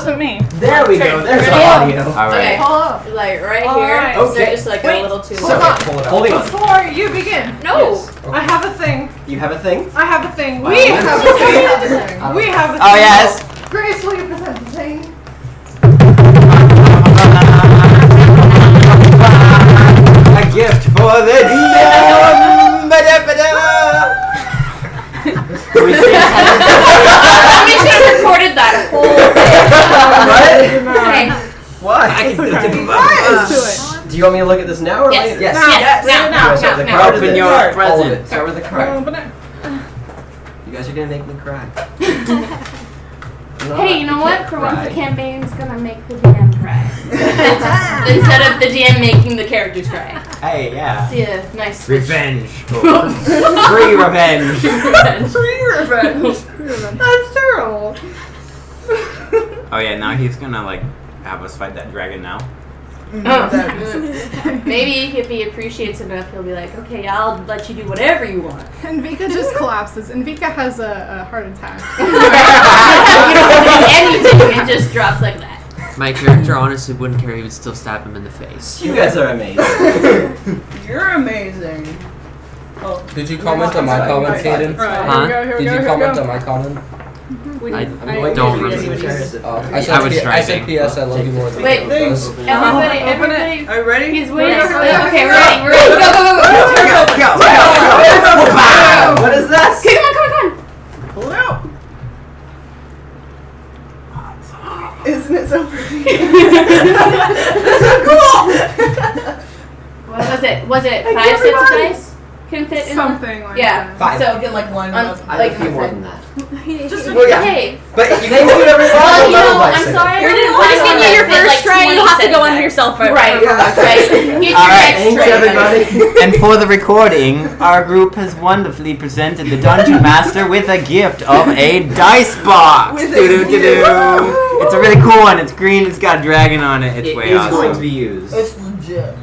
wasn't me. There we go. There's our audio. All right. Okay, hold up. Like right here. Alright. So Okay. just like Wait. a little too So, long. holding on. Before you begin, No. Yes. I have a thing. You have a thing? I have a thing. Wow. We have a thing. We have a thing. Oh yes. Grace, will you present the thing? A gift for the DM. Ba-da-ba-da. We sing We should have recorded that whole thing. What? Okay. Why? I can do it. Do you want me to look at this now or Yes. later? Yes. Now. Yes. Now. Okay, so the Now. card Open is your all of present. it. Start with the card. Open it. You guys are gonna make me cry. No, Hey, you know I what? can't For once, cry. the campaign's gonna make the DM cry. Instead of the DM making the characters cry. Hey, yeah. Yeah, nice. switch. Revenge. Free revenge. Free revenge. That's terrible. Oh yeah, now he's gonna like have us fight that dragon now. Maybe if he appreciates enough, he'll be like, okay, I'll let you do whatever you want. And Vika just collapses, and Vika has a heart attack. You don't do anything, it just drops like that. My character honestly wouldn't care. He would still stab him in the face. You guys are amazing. You're amazing. Did you comment on my comment, Caden? Right, Huh? here we go, Did here you we comment go. on my comment? I Going don't to remember. I said, I was I said driving. P.S. I love you more than Wait. those. Everybody, Open everybody. it. Are you ready? He's waiting. Yes. Okay, we're ready. We're ready. Go, go, go, go. Go. What is this? Okay, come on, come on, come on. Pull it out. Isn't it so pretty? What was it? Was it Like 5 sets of everybody. dice? Can fit in Something like Yeah. that. 5. So, Get like line on- up. I like have a few more I than that. Just Well, yeah. Hey, But you can't do it every well, time. you know, I'm sorry. We're just giving you your first try. You'll have to go under yourself for Right, for- right. Get your All right, next Thanks, try. everybody. And for the recording, our group has wonderfully presented the Dungeon Master with a gift of a dice box. Doo-doo-doo-doo. It's a really cool one. It's green. It's got a dragon on it. It's It way is awesome. going to be used. It's legit.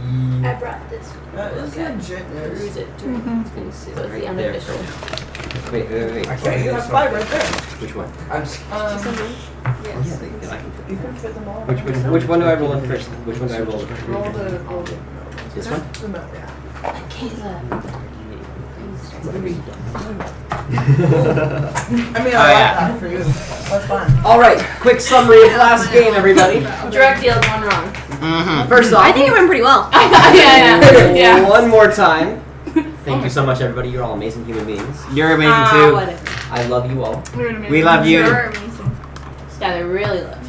I brought this. That is legit. Peruse it. So it's the Right there. unofficial. Wait. Okay, you have 5 right there. Which one? Yes. You can fit them all. Which one do I roll in first? Which one do I roll in first? Roll the This one? yeah. I mean, I like that for you. That's fine. All right, quick summary of last game, everybody. Drug deal gone wrong. Mm-hmm. First off, I think it went pretty well. Yeah. one more time. Thank you so much, everybody. You're all amazing human beings. You're amazing too. Whatever. I love you all. We love you. Skylar really loved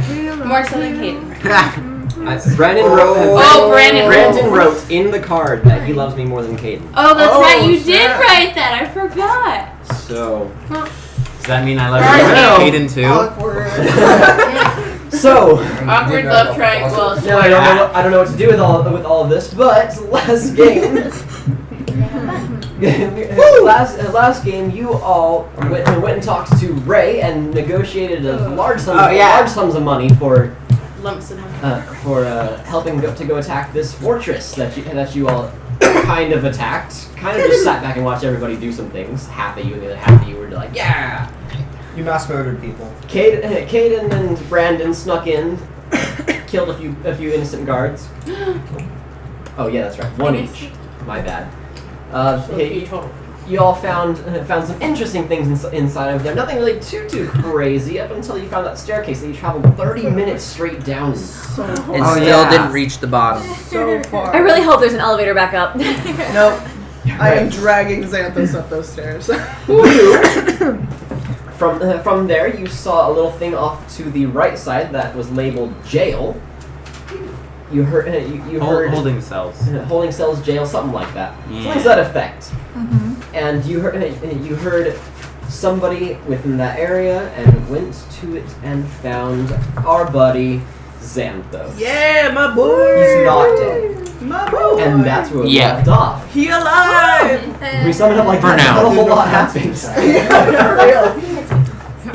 you. More so than Caden. Brandon wrote. Oh, Brandon. Brandon wrote in the card that he loves me more than Caden. Oh, that's Oh, right. You snap. did write that. I forgot. So, Does that mean I love Right. you, Caden too? Awkward. Awkward love triangle. now I don't know what to do with all of this, but last game. last game, you all went and talked to Ray and negotiated a large sums of money for Lumps of money. helping to go attack this fortress that you all kind of attacked. Kind of just sat back and watched everybody do some things. Half of you and the other half of you were like, yeah. You mass murdered people. Caden and Brandon snuck in, killed a few innocent guards. Oh yeah, that's right. One each. My bad. You all found some interesting things inside of there. Nothing really too crazy up until you found that staircase that you traveled 30 minutes straight down. And Oh, still yeah. didn't reach the bottom. So far. I really hope there's an elevator back up. Nope. I am dragging Xanthus up those stairs. From there, you saw a little thing off to the right side that was labeled jail. You heard Holding cells. holding cells, jail, something like that. Yeah. Something to that effect. And you heard somebody within that area and went to it and found our buddy Xanthos. Yeah, my boy. He's not dead. My boy. And that's where we Yeah. left off. He alive. We summed it up like For that. now. Not a whole lot happened.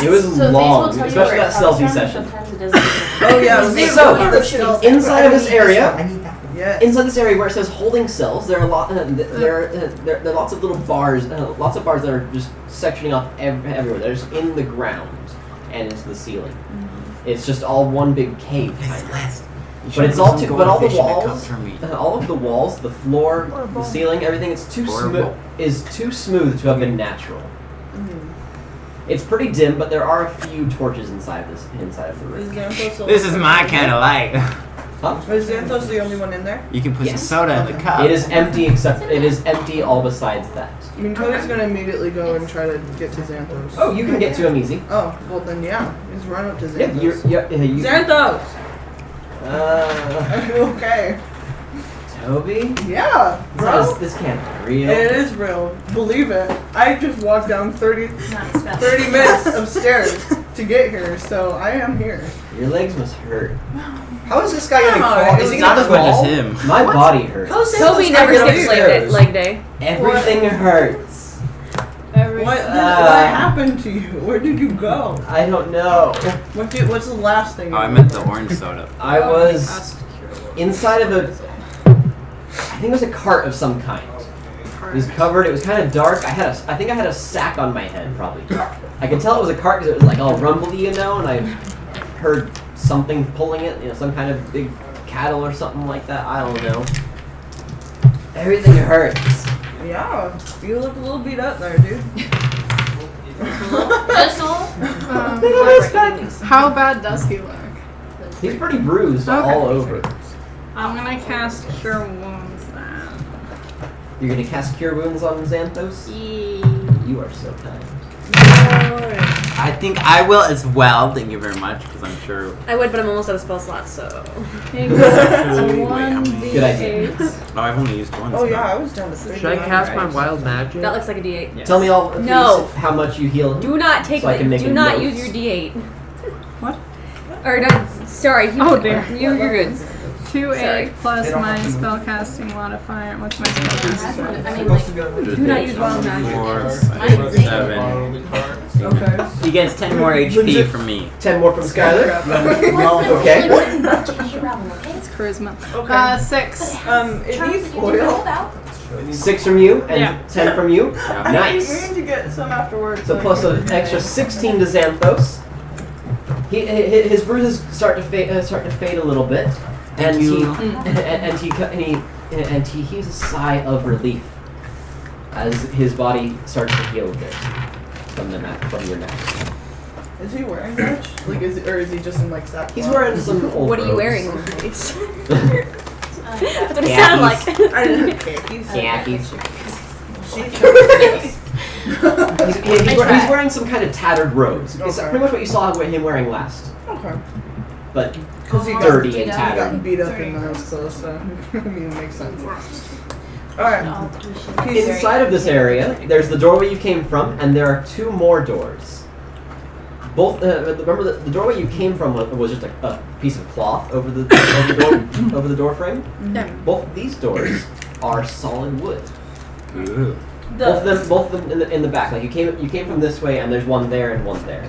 It was So long, these will tell especially you where that it comes selfie from, session. sometimes it doesn't. Oh yeah. So, inside of this area, Yeah. inside this area where it says holding cells, there are there are lots of little bars, lots of bars that are just sectioning off everywhere. They're just in the ground and into the ceiling. It's just all one big cave. You But should it's put all some too. But all the goldfish in a cup walls, for me. all of the walls, the floor, the ceiling, everything. It's too smooth. Horrible. Is too smooth to have been natural. It's pretty dim, but there are a few torches inside of the room. This is my kind of light. Huh? Is Xanthos the only one in there? You can put Yes. some soda in the cup. It is empty it is empty all besides that. I mean, Cody's gonna immediately go and try to get to Xanthos. Oh, you can get to him easy. Oh, well then yeah. Just run up to Yeah, Xanthos. you Xanthos! Uh, Okay. Toby? Yeah, bro. This can't be real. It is real. Believe it. I just walked down 30 minutes of stairs to get here, so I am here. Your legs must hurt. How is this guy gonna Come on, crawl? Is he Not gonna as much as crawl? him. My body hurts. How's Toby Xanthos never gonna skips get upstairs? leg day. Everything hurts. What happened to you? Where did you go? I don't know. What's the last thing? Oh, you I meant the remember? orange soda. I was inside of I think it was a cart of some kind. It was covered. It was kind of dark. I think I had a sack on my head, probably. I could tell it was a cart because it was like all rumbly, and I heard something pulling it. Some kind of big cattle or something like that. I don't know. Everything hurts. Yeah, you look a little beat up there, dude. Just a little. How bad does he look? He's pretty bruised Okay. all over. I'm gonna cast Cure Wounds then. You're gonna cast Cure Wounds on Xanthos? You are so kind. I think I will as well. Thank you very much, because I'm sure. I would, but I'm almost out of spell slots, so. Wait, how many? Good idea. No, I've only used one. Oh yeah, I was down to 3. Should I cast my wild magic? That looks like a D8. Tell me all, please, No. how much you heal. Do not take So I can make do a not note. use your D8. What? Or not, sorry. Oh, dear. You're good. 2 plus They don't my have to move. spellcasting modifier. What's my spellcasting? I mean, like, Do not use wild magic. 4, 7. Okay. He gets 10 more HP from me. 10 more from Skylar. Okay. It's charisma. Okay. 6. It needs oil. 6 from you and Yeah. 10 from you. We're Nice. going to get some afterwards. So plus an extra 16 to Xanthos. His bruises start to fade a little bit, and he heaves a sigh of relief as his body starts to heal a bit from your neck. Is he wearing much? Like, is he just in like sack? He's wearing some old What are you robes. wearing on your face? That's what it sounded like. I didn't care. He's Khakis. She's He's wearing some kind of tattered robes. It's Okay. pretty much what you saw him wearing last, Okay. but Because he got, dirty and he got tattered. beat up in those clothes, so I mean, it makes sense. Alright. Inside of this area, there's the doorway you came from, and there are 2 more doors. Both. Remember the doorway you came from was just a piece of cloth over the door frame. Both of these doors are solid wood. Ooh. Both of them in the back. Like you came from this way, and there's one there and one there.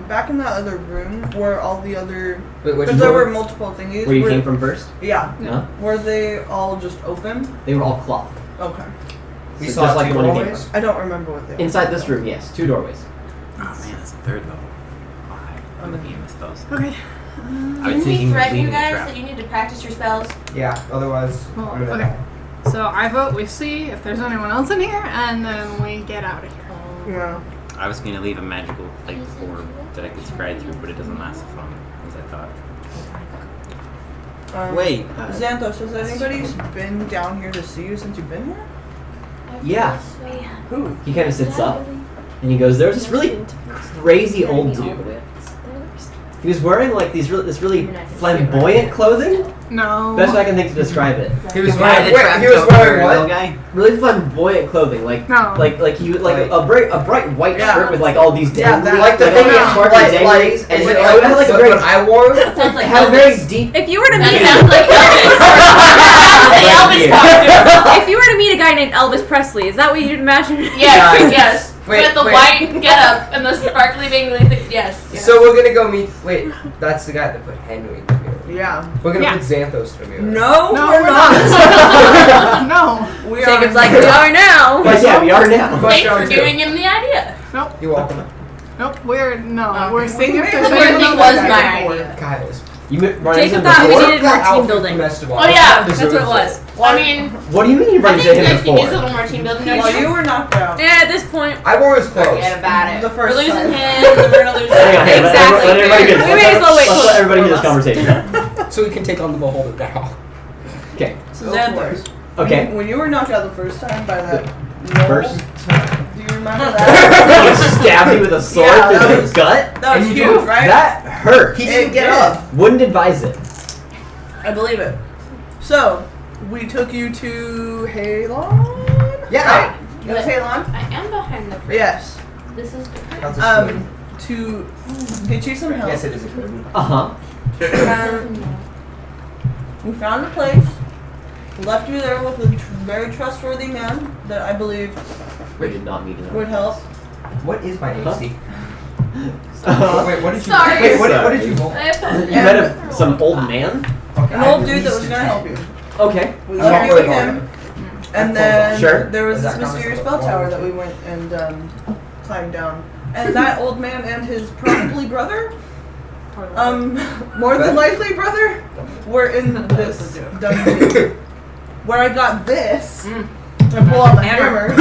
Back in that other room where all the other, Wait, which because there door? were multiple thingies. Where you came from first? Yeah. Huh? Were they all just open? They were all cloth. Okay. We So saw just like two the one you came doorways? from. I don't remember what they were. Inside this room, yes, 2 doorways. Oh man, that's a third level. I'm looking at my spells. Okay. I was Didn't we thinking threaten you leaving a guys trap. that you need to practice your spells? Yeah, otherwise Well, I'm gonna okay. die. So I vote we see if there's anyone else in here, and then we get out of here. Yeah. I was going to leave a magical like orb that I could scry through, but it doesn't last as long as I thought. Wait. Xanthos, has anybody been down here to see you since you've been here? Yeah. Who? He kind of sits up, and he goes, "There's this really crazy old dude. He was wearing like this really flamboyant clothing. No. Best way I can think to describe it. He was Yeah, wearing, the wait, trap he was joker wearing little what? guy. Really flamboyant clothing, like No. like he like a bright white Yeah. shirt with like all these Yeah, dangly, Like the like, thing all is, sparkly danglies, and is it it had like a what very I wore? That sounds like it had a very Elvis. deep. If you were to That meet sounds like Elvis. Right Elvis here. costume. if you were to meet a guy named Elvis Presley, is that what you'd imagine? Yes, yes. Wait, With the wait. white getup and the sparkly bangly thing. Yes. So we're gonna go meet. Wait, that's the guy that put Henry in the mirror. Yeah. We're gonna Yeah. put Xanthos in the mirror. No, No, we're we're not. No. We are. Jacob's like, we are now. But yeah, we are now. Thanks for giving him the idea. You're welcome. Nope, we're seeing if Wait, there's wait, anyone wait, else was there. my idea. Guys. You brought Jacob him thought we before? needed more team building. Oh yeah. That's what it was. Well, I mean, What do you mean you I brought think him Nick needs a before? little more team building. Well, you were knocked out. Yeah, at this point. I wore his clothes. Forget about it. The first we're losing time. him. We're gonna lose Hang on, him. Exactly. Let everybody get, We may as well wait let's till let everybody hear this it's conversation. So we can take on the beholder now. Okay. So Xandar, Okay. when you were knocked out the first time by that First time. do you remember that? You stabbed me with a sword Yeah, through that the was- gut? That was And you huge, do. right? That hurt. He It didn't get did. up. Wouldn't advise it. I believe it. So, we took you to Halon? Yeah. Right? It was Halon? I am behind the curtain. Yes. This is the curtain. How's this To get you some help. Yes, it is a curtain. Uh-huh. We found a place, left you there with a very trustworthy man that I believe We did not meet him. would help. What is my AC? Uh-huh. Wait, what did you? Sorry. Wait, what did you roll? I apologize. You met some old man? Okay, An old dude that was going to help you. Okay. We I'm left not you with really him, and then Sure. there was Does this that count as mysterious a bell roll? tower that we went and climbed down. And that old man and his probably brother, more than likely brother, were in this dungeon. Where I got this, I pull out the hammer.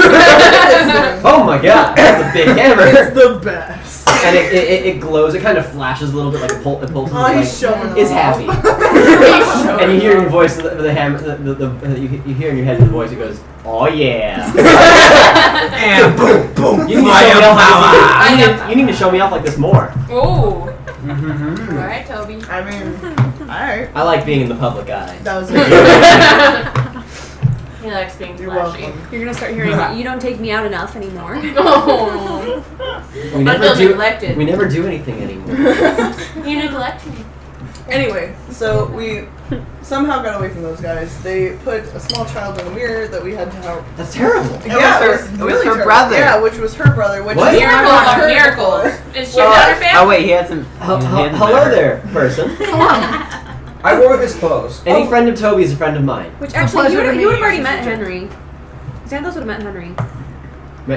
Oh my god, that's a big hammer. It's the best. And it glows, it kind of flashes a little bit like it pulses Oh, he's showing is off. happy. And you hear your voice, the hammer, you hear in your head the voice, it goes, oh yeah. And boom, boom, You need, to show me off like this, you need to show me off like this more. Ooh. Mm-hmm. Alright, Toby. I mean, alright. I like being in the public eye. That was He likes being You're flashy. welcome. You're gonna start hearing, you don't take me out enough anymore. Oh. We never feel do. neglected. We never do anything anymore. You neglect me. Anyway, so we somehow got away from those guys. They put a small child in a mirror that we had to help. That's terrible. It was her terrible. brother. Yeah, which was her brother. Which What? is Miracle not on her miracles. before. Is she another fan? Oh wait, he hasn't. Hello there, person. I wore his clothes. Any friend of Toby's a friend of mine. Which a actually, pleasure to you would meet have already you, met Sister. Henry. Xanthos would have met Henry.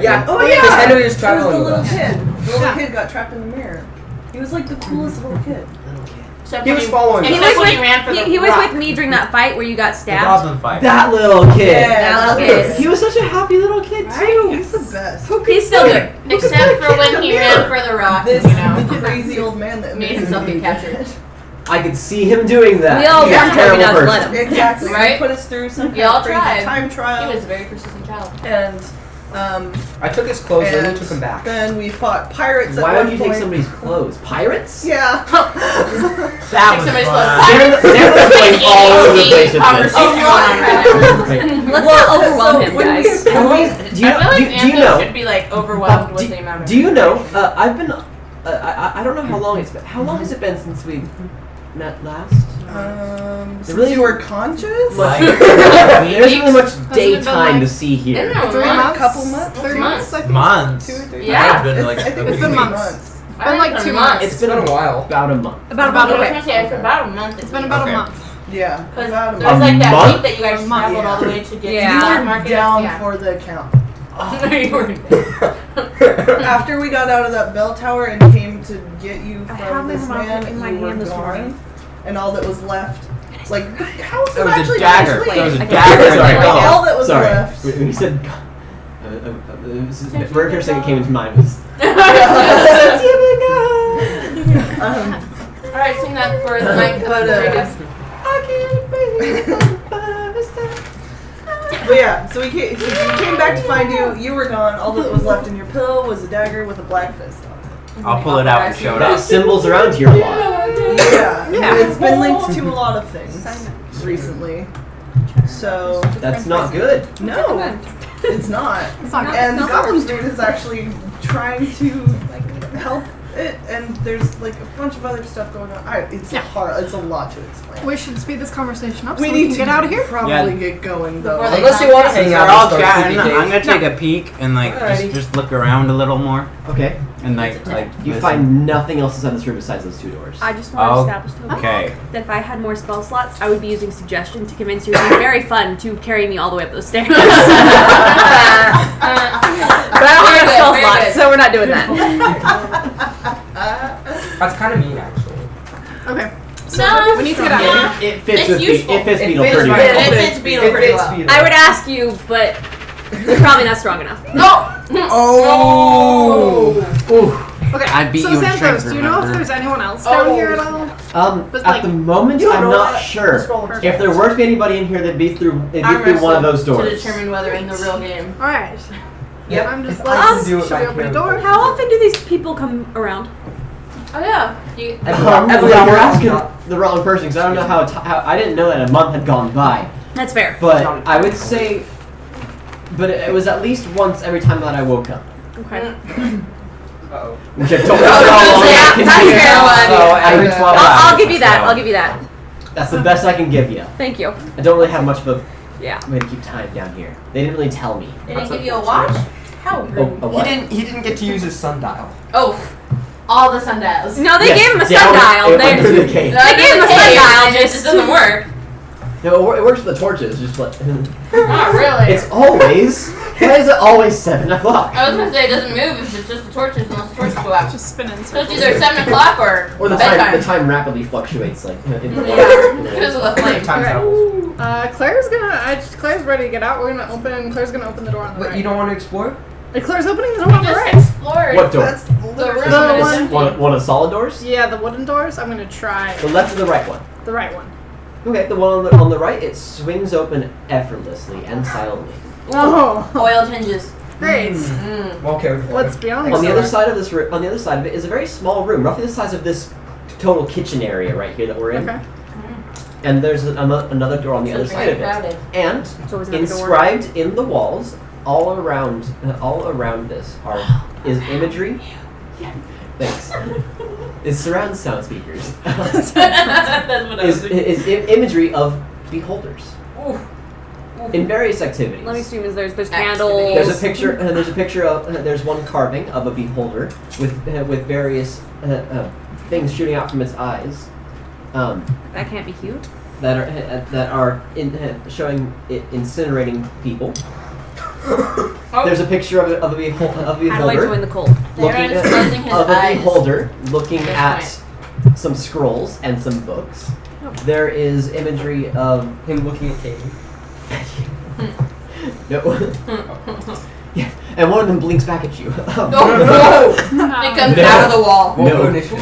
Yeah. Oh yeah. Because Henry was It was traveling the with little us. kid. The little Yeah. kid got trapped in the mirror. He was like the coolest little kid. Except He when was following us. Except when he ran for the He was rock. with me during that fight where you got The stabbed. Goblin fight. That little kid. That little kid. He was such a happy little kid too. He's the best. He's still good. Except for when he ran for the rock, This you know. the crazy old man that Made himself get captured. I could see him doing that. We all He's a want Toby terrible not to person. let him. Exactly. Right? He put us through some We all kind of crazy tried. time He trial. was a very persistent child. And I took his clothes and and then took them back. then we fought pirates at Why one would you point. take somebody's clothes? Pirates? Yeah. That Take was somebody's fun. clothes. Xanthos going all over the place with this. Conversation going on right now. Right. Let's Well, not overwhelm so him, when we- guys. How long? Do you I know? feel like Do you Anthony know? should be like overwhelmed with the amount of. Do you know? I've been. I don't know how long it's been. How long has it been since we met last? Since really- you were conscious? Much. There's really much it been daytime like- to see here. I don't Three know, months? Couple months? 3 months, I think. Months. 2 or 3 Yeah. I've been like I think a it's week. been months. months. I Been think like it's 2 a months. It's been a while. About a month. About a I month. was Okay. gonna say it's about a month. It's been about Okay. a month. Yeah. Because About a there was month. like that month? week that you guys A month. traveled all the way to get Yeah. to You the were market. down Yeah. for the count. You were- After we got out of that bell tower and came to get you I have from my this marker man, in my you were hand this gone. morning. And all that was left, like, the house There was was a actually dagger. complete. There was a I dagger. can't- Sorry, Like, go on. all that was Sorry. left. When you said. The very first thing that came into mind was. Alright, sing that for the mic. But yeah, so we came back to find you. You were gone. All that was left in your pillow was a dagger with a black fist on it. I'll pull it out and show it That off. symbols around here a lot. Yeah. It's been linked to a lot of things recently. So That's not good. no, it's not. It's not good. And the Goblins dude is actually trying to help it, and there's like a bunch of other stuff going on. It's hard. It's a lot to explain. We should speed this conversation up so We we need can to get out of here. Probably get going though. Before they Unless you want to Since hang they're out. all and start chatting, sleeping I'm gonna days. take a peek and like Alrighty. just look around a little more. Okay. And like You listen. find nothing else inside this room besides those 2 doors. I just want to establish Toby, Okay. that if I had more spell slots, I would be using suggestion to convince you it would be very fun to carry me all the way up those stairs. But I don't have enough spell slots, so we're not doing that. That's kind of mean, actually. Okay. So No, we need to get out of here. It fits It's with useful. it fits It Beetle fits pretty right. well. It fits Beetle pretty well. Beetle. I would ask you, but you're probably not strong enough. No! Oh. Okay. I beat so you in Santos, strength, do you know if remember? there's anyone else down here at all? But, At like, the moment, you don't I'm know not that. sure. Just roll a If there were to be anybody in here, they'd be through one of those doors. To determine whether in the real game. All right. Yep. I'm just if like, I can do it should we by open the hand. door? How often do these people come around? Oh yeah. Every You're hour. asking the wrong person because I don't know how I didn't know that a month had gone by. That's fair. But I would say, but it was at least once every time that I woke up. Okay. Uh-oh. Which I don't know Oh, how long yeah, I can that's do. fair one. So every 12 hours. I'll give you or that. so. I'll give you that. That's the best I can give you. Thank you. I don't really have much of a Yeah. way to keep time down here. They didn't really tell me. They didn't give you a watch? How Oh, rude. a what? He didn't get to use his sundial. Oh. All the sundials. No, they Yes, gave him a down sundial. it They went through the cave. They gave him a sundial, It just doesn't work. No, it works with the torches. Just like Not really. it's always. Why is it always 7 o'clock? I was gonna say it doesn't move if it's just the torches unless the torches go out. Just spin in So it's circles. either 7 o'clock or Or the bedtime. time rapidly fluctuates like in the Because of the flame. Time Okay. travels. Claire's ready to get out. Claire's gonna open the door on the Wait, right. you don't want to explore? Claire's opening the door on the Just right. explored. What door? That's The literally room The is one- empty. One of the solid doors? Yeah, the wooden doors. I'm gonna try The left or the right one? the right one. Okay, the one on the right, it swings open effortlessly and silently. Oh, Oiled hinges. great. Okay. What's beyond On the this other door? side of this room, on the other side of it is a very small room, roughly the size of this total kitchen area right here that we're in. Okay. And there's another door on the other side of it. Crowded. And So it was another door. inscribed in the walls all around this is imagery. Thanks. Is surround sound speakers. That's what I was thinking. is imagery of beholders Oof. in various activities. Let me assume is there's Activity. candles. There's a picture. There's one carving of a beholder with various things shooting out from its eyes. That can't be cute. That are showing it incinerating people. Oh. There's a picture of a beholder. How do I join the cult? Darren is closing his of a eyes. beholder looking This at some scrolls and some books. There is imagery of Him looking at Katie. no. Yeah, and one of them blinks back at you. Oh no! It comes No. out of the wall. No. initiative.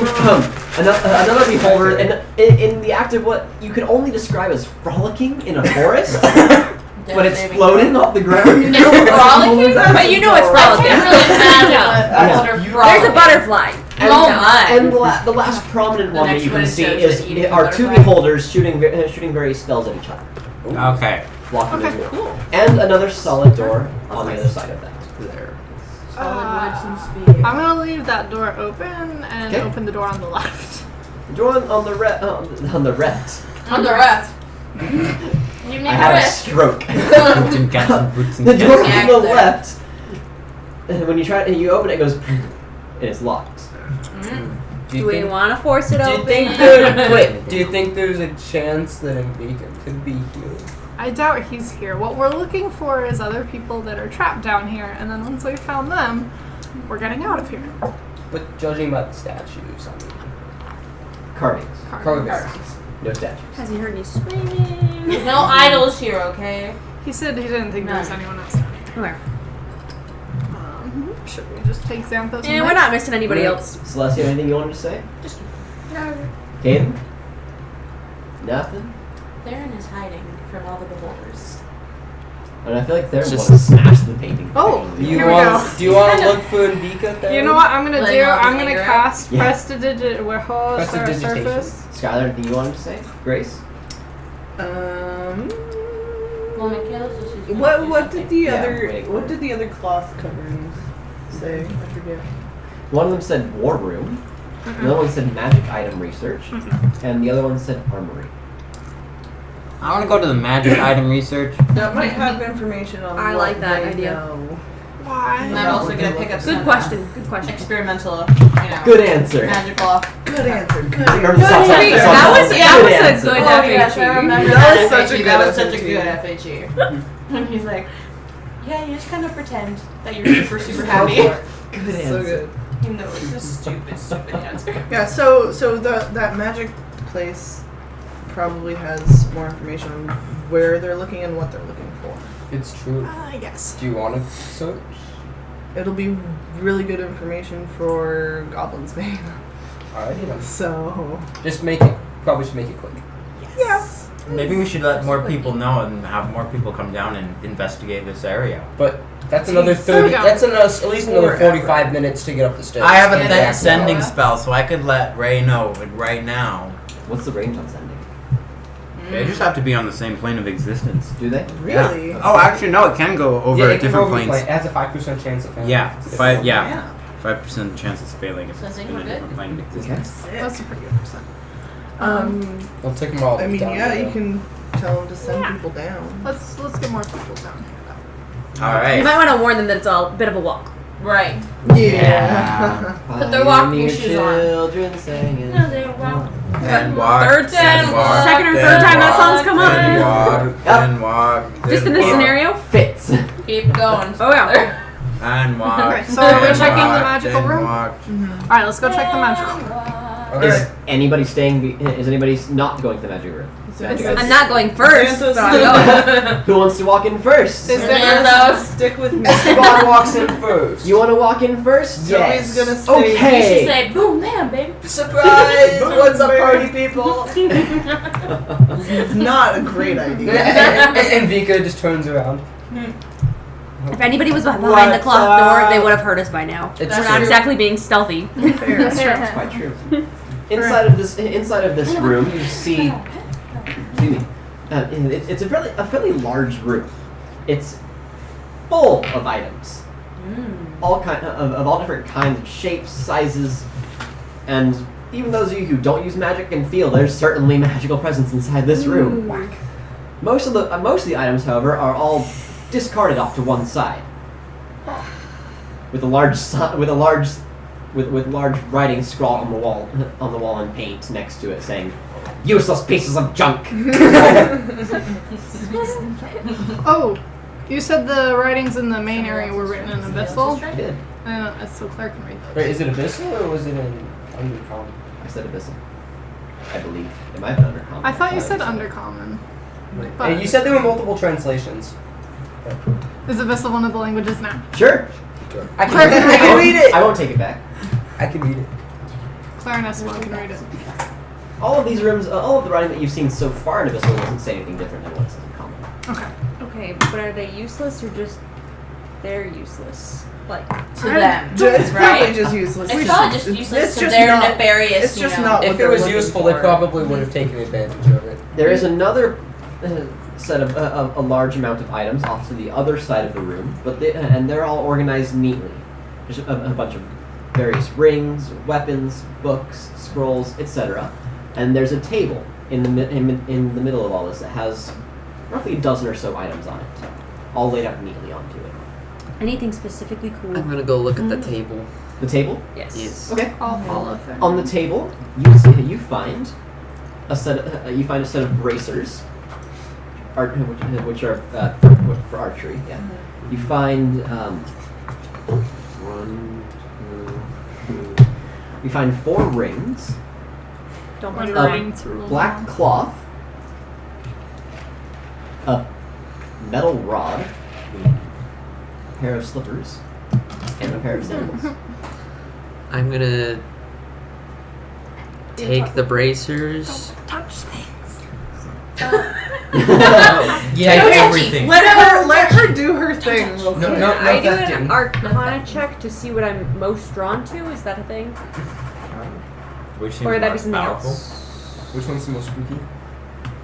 Another beholder, and in the act of what you could only describe as frolicking in a forest, but it's floating off the ground. It's frolicking? But you know it's I frolicking. can't really imagine Yeah. what a There's a frolic. butterfly. And, Oh my. And the last prominent The one that next you one can is see shows that eating a are two butterfly. beholders shooting various spells at each other. Okay. Blocking Okay, the view. And another solid door on the other side of that. There. Solid wood some speed. I'm gonna leave that door open and Okay. open the door on the left. The door on the left. On the left. On the rest. You need I a had a rest. stroke. Boots and cats and boots and The door cats. on the left. And when you open it, it goes, and it's locked. Do Do we want to force it Do you open? think do you think there's a chance that Amika could be healed? I doubt he's here. What we're looking for is other people that are trapped down here, and then once we found them, we're getting out of here. But judging by the statues, I mean, Carvings. carvings. No statues. Has he heard me screaming? There's no idols here, okay? He said he didn't think there was None. anyone else down here. Where? Should we just take Xanthos? Yeah, we're not missing anybody else. Celestia, anything you wanted to say? Caden? Nothing? Theron is hiding from all the beholders. And I feel like Theron Just- wants to smash the painting. Oh, Do you Here we want go. do you want to look for Amika there? You know what I'm gonna Like do? all the I'm gonna anger? cast Yeah. Prestidigitation surface. Skylar, anything you wanted to say? Grace? Well, Michaela says she's gonna do What did something. the other wait. what did the other cloth coverings say? I forget. One of them said War Room. The other one said Magic Item Research. And the other one said Armory. I want to go to the magic item research. That might have information on. I what like that they idea. know. Why? And I'm also gonna pick up Good some question. Good question. experimental, Good answer. magical. Good answer. Good Or answer. soft Wait, answer, that soft was answer. that was a answer. good Oh yes, I FHE. remember That that. was such a FHE. good That was such a FHE. good FHE. And he's like, yeah, you just kind of pretend that you're super happy. Good answer. So good. Even though it's a stupid answer. Yeah. So that magic place probably has more information on where they're looking and what they're looking for. It's true. I guess. Do you want to search? It'll be really good information for Goblin's Bane. Alrighty then. So Just make it. Probably should make it quick. yes. Maybe we should let more people know and have more people come down and investigate this area. But that's another 30. So That's at least another Forever. 45 minutes to get up the stairs. I have a Yeah, sending yeah. spell, so I could let Ray know right now. What's the range on sending? They just have to be on the same plane of existence. Do they? Really? Yeah. Oh, actually, no. It can go over Yeah, it can different go over planes. It has a 5% chance of failing. Yeah, It's yeah, 5% chance of failing if So I it's think in a we're good? different plane of existence. That's a pretty good percent. I'll take them all. I mean, down yeah, there. you can tell them to send Yeah. people down. Let's get more people down here. All You right. might want to warn them that it's a bit of a walk. Right. Yeah. Put their walking Pioneer shoes on. children singing. No, they won't. And walk. Third and walk, second or then third time that walk, song's come up. then walk, then walk. Just then in this walk, scenario. Fits. Keep going. Oh yeah. And walk. Okay, so are we then checking the walk, magical then room? walk. All right, let's go check the magical. Is anybody staying? Is anybody not going to the magic room? I'm not going first. Santa's but I'm going. Who wants to walk in first? Is Fernando. Stick with me. Esteban walks in first. You want to walk in first? Joey's gonna stay. You should Okay. say, boom, bam, baby. Surprise! What's up, party people? Not a great idea. and Vika just turns around. If anybody was behind the What's clock door, up? they would have heard us by now. It's We're not true. exactly being stealthy. Fair. That's quite true. Inside of this room, you see. Excuse me. It's a fairly large room. It's full of items, all of all different kinds of shapes, sizes, and even those of you who don't use magic can feel there's certainly magical presence inside this room. Most of the items, however, are all discarded off to one side, with large writing scrawled on the wall in paint next to it saying, "Useless pieces of junk." Oh, you said the writings in the main area were written in Abyssal? I did. So Claire can read those. Wait, is it Abyssal or was it in Undercommon? I said abyssal. I believe it might have been undercommon. I thought you said Undercommon. But Hey, you said there were multiple translations. is Abyssal one of the languages now? Sure. I can read it! I won't take it back. I can read it. Claire and Esteban can read it. All of these rooms, all of the writing that you've seen so far in Abyssal doesn't say anything different than what it says in common. Okay. Okay, but are they useless or just they're useless? Like To them. It's probably Right? just useless. It's not just useless It's to just their not- nefarious, It's just you know. not what If it they're was looking useful, for. they probably would have taken advantage of it. There is another set of a large amount of items off to the other side of the room, but they're all organized neatly. There's a bunch of various rings, weapons, books, scrolls, etc. And there's a table in the middle of all this that has roughly a dozen or so items on it, all laid out neatly onto it. anything specifically cool? I'm gonna go look at the table. The table? Yes. Yes. Okay. I'll follow things. On the table, you find a set of bracers, which are for archery. Yeah. You find you find 4 rings, Don't When mind you're Uh, reading through black cloth, a metal rod, a pair of slippers, and a pair of sandals. I'm gonna take the bracers. touch things. Yeah, everything. Let her do her thing. real No, quick. no, I do thefting. an Arcana check to see what I'm most drawn to. Is that a thing? Which seems Or would that be more something powerful? else? Which one's the most spooky?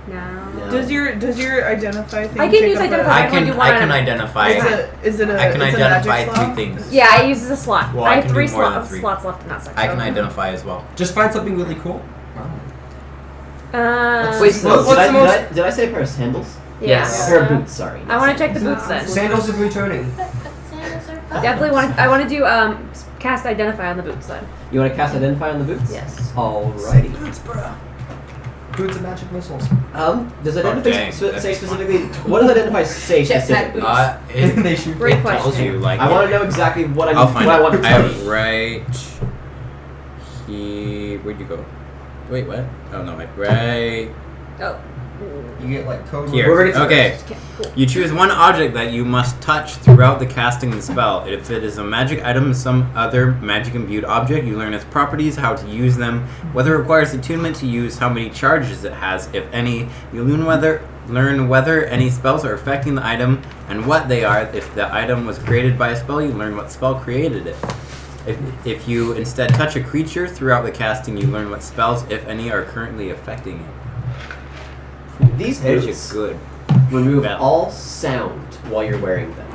No. No. Does your identify thing? I can take use up a- identify. I When can you wanna- identify. Is it a? I can it's a identify magic slot? 2 things. Yeah, I use it as a slot. Well, I I have can 3 do more than 3. slots left in that section. I can identify as well. Just find something really cool. Wait, What's so the most- did I say a pair of sandals? Yeah. Yes. A pair of boots, sorry. I want to check the boots then. Sandals of returning. Sandals are Definitely want. I want to do cast identify on the boots then. You want to cast Identify on the boots? Yes. Alrighty. Boots, bro. Boots and magic missiles. Does Identify dang, say that's specifically? What does Identify say Jetpack specifically? boots. They should. Great It tells question. you like. I want to know exactly what I'll find what I it. want to I tell have you. right here. Where'd you go? Wait, what? Oh no, right Oh. You get like code. here. We're ready to- Okay. Okay. Cool. You choose one object that you must touch throughout the casting the spell. If it is a magic item, some other magic imbued object, you learn its properties, how to use them, whether it requires attunement to use, how many charges it has, if any. You learn whether any spells are affecting the item and what they are. If the item was created by a spell, you learn what spell created it. If you instead touch a creature throughout the casting, you learn what spells, if any, are currently affecting it. These Those boots are good. remove Metal. all sound while you're wearing them.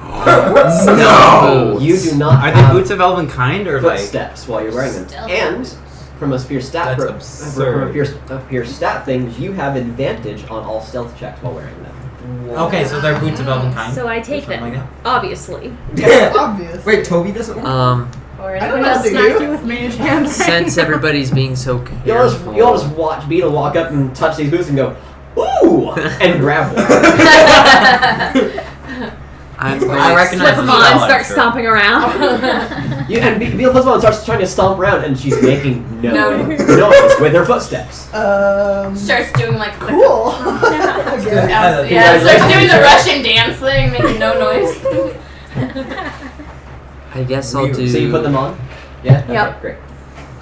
No! You do not Are have they boots of elven kind or like? footsteps while you're wearing them. Stealth And boots. from a pure stat That's from absurd. a pure stat thing, you have advantage on all stealth checks while wearing them. Okay, so they're boots of elven kind. So I take Something them, like obviously. Obvious. Wait, Toby doesn't work? Or I don't anyone know else if they smack do. you With mage hand. Since everybody's being so You'll just careful. watch Beetle walk up and touch these boots and go, ooh, and grab them. I'm I going recognize Flip the them spell, on, I'm start sure. stomping around. And Beetle puts them on and starts trying to stomp around, and she's making No. noise with her footsteps. Starts doing like Cool. Yeah, starts doing the Russian dance thing, making no noise. I guess I'll do. So you put them on? Yeah? Okay, Yep. great.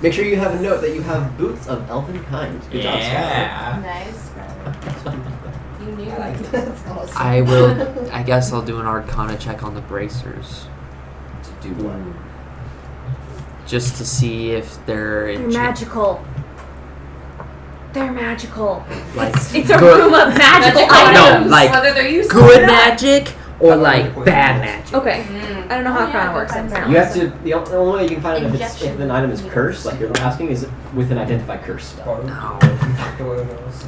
Make sure you have a note that you have boots of elven kind. Good job, Yeah. Nice. You knew. That's awesome. I will. I guess I'll do an Arcana check on the bracers, Do what? just to see if they're They're magical. They're magical. like It's a good- room of magical Magical No, items. like Whether they're useful good or not. magic or like bad magic. Okay. Mm. I don't know how Yeah, Crown good works. times. Apparently. You have to. The only way you can find out if Injection. an item is cursed, like you're asking, is with an identify curse spell. No.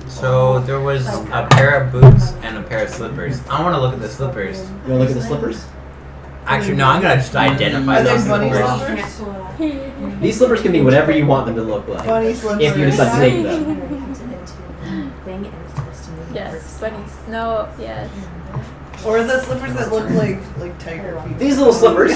So there was a pair of boots and a pair of slippers. I want to look at the slippers. You want to look at the slippers? Actually, no, I'm gonna just identify Are they those bunny slippers. slippers? These slippers can be whatever you want them to look like. Bunny slippers. If you decide to take them. Yes, bunnies. No, yes. Or the slippers that look like tiger feet. These little slippers,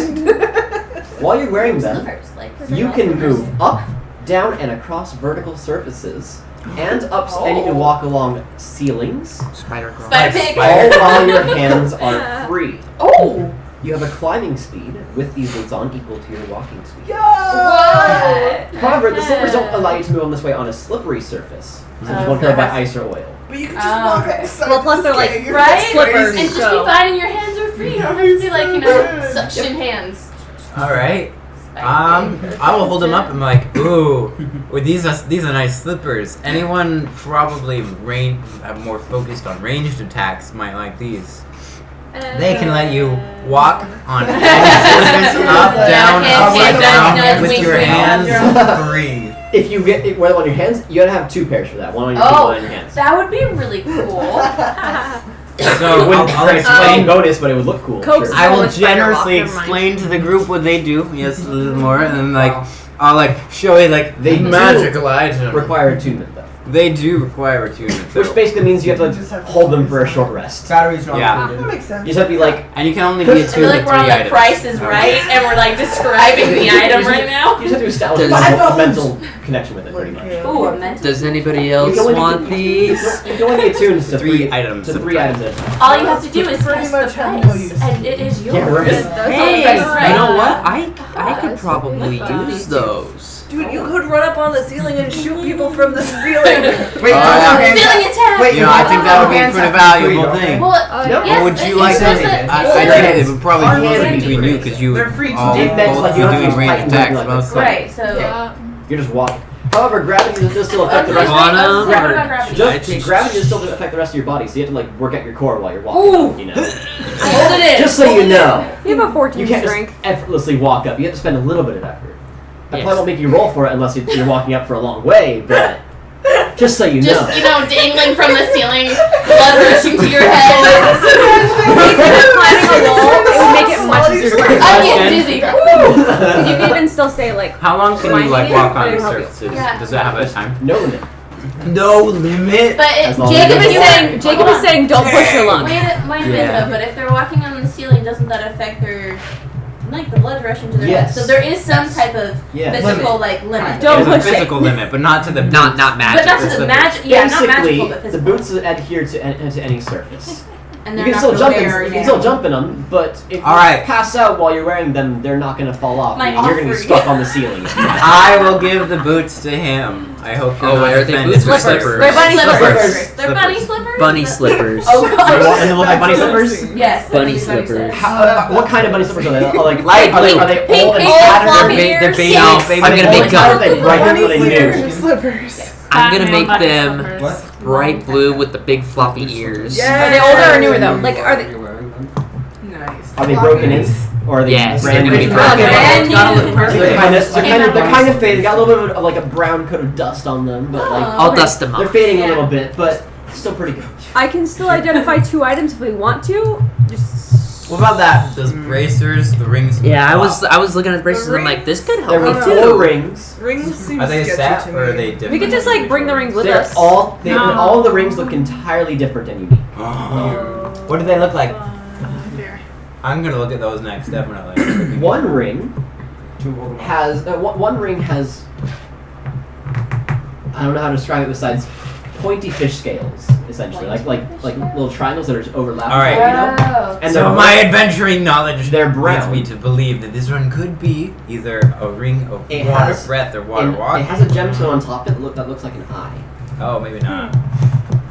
while you're wearing them, Slippers, like you can move up, down, and across vertical surfaces, and and you can walk along ceilings, Spider girl. Spider pig. all while your hands are free. Oh! You have a climbing speed with these boots on equal to your walking speed. What? However, the slippers don't allow you to move on this way on a slippery surface, since you won't covered by ice or oil. But you can just walk okay. up the side. Well, plus they're like Right? slippers. And just so. be fine and your hands are free. You don't have to be like, you know, suction hands. All right. I will hold them up and be like, ooh, well, these are nice slippers. Anyone probably more focused on ranged attacks might like these. They can let you walk on any surface, up, down, upside down, with your hands free. If you get wear them on your hands, you gotta have two pairs for that. One on your feet, one on your hands. That would be really cool. So It wouldn't I'll explain explain. bonus, but it would look cool. Coke's Sure. I will Always spider generously walk, never mind. explain to the group what they do. Yes, a little more, and then like I'll like show you like They do magical item. Require attunement though, They do require attunement, which though. basically means you have to hold them for a short rest. Battery's not Yeah. That makes sense. You just have to be like, And you can only be I attuned feel to like we're on 3 the items. Price is Right, and we're like describing the item right now. you just have to establish Does- a mental connection with it, pretty much. Ooh, a mental. Does anybody You else can only want be- these? You can only be attuned to 3 items To at a 3 time. items at a time. All you have to do is Pretty guess much the have no price, use. and it is yours. Yeah, right. Hey, Price is Right. you know what? I could probably use those. Dude, you could run up on the ceiling and shoot people from the ceiling. Wait, yeah. Ceiling attack! Wait, You know, I think that would be a hands pretty have to be free, valuable don't they? thing. Well, Nope. yes, Or would you it like says to? that I all think the- it would probably Our be hands easier would be between you free. because you They're free to all do. Defense, both like, be you don't have doing to range fight attacks like mostly. Right, so. Yeah. You're just walking. However, gravity does still affect the Okay, rest. Wanna- let's talk Gravity, about gravity. just gravity does still affect the rest of your body, so you have to like work out your core while you're walking. Ooh. You know, Hold it in. just so you know, You have a 14 you can't just strength. effortlessly walk up. You have to spend a little bit of effort. I Yes. probably won't make you roll for it unless you're walking up for a long way, but Just so you know. Just, dangling from the ceiling, blood rushing to your head. Climbing a wall, it would make it much easier. I get dizzy. Because you can even still say, like, How long can you climbing walk it, on it'll the help you. surfaces? Yeah. Does it have a time? No limit. No limit. But As long as Jacob it is doesn't saying, Jacob is saying, don't push your lungs. Might Yeah. but if they're walking on the ceiling, doesn't that affect their, the blood rushing to their Yes. head? So there is some type of Yes. physical, limit. Don't There's push a it. physical limit, but not to the Not magic. But not to the magic, not Basically, magical, but the physical. boots adhere to any surface. And You they're can not still jump gonna in. wear You can still jump in them, but if All you right. pass out while you're wearing them, they're not going to fall off. Might You're going to be offer stuck you. on the ceiling. I will give the boots to him. I hope you're Oh, not are they offended. boots or Slippers. slippers? They're bunny Slippers. They're bunny slippers? Bunny slippers. Oh, Do you God. want them to look like bunny slippers? Yes. Bunny they're slippers. What kind of bunny slippers are they? Like Light are they pink, old and pink, patterned? floppy They're ears. baby. Yes. baby I'm gonna boys. make Are they bright Bunny blue? Are they new? slippers. I'm gonna Batman make bunny them slippers. bright blue with the big floppy ears. Yeah. Are they older or newer, though? Like, are they... Nice. Are they broken in? Or are they Yes, brand they're new? gonna be broken. Brand Gotta look new. perfect. They're kind of faded. They got a little bit of like a brown coat of dust on them, but like I'll dust them they're off. fading Yeah. a little bit, but still pretty good. I can still identify 2 items if we want to. Just... What about that? Those bracers, the rings. Yeah, I was looking at the braces and I'm like, this could help There me were too. 4 rings. Rings seem Are they a sketchy set to or are me. they different? We could just, like, bring the rings with They're us. all No. all of the rings look entirely different and unique. What do they look like? I'm gonna look at those next, definitely. One ring has one ring has I don't know how to describe it besides pointy fish scales, essentially, like little triangles that are overlapping. All right. Oh. And So they're my adventuring knowledge They're leads brown. me to believe that this one could be either a ring of It water has- breath or water and walk. it has a gemstone on top that looks like an eye. Oh, maybe not.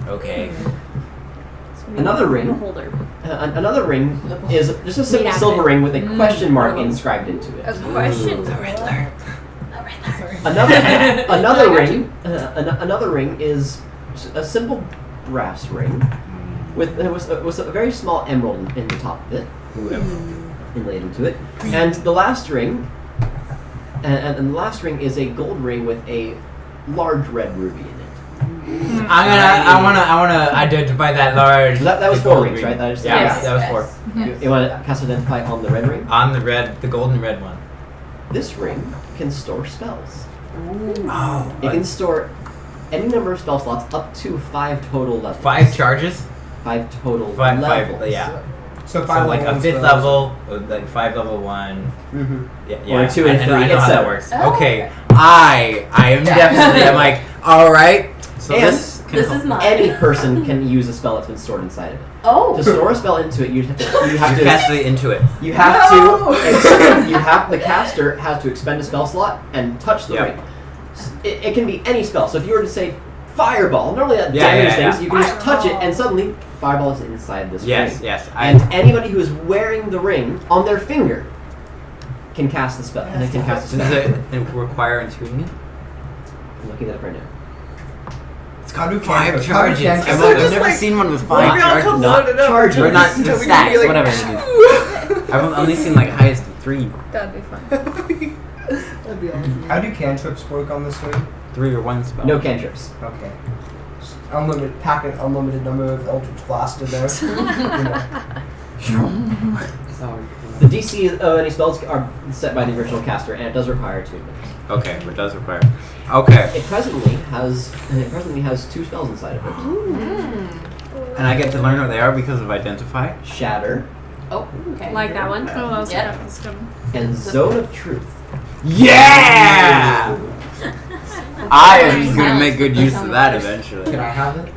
Okay. Another ring. Holder. Another ring is just a simple Made out of silver it. ring with a question mark Mm. inscribed into it. A question. Another ring. Another ring is a simple brass ring with was a very small emerald in the top of it, inlaid into it. And the last ring, and the last ring is a gold ring with a large red ruby in it. I wanna identify that large. That was 4 rings, right? That I just Yeah, Yes. that was 4. You want to cast identify on the red ring? On the golden red one. This ring can store spells. Oh. It can store any number of spell slots up to 5 total levels. 5 charges. 5 total Five, levels. yeah. So So like a 5th level, like 5 level 1. Mm-hmm. Yeah, Or 2 and 3, I know how etc. that works. Oh. Okay, I am definitely. I'm like, all right. So And this can This help. is mine. Any person can use a spell that's been stored inside of it. Oh. To store a spell into it, you have You cast to it into it. you have to the caster has to expend a spell slot and touch the Yep. ring. It can be any spell. So if you were to say fireball, normally that Yeah, damages yeah, things. You can just touch it and suddenly fireball is inside this Yes, ring. yes. And anybody who is wearing the ring on their finger can cast the spell. And they can cast the Does spell. it require intuiting it? I'm looking at it right now. It's got 5 How do charges. cantrips- I've So I've just never like- seen one with Maybe 5 I'll come charges. Not load it up. charges. Or not until we can stacks, be like, whatever. I've only seen like highest of 3. That'd be fun. That'd be awesome. How do cantrips work on this ring? 3 or 1 spell. No cantrips. Okay. Unlimited, pack an unlimited number of Eldritch Blast in there. You know. The DC of any spells are set by the original caster, and it does require 2 minutes. Okay, but it does require. Okay. It presently has 2 spells inside of it. And I get to learn what they are because of Identify? Shatter Oh, okay. Like that one. Oh, that's Yep. good. That's good. and Zone of Truth. Yeah! I am Nice. going to make good use of that eventually. Can I have it?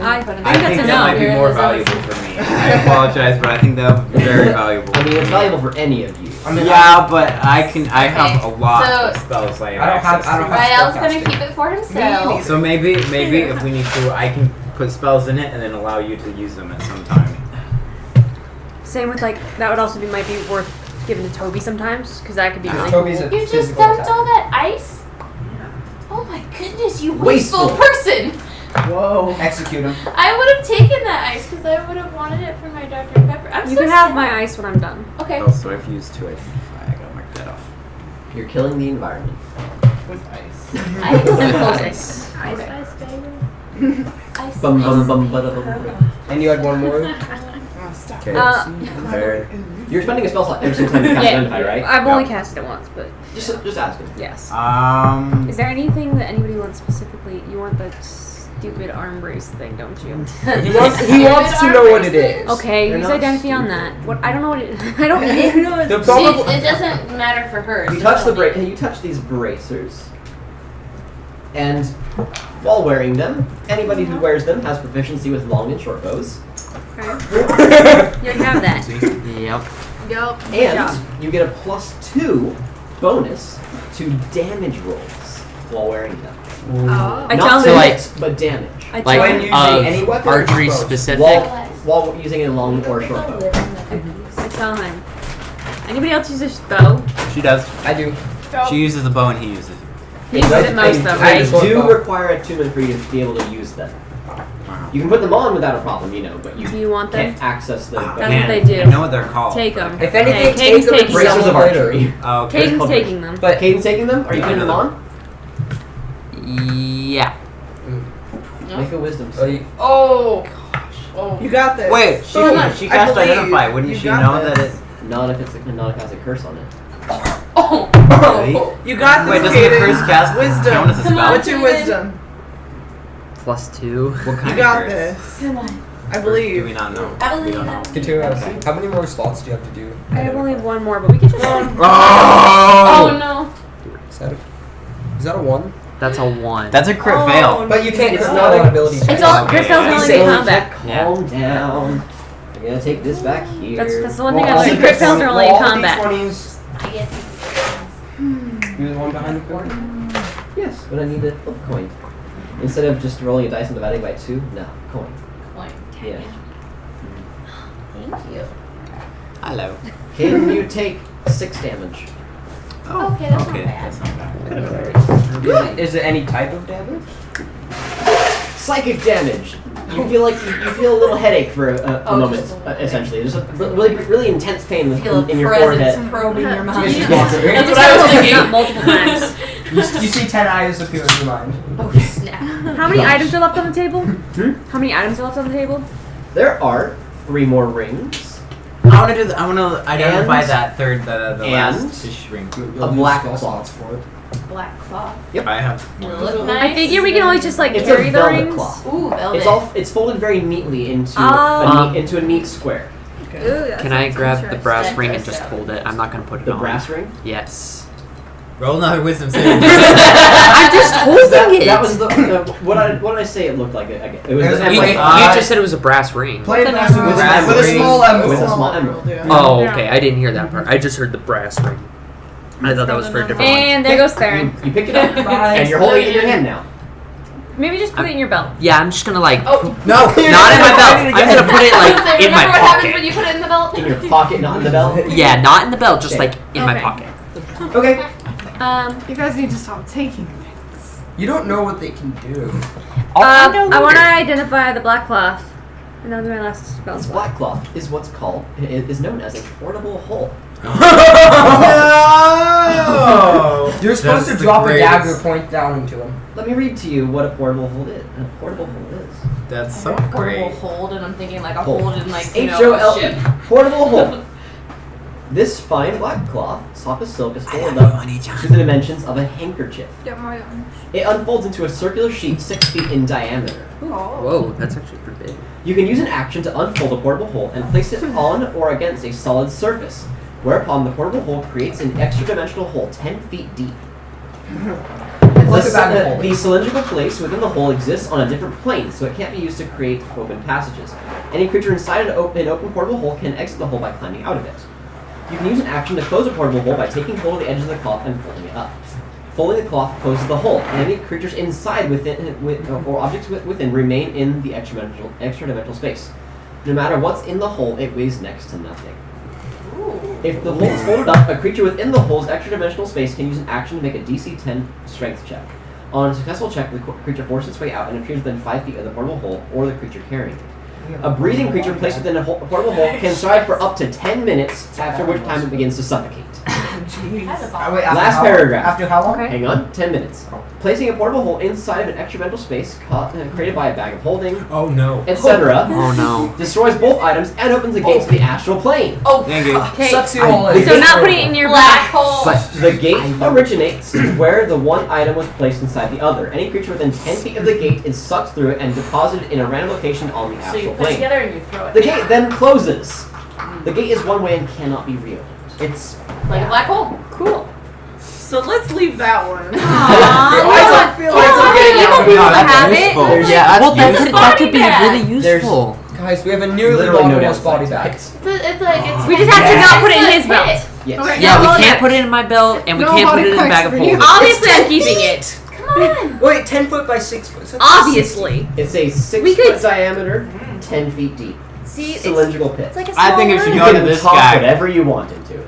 I I think think that's a that no. might be more valuable for me. I apologize, but I think that would be very valuable. I mean, it's valuable for any of you. I mean, Yeah, but I have a lot so- of spells I have I don't have- access I don't to. have- Rael's gonna keep it for himself. So maybe if we need to, I can put spells in it and then allow you to use them at some time. Same with like that would also might be worth giving to Teaubee sometimes because that could be really Toby's cool. a You just physical dumped attack. all that ice? Oh my goodness, you Wasteful. wasteful person! Whoa. Execute him. I would have taken that ice because I would have wanted it for my Dr. Pepper. I'm You so can have sad. my ice when I'm done. Okay. Also, I've used 2 Identify. I gotta mark that off. You're killing the environment. With ice. I Nice. Ice Ice Baby. Ice Bum, bum, Ice bum, ba, da, bum, bum. And you had one more? Oh, stop. Okay. Fair. You're spending a spell slot every single time you cast Identify, right? I've only cast it once, but Just asking. yes. Um. Is there anything that anybody wants specifically? You want the stupid arm brace thing, don't you? He wants to know what it is. Okay, They're use not identity on stupid. that. What? I don't know what it. I don't even know. The What problem- It doesn't matter for her. You so touch the don't- you touch these bracers, and while wearing them, anybody who wears them has proficiency with long and short bows, you already have that. Yep. Yup. and you get a +2 bonus to damage rolls while wearing them. Oh. I Not tell So, him. like- but damage. I Like tell when him. using of any weapon or archery bows? specific. While using a long or short bow. I tell him. Anybody else use this bow? She does. I do. She uses the bow and he uses it. He uses it most though, I right? just- do bow. require attunement for you to be able to use them. You can put them on without a problem, but you Do you want them? can't access the That's what they do. I know what they're called. Take them. If anything, Hey, take Caden's them and taking bracers sell of them later. archery. Oh, okay. Caden's taking them. But Caden's taking them? Are you putting them on? Yeah. Make a wisdom Oh, save. you- Oh. Oh. You got this. Wait, So much. she I cast believe Identify. Wouldn't you she got know this. that it? Not if it has a curse on it. Oh. Really? You got this. Wait, doesn't the Caden. curse cast Wisdom. count as a Come spell? on. What's your Caden. wisdom? +2. What kind You of got curse? this. Come on. I Do we believe. not know? I We believe don't know. that. Continue. Okay. How many more slots do you have to do? I have only one more, but we can just. Oh no. Is that a 1? That's a 1. That's a crit Oh, fail. But you can't. It's no. not an ability. It's check. all crit fails are only in combat. Calm down. I'm gonna take this back here. That's the one thing I learned. Crit fails are only in combat. D20s. I guess it's. You're the one behind the corner. Yes, but I need a flip coin. Instead of just rolling a dice and dividing by 2, no, coin. Point. Yeah. Thank you. Hello. Can you take 6 damage? Oh, Okay, that's not okay. bad. That's not bad. Is it any type of damage? Psychic damage. You feel like you feel a little headache for a Oh, moment, just a little essentially. There's a really intense pain Feel in your presence forehead. probing your mind. Yeah. That's what I I was Not thinking. multiple times. You see 10 eyes appear in your mind. Oh snap. How many items are left on the table? Hmm? How many items are left on the table? There are 3 more rings, I want to do. I want to identify And- that third, the and- last ring. a black spell cloth. slots for it. Black cloth. I have. Look nice. I figure we can always just like It's carry a the velvet rings. cloth. Ooh, velvet. It's folded very neatly into Oh. into a neat square. Can I grab the brass interesting. ring and just hold it? I'm not gonna put it The on. brass ring. Yes. Roll another wisdom save. I'm just holding it. That was the what did I say it looked like? It was It was the like- You, emerald. you just said it was a brass ring. Plain With brass an with, emerald. with a small emerald. With a small emerald. Yeah. Oh, okay. I didn't hear that part. I just heard the brass ring. I thought that was for a different one. And there goes Theron. You pick it up and you're holding it in your hand now. Maybe just put it in your belt. Yeah, I'm just gonna like. Oh. No, Not in my belt. I'm gonna put it like Say, in my remember what happens when pocket. you put it in the belt? In your pocket, not in the belt. Yeah, not in the belt, just Okay. like in my Okay. pocket. Okay. You guys need to stop taking things. You don't know what they can do. I'll find out I want to later. identify the black cloth. And that'll be my last spell This slot. black cloth is what's called is known as a portable hole. No! You're supposed That's to the drop a greatest. dagger point down into him. Let me read to you what a portable hole is. A portable hole is. That's so Portable great. hold, and I'm thinking like a Hold. hold in like you know, a H-O-L-E. ship. Portable hole. This fine black cloth, soft as silk, is folded up to the dimensions of a handkerchief. Get my own. It unfolds into a circular sheet 6 feet in diameter. Whoa, that's actually pretty big. You can use an action to unfold a portable hole and place it on or against a solid surface, whereupon the portable hole creates an extra-dimensional hole 10 feet deep. Like a bag of holding. The cylindrical place within the hole exists on a different plane, so it can't be used to create open passages. Any creature inside an open portable hole can exit the hole by climbing out of it. You can use an action to close a portable hole by taking hold of the edges of the cloth and folding it up. Folding the cloth closes the hole, and any creatures inside or objects within remain in the extra-dimensional space. No matter what's in the hole, it weighs next to nothing. If the hole is folded up, a creature within the hole's extra-dimensional space can use an action to make a DC 10 strength check. On a successful check, the creature forces its way out and appears within 5 feet of the portable hole or the creature carrying it. A breathing creature placed within a portable hole can survive for up to 10 minutes, after which time it begins to suffocate. Jeez. Wait, after Last how- paragraph. After how long? Okay. Hang on, 10 minutes. Placing a portable hole inside of an extra mental space created by a bag of holding, Oh no. etc. Oh no. destroys both items and opens the gate to the astral plane. Oh, Thank you. Okay. Sucks you all in. So not putting it in your black back. hole. But the gate originates where the one item was placed inside the other. Any creature within 10 feet of the gate is sucked through it and deposited in a random location on the So you astral put it plane. together and you throw it. The gate then closes. The gate is one way and cannot be reopened. It's Like a black hole. Cool. So let's leave that one. Aw. I feel Well, like evil people No, that's have useful. it. Yeah, Well, that's useful. that could be Body really bag. useful. guys, we have a nearly Literally no bottomless body downsides. bag. It's like it's. We just have to not put it in It's his a belt. pit. Yes. Okay. Yeah, well, we can't put it in my belt, and we No can't put body it in a packs bag of for you. holding. Obviously, I'm keeping it. Come on. Wait, 10 foot by 6 foot. So that's Obviously. It's a 6 We foot could- diameter, 10 feet deep, See, it's cylindrical pit. like a I small think it should room. go You to can this toss guy. whatever you want into it.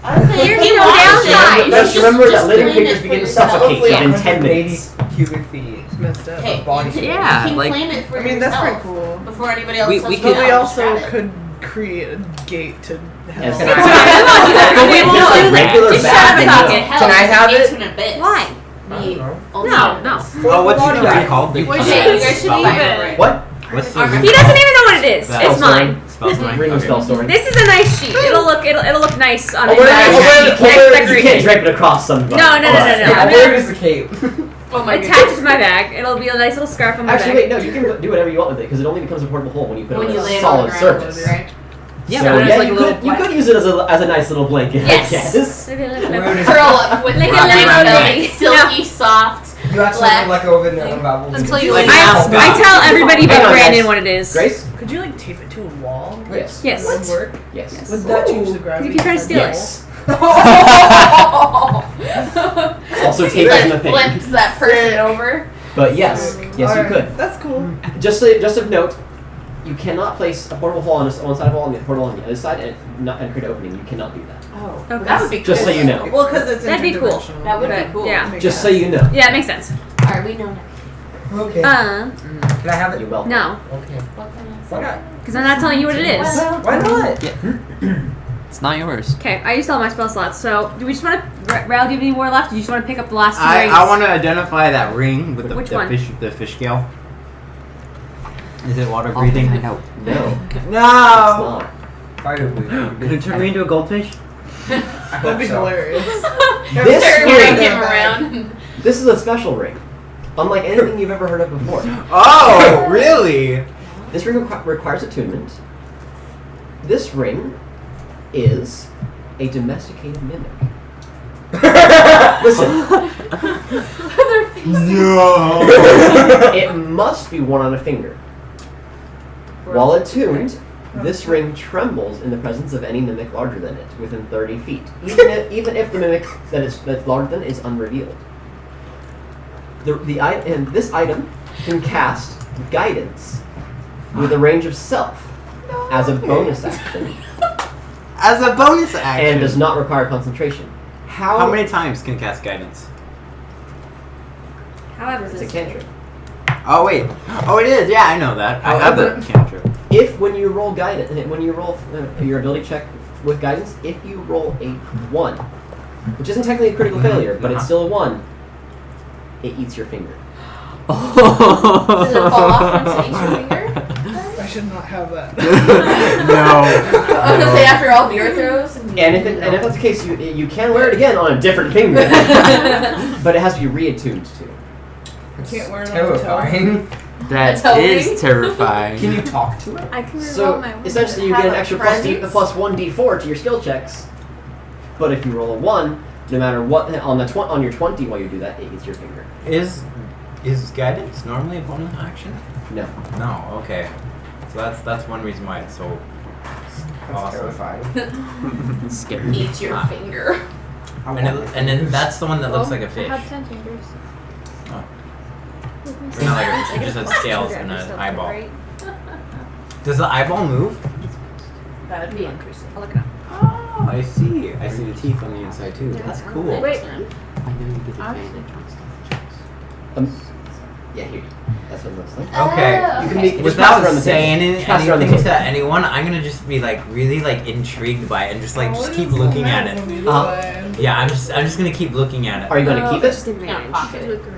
Honestly, There's if you no want downside. it, Just remember that just living plan creatures it begin for to yourself. suffocate Yeah. within 10 minutes. cubic feet. It's messed up. Okay, Body you Yeah, can like- plan it for I mean, that's yourself pretty cool. before anybody else We touches could- it. But we Just also grab it. could create a gate to hell. Yes. Can But I have we Just won't like do that. regular Just bag. shut Can up I- about it. Hell, Can I have it's it? an abyss. Why? I don't know. No, no. Oh, what's Body the bag. thing called? Wait, Okay, you guys should Leave find it. it right. What? What's the He doesn't even know what it is. Spell It's mine. Spell story? Ring of spell story. This is a nice sheet. It'll look nice on Oh, a where- nice oh, where- sheet. oh, Nice where- you decoration. can't drape it across somebody. No, no, no, no, no. Yeah, I'm where gonna is the cape? Oh my attach it to my bag. It'll be a nice little scarf on my Actually, bag. wait, no, you can do whatever you want with it because it only becomes a portable hole when you put When it you on lay a it on solid the ground, surface. right? Yeah, So, but it's yeah, like a you little. could use it as a nice little blanket. Yes. Yes. Maybe a little Where bit. is Curl up with Like a wrapped little around baby. it. Silky, soft. You actually Black. look like over in the Bible. Until you Like leave. I tell everybody but Hang on, Brandon guys. what it is. Grace? Could you like tape it to a wall? Yes. Yes. Would work. Yes. Would that change the gravity? You can try to steal it. Yes. Also tape Like in the thing. flips that person over. But yes, yes, you Alright, could. That's cool. Just of note, you cannot place a portable hole on one side of the wall and the portable on the other side and create an opening. You cannot do that. Oh, Okay. that would be cool. Just so you know. Well, because it's That'd be cool. interdimensional. That would be Okay, cool. yeah. Makes Just so sense. you know. Yeah, it makes sense. Alright, we know now. Okay. Uh, Can I have it? You're welcome. no, Okay. What can I Why say? not? because I'm not telling you what it is. Why not? It's not yours. Okay, I used all my spell slots. So, do we just want to? Ral, do you have any more left? Do you just want to pick up the last two rings? I want to identify that ring with Which the one? fish scale. Is it water breathing? No. No. No. It's not. Fire breathing. Could it turn me into a goldfish? I That'd hope be so. hilarious. This Turn ring, him around. this is a special ring. Unlike anything you've ever heard of before. Oh, really? This ring requires attunement. This ring is a domesticated mimic. Listen, No. it must be worn on a finger. While attuned, this ring trembles in the presence of any mimic larger than it, within 30 feet, even if the mimic that's larger than it is unrevealed. And this item can cast guidance with a range of self as a bonus action As a bonus action. and does not require concentration. How many times can cast guidance? However, It's a this cantrip. Oh wait. Oh, it is. Yeah, I know that. I have the cantrip. If when you roll guidance, when you roll your ability check with guidance, if you roll a 1, which isn't technically a critical failure, but it's still a 1, it eats your finger. Does it fall off once it eats your finger? I should not have that. No. I was gonna say after all the earth throws. And if that's the case, you can wear it again on a different finger, but it has to be reattuned to. I can't wear it on the toe. Terrifying. That Tell is me. terrifying. Can you talk to it? I can reroll So my one. essentially, you Have get an a extra presence? plus 1d4 to your skill checks. But if you roll a 1, no matter what on your 20 while you do that, it eats your finger. Is guidance normally a bonus action? No. No. Okay. So that's one reason why it's so That's awesome. terrifying. Scary. Eats your finger. And then that's the one that looks like a I fish. have 10 fingers. Or not like it just has scales and an eyeball. Does the eyeball move? That would be interesting. I'll look it up. Oh, I see. I see the teeth on the inside too. That's cool. Wait. I know you get advantage on stealth checks. Yeah, here. That's what it looks like. Okay. Oh, You can okay. make- Just pass it Without around the saying table. Just pass it around the anything to table. anyone, I'm gonna just be like really like intrigued by it and just keep looking at it. Yeah, I'm just gonna keep looking at it. Are you going to keep it? Disadvantage.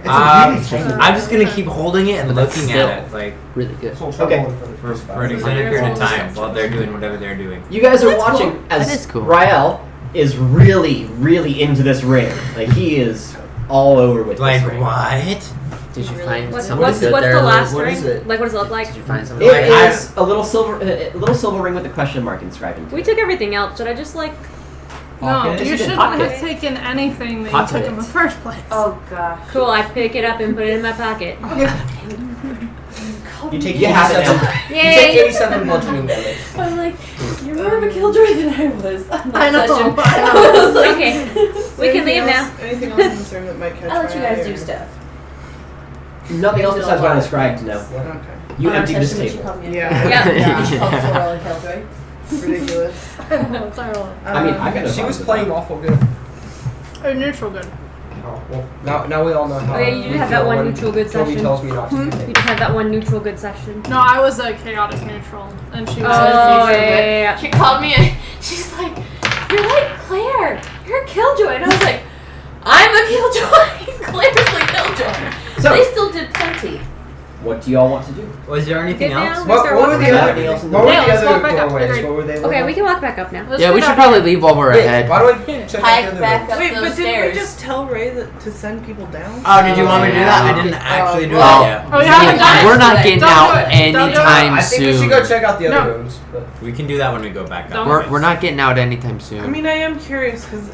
I'm just gonna keep holding it and looking still- at it, like Really good. Okay. for an extended period of time while they're doing whatever they're doing. You guys are watching as That is cool. Rael is really, really into this ring. Like, he is all over with Like this ring. what? Did you find What's something good there? the last What ring? is it? Like, what does it look like? Did you find something? It Like, I- is a little silver ring with a question mark inscribed into We it. took everything else. Should I just like? No, Pocket. you Is it shouldn't pocket? have taken anything that Pocket you took in it. the first place. Oh gosh. Cool. I pick it up and put it in my pocket. You take You have it 87. now. You take 87 bludgeoning damage. I'm like, you're more of a killjoy than I was. I know. Session. I I was like, Okay, Is we there can leave anything now. else- Anything else in this room that might catch I'll let you my eye, guys or- do stuff. Nothing else besides what I described, no. Okay. You On emptied this session, she table. called me a Yeah. Yeah. Yeah. She called Sorrel a killjoy. Ridiculous. know, Tyrell. I mean, I got no She was problem playing with awful good. Or neutral good. Oh, well, now we all know how. Oh, yeah, you did we have that feel one when neutral good Toby session. tells me not to do You things. just had that one neutral good session. No, I was a chaotic neutral, and she was Oh, a yeah. She called me and she's like, you're like Claire. You're a killjoy. And I was like, I'm a killjoy. Claire's a killjoy. So- They still did plenty. What do y'all want to do? Was there anything Good now? else? We What, start what were walking the back other, Anything else in what the were Yeah, the let's walk other back up. doorways? Agreed. What were they? Okay, like? we can walk back up now. Let's Yeah, we go should back probably up. leave while we're Wait, ahead. why don't we check out Hike the other back rooms? up Wait, those but didn't stairs. we just tell Ray that to send people down? Oh, did you want me to do that? I didn't actually do that yet. Oh, you haven't done it? We're not getting Don't out do it. Don't do it. anytime I think we soon. should go check out the other No. rooms. But We can do that when we go back up. Don't- We're not getting out anytime soon. I mean, I am curious because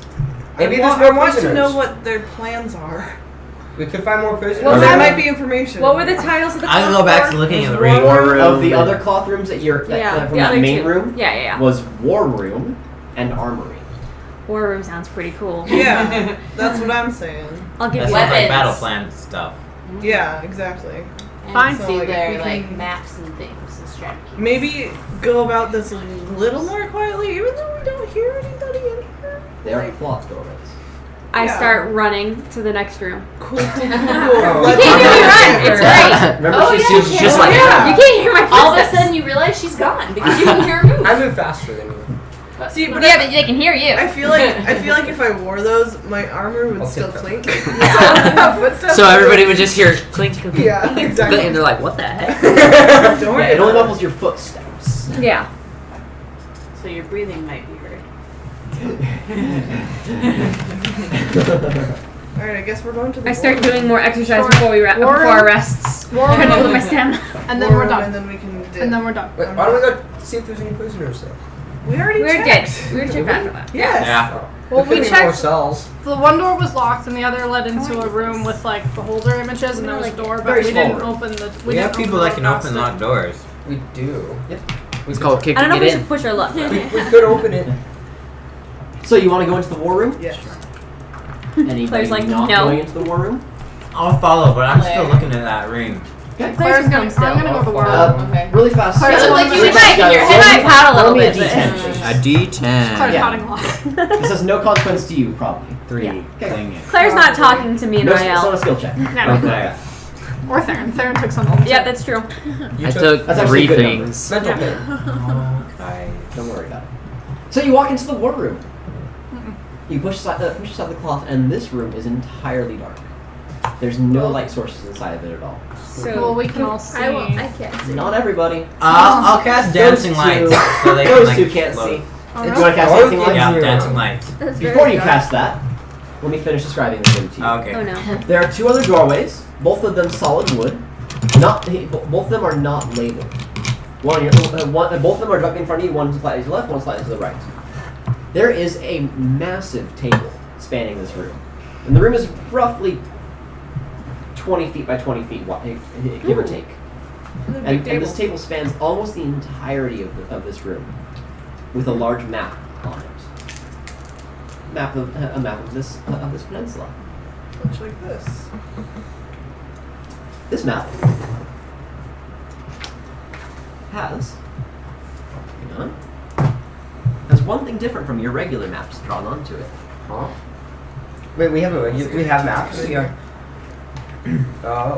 maybe I there's more want to prisoners. know what their plans are. We could find more prisoners. Well, There that might be information. What were the titles of the? I can cloth go back door? to looking at the There's ring. war Of room. the other cloth rooms that you're Yeah, from the that other main two. room Yeah. was war room and armory. War room sounds pretty cool. Yeah, that's what I'm saying. I'll give That you sounds like Weapons. battle plan stuff. Yeah, exactly. And Fine. see So, like, if their we like can- maps and things and strategies. Maybe go about this a little more quietly, even though we don't hear anybody in here. They are cloth doorways. I Yeah. start running to the next room. Cool. You You can't hear me run. It's great. Remember, Oh, she's yeah, she's yeah. just Oh, like yeah. You can't hear my All of a footsteps. sudden, you realize she's gone because you didn't hear her move. I move faster than you. See, but Yeah, but they can hear you. I feel like if I wore those, my armor would I'll still take clink. Footsteps So would- everybody would just hear clink, clink, clink, Yeah, exactly. and they're like, "What the heck?" Don't yeah, worry. it only about muffles your footsteps. Yeah. So your breathing might be heard. All right, I guess we're going to the. I start war room. doing more exercise Sure. before War before our room. rests. War Trying to room. build my stamina. And then War we're room, done. And then we can dip. And then we're done. Wait, why don't we go see if there's any prisoners there? We already We were checked. dead. We were checked after that. Yes. Yeah. Well, There we could be more checked. cells. The one door was locked, and the other led into a room with like beholder images, and there was a door, but Very we small didn't room. open the. We have didn't people the that can door open past locked it. doors. We do. Yep. We It's could, called I kicking don't know if it we in. should push our luck. we could open it. So you want to go into the war room? Yes. Anybody Claire's like, not no. going into the war room? I'll follow, but I'm still Claire. looking at that ring. Okay. Claire's gonna. Come I'm gonna go to the war Uh, room. Okay. Really fast. Claire, You look like you Really would fast, like in your guys. head. Roll I me- pout a roll little me bit, D10. A D10. Claire's Yeah. nodding a lot. This has no consequence to you, probably. 3. Yeah. Dang it. Claire's not talking to me and No, it's not Rael. a skill check. No. Okay. Or Theron. Theron took some. home, Yeah, too. that's true. You I took That's actually 3 a good number. things. mental Yeah. pain. Okay. Don't worry about it. So you walk into the war room. You push aside the cloth, and this room is entirely dark. There's no light sources inside of it at all. So Well, we can all see. I can't see. Not everybody. I'll cast dancing Those lights two- so they Those can two like can't float. see. Oh, Do you really? want to cast Oh, anything yeah. like Yeah, Zero. dancing lights. That's Before very you dark. cast that, let me finish describing the room to you. Okay. Oh no. There are two other doorways, both of them solid wood. Both of them are not labeled. Both of them are directly in front of you. One slightly to the left, one slightly to the right. There is a massive table spanning this room, and the room is roughly 20 feet by 20 feet wide, give or take. And this table spans almost the entirety of this room, with a large map on it. A map of this peninsula. Looks like this. This map has one thing different from your regular maps drawn onto it. Huh? Wait, we have maps. Yeah.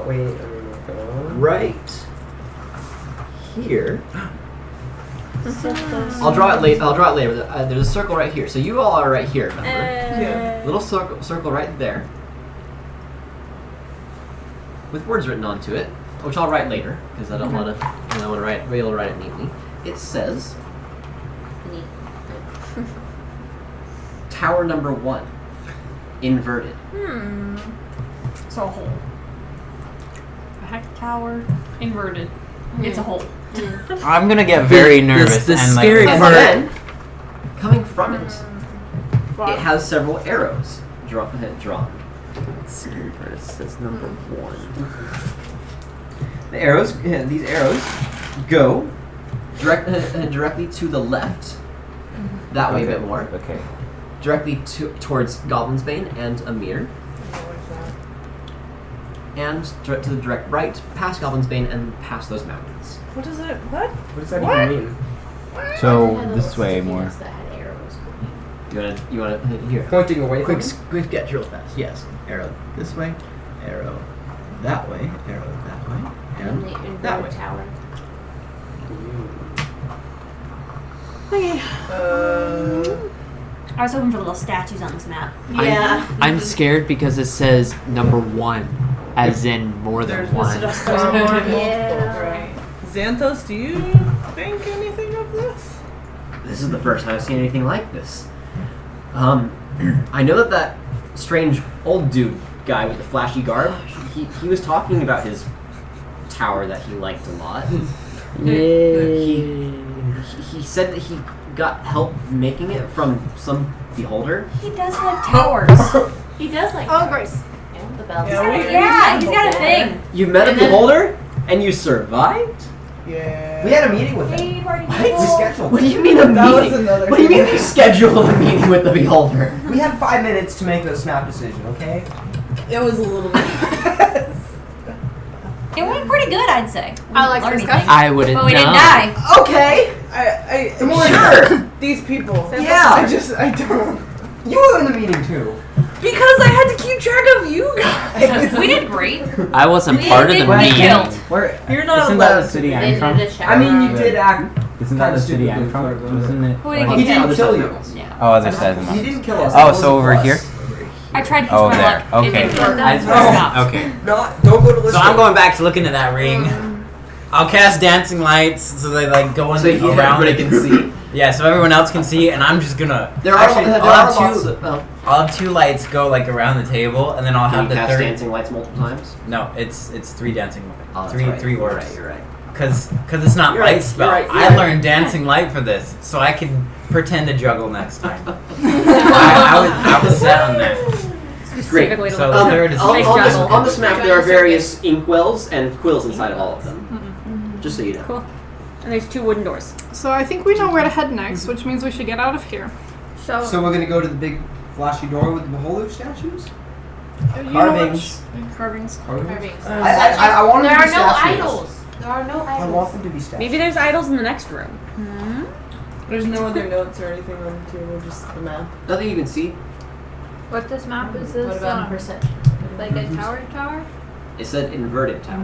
Wait. Right here I'll draw it later. There's a circle right here. So you all are right here. Remember? Yeah. Little circle right there, with words written onto it, which I'll write later because I don't want to. I want to be able to write it neatly. It says Tower number 1, inverted. So a hole. A heck tower inverted. It's a hole. I'm gonna get very nervous the and scary And part. then, coming from it, it has several arrows drawn. Scary part is says number 1. The arrows, these arrows, go directly to the left. That way a bit more. Okay. Directly towards Goblin's Bane and Amir. And to the direct right, past Goblin's Bane and past those mountains. What is it? What? What does that What? even mean? So this way more. That had arrows. You wanna here? Pointing away from Quick sketch real fast. Yes. Arrow this way, arrow that way, arrow that way, and the inverted that way. tower. Okay. Uh, I was hoping for little statues on this map. Yeah. I'm scared because it says number 1, as in more than there's one. Yeah. Xanthos, do you think anything of this? This is the first time I've seen anything like this. I know that strange old dude guy with the flashy garb, he was talking about his tower that he liked a lot. He said that he got help making it from some beholder. He does like towers. He does like Oh, towers. Grace. Yeah, the bells. Yeah, He's got a thing. You met a And then- beholder and you survived? Yeah. We had a meeting with him. Hey, party What? people. We scheduled. What do you mean a That was meeting? another What do you thing. mean you scheduled a meeting with the beholder? We had 5 minutes to make a snap decision, okay? It was a little bit. It went pretty good, I'd say. I like Learning this guy. things. I wouldn't But we know. didn't die. Okay. Sure. These people. Yeah. I don't. You were in the meeting too. Because I had to keep track of you guys. We did great. I wasn't We part of the didn't get meeting. killed. Where? You're not Isn't that allowed the city to. I'm They from? did a shower. I mean, you did act. Isn't that the Kinda city I'm stupidly from? for- Wasn't it? Who didn't He get didn't killed? kill you. Yeah. Oh, other side of the He mountain. didn't kill us. Oh, It was so a over plus. here? I tried to Oh, use my there. luck. It Okay. didn't work. That's I stopped. Okay. Don't go to So listen. I'm going back to looking at that ring. I'll cast dancing lights so they like go in So you around. everybody can see. Yeah, so everyone else can see, and I'm just gonna. There are actually, there I'll are have lots two. of. Oh. I'll have 2 lights go like around the table, and then I'll Can have you the cast third. dancing lights multiple times? No, it's 3 dancing Oh, lights. that's right. Three You're orbs. right. You're right. Cause it's not You're light right, spell. you're right, you're I right. learned dancing light for this, so I can pretend to juggle next time. I was set on that. Specifically to So look. the third is Nice on, juggle. on this map, there are various inkwells and quills inside of all of them. Just so you know. Cool. And there's 2 wooden doors. So I think we know where to head next, which means we should get out of here. So, So we're gonna go to the big flashy door with the beholder statues. You know Carvings. what? Carvings. Carvings. I want them There to are be no statues. idols. There are no I idols. want them to be statues. maybe there's idols in the next room. There's no other notes or anything on the table, just the map. Nothing you can see. What this map is What about perception? like a tower? It said inverted tower.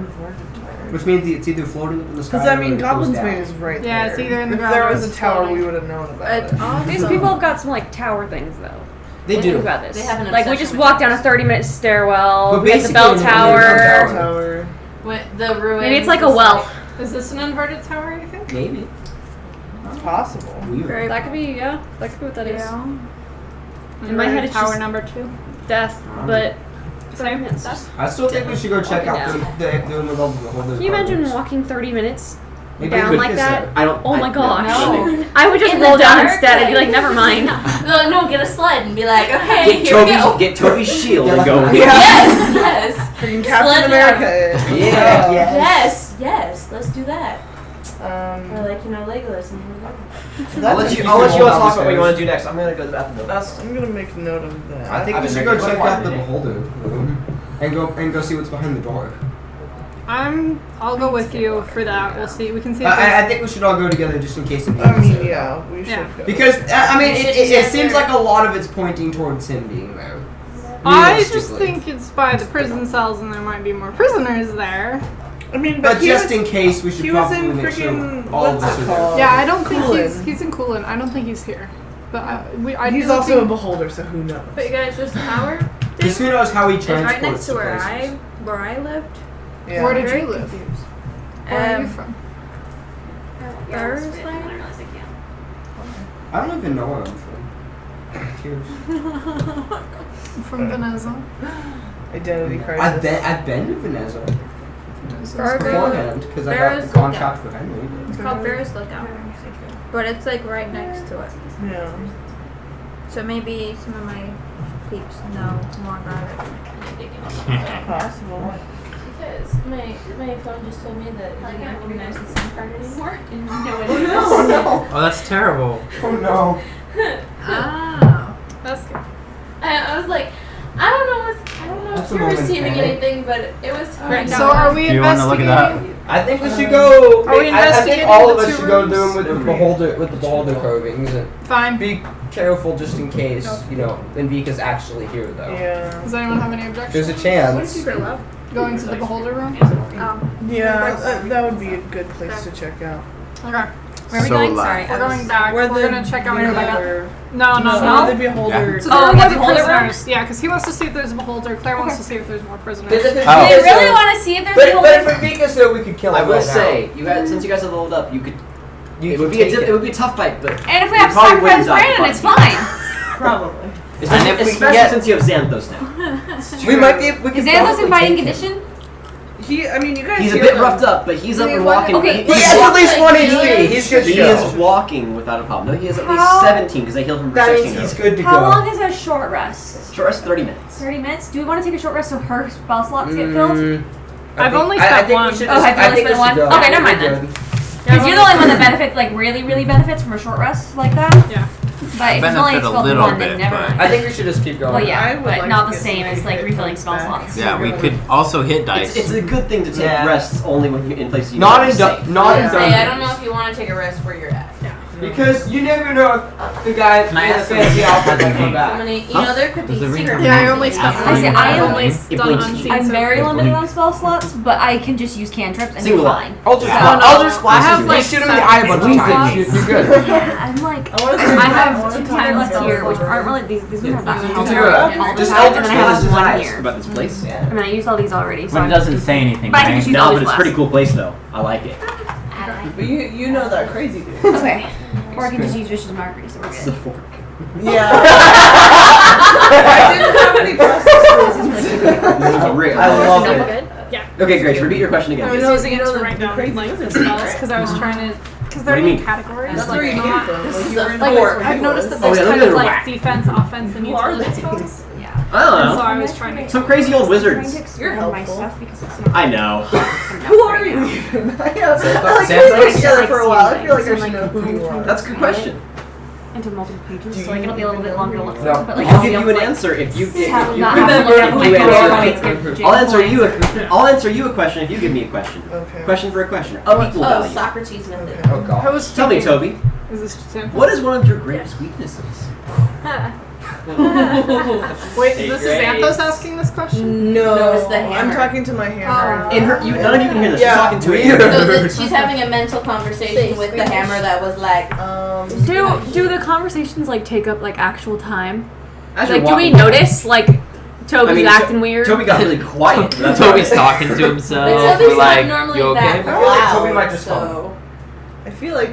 Which means it's either floating up in the sky. Because I or mean, it goes Goblin's down. Bane is right Yeah, there. it's either in the If ground there or was a it's tower, floating. we would have known about it. These people have got some like tower things though. They Let's do. think about this. They have an Like we obsession just with walked down a things. 30-minute stairwell. But We have the basically, bell in the tower. bell Tower. With the ruins. Maybe it's like a is well. Is this an inverted tower, you think? Maybe. It's possible. Weird. That could be, yeah. That could be what that is. In my head, it's tower just- number 2. Death, but Same. it's just- I still think we should go check out Yeah. the beholder. Can you imagine walking 30 minutes Maybe down we like could that? I don't. Oh my gosh. No. I would just In roll the down dark, instead and be like- like, never mind. No, get a sled and be like, okay, Get here we go. Toby's shield Yeah, and go. like- Yes, yes. Freaking Sled Captain down. America. Yeah. Yes, yes. Let's do that. Or Um, like, Legolas and I'll let you all talk about what you want to do next. I'm gonna go to the bathroom. I'm gonna make note of that. I think we should go check out the beholder room and go see what's behind the door. I'll go with you for that. We'll see. We can see. If I think we should all go together just in case it I mean, there. yeah, we should Yeah. go. Because I mean, We should it get seems there. like a lot of it's pointing towards him being there. I just Realistically. think it's by the prison cells, and there might be more prisoners there. I mean, But he just was, in case, we should he was probably in make sure freaking all of what's us it are there. called? Yeah, I don't think Coolin. he's in Coolin. I don't think he's here. But He's do also a think, beholder, so who knows? But you guys, this tower Because who knows how he is transports right next to where places. I lived. Yeah. Where did Very you live? confused. Where are you from? Burrs I Lane? realize I can't. I don't even know where I'm from. Tears. I'm from Veneza. Identity crisis. I've been to Veneza Burrs beforehand because I got Barrows the contract with Henry. It's called Barrows Lookout. But it's like right next to it. Yeah. So maybe some of my peeps know more about it. Possible. Because my phone just told me that it didn't recognize the SIM card anymore. And no Oh idea. no! Oh, that's terrible. Oh no. Oh. That's good. I was like, I don't know That's if a you're receiving momentary. anything, but it was Right, telling so are we Do you wanna look it investigating? up? I think we should go. Are we I think investigating all the of us two should go to the rooms? room with the beholder carvings and Fine. be careful just in case, you know, Invika's actually here though. Yeah. Does anyone have any objections? There's a chance. Going to the beholder room? Yeah, that would be a good place to check out. Okay. Where are we So going? loud. Sorry. We're going back. We're gonna check out the beholder. No. The beholder. So Oh, there yeah, are the beholder room? prisoners. Yeah, because he wants to see if there's a beholder. Claire wants to see if there's more prisoners. Oh. I really want to see if there's a But if beholder. Invika's there, we could kill him. I will right say, you guys, since you guys have leveled up, you could. You It would could be take it would be a tough fight, but And if we you have probably sacrifice wouldn't die Brandon, for it's fun. fine. Probably. Especially, And if we can especially get- since you have Xanthos now. We might be. We could Is Xanthos probably in fighting take him. condition? I mean, you guys. He's a hear bit them. roughed up, but he's up and walking. Okay, He he's has at least one Like, HP. He's good to He go. is walking without a problem. No, he has at least How- 17 because they healed from That for means 16. he's good to How go. long is a short rest? Short rest 30 minutes. 30 minutes? Do we want to take a short rest so her spell slots get filled? I've only I spent think one. we should Oh, just, I've I only think we spent should one? go. Okay, never mind then. Because you're the only one that benefits, like really, really benefits from a short rest like that. Yeah. But if you've only Benefit a spelled little one, bit, then never but- mind. I think we should just keep going. Well, yeah, I would but like not to the get same some as like hit refilling points spell back. slots. Yeah, we could also hit dice. It's a good thing to take Yeah. rests only when you're in places you Not know in are du- safe. not in Say, dungeons. I don't know if you want to take a rest where you're at. Because you never know if the guy in I the ask fancy outfit will come So back. many, you know, there could be Does the secret. ring- Yeah, I only spent I one. see, I I've am- only It done blinks. unseen. I'm very survey. limited on spell slots, but I can just use cantrips and Single you're one. fine. Eldritch Yeah. Blast. No, no. Eldritch Blast. I have, is- like, shoot him in the eye a bunch of seven times. slots. You're good. Yeah, I'm like, I want to I have one 10 time left spell here, which slot. aren't really these ones aren't that You helpful do all it. the Just time, Eldritch and then I Blast have his one eyes. here. About this place? I mean, I used all these already, so But it I'm doesn't say anything, But I can right? just use No, all but these it's a pretty last. cool place though. I like it. But you know that crazy dude. Okay. Or I can just use Vicious Mockery, so we're It's the good. fork. Yeah. I didn't have any plus This is real. I love No, it. we're good? Okay, Grace, repeat your question I again. was know- using you it know to the- write the down crazy like the wizard, spells right? because I was trying to. Because they're What do you in mean? categories. That's like, where you came not- from. Like, you like, were in like, Fort. I've noticed that Oh, there's yeah, kind those of are like whack. defense, offense, and You are utility the spells. Yeah. I don't And so know. I was trying to. Some crazy old wizards. You're Expand my helpful. stuff because it's not. I know. Who are you even? I like Xanthos? we've been together Like for a while. I feel like I seeing should know things who and, you like, are. That's a good question. Into multiple pages, Do so like it'll be a little bit longer to look No. through. But like I'll give be you able an to, like, answer if you have- not remember. have to look at If my you points, answer. give Jane I'll answer you. points. I'll answer you a question if you give me a question. Okay. Question for a question. Of equal Oh, value. Socrates method. Okay. Oh I god. was Tell me, thinking- Toby. Is this Xanthos? What is one of your greatest weaknesses? Wait, this is Xanthos asking this question? No, it's the I'm hammer. talking to my hammer. In her, none of you can hear this. Yeah. She's talking to Weird. you. So she's having a mental conversation with the hammer that was like, Do the conversations like take up like actual time? As you're Like, do we walking- notice like Toby's I mean, acting weird? Toby got really quiet. That's Toby's why. talking to himself. but Toby's We're like, not normally you okay? that I feel like Toby loud, might just so. I feel like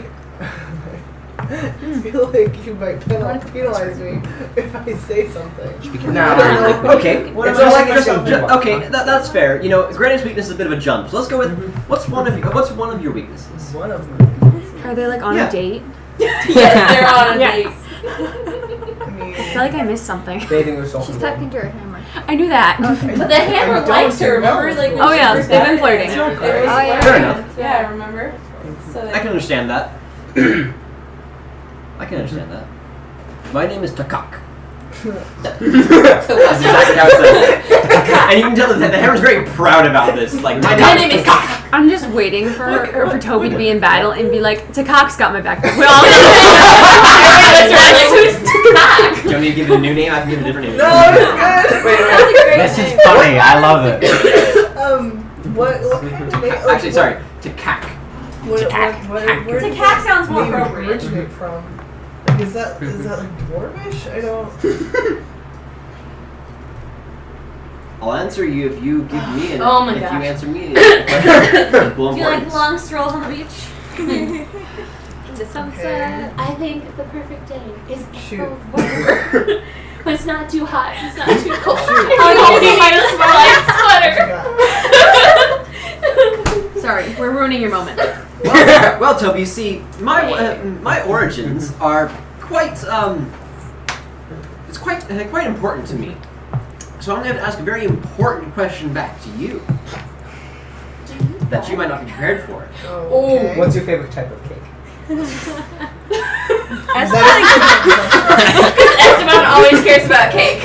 you might penalize me if I say something. No. Okay. What It's about like like just- something ju- about- okay, that's fair. You know, greatest weakness is a bit of a jump. So let's go with what's one of your weaknesses? One of them. Are they like on Yeah. a date? Yes, they're on a date. I mean, I feel like I missed something. Bathing herself. She's in blood. talking to her hammer. I knew that. But the hammer don't likes her, know. remember? Like, when Oh she yeah, first they've got been it, flirting. it was Fair flirting. Fair enough. Yeah, remember? So I can understand that. I can understand that. My name is Takak. That's exactly how it says. And you can tell that the hammer's very proud about this. Like, my name is Takak. I'm just waiting for Toby to be in battle and be like, Takak's got my back. We all Who's Takak? Do you want me to give it a new name? I can give it a different name. no, it's good. This is funny. I love it. What kind of name? Actually, sorry, to cack. Where To cack sounds more name appropriate. originate from? Like, is that like dwarvish? I don't. I'll answer you if you give me an. Oh my if gosh. you answer me. Equal Do you like importance. long strolls on the beach? The sunset. Okay. I think the perfect day is Shoot. April 4th. When it's not too hot, it's not too cold. Shoot. Oh, you need a light sweater. Sorry, we're ruining your moment. Well, Toby, you see, my origins are quite it's quite important to me. So I'm going to ask a very important question back to you that you might not be prepared for. Okay. What's your favorite type of cake? Esteban always cares about cake.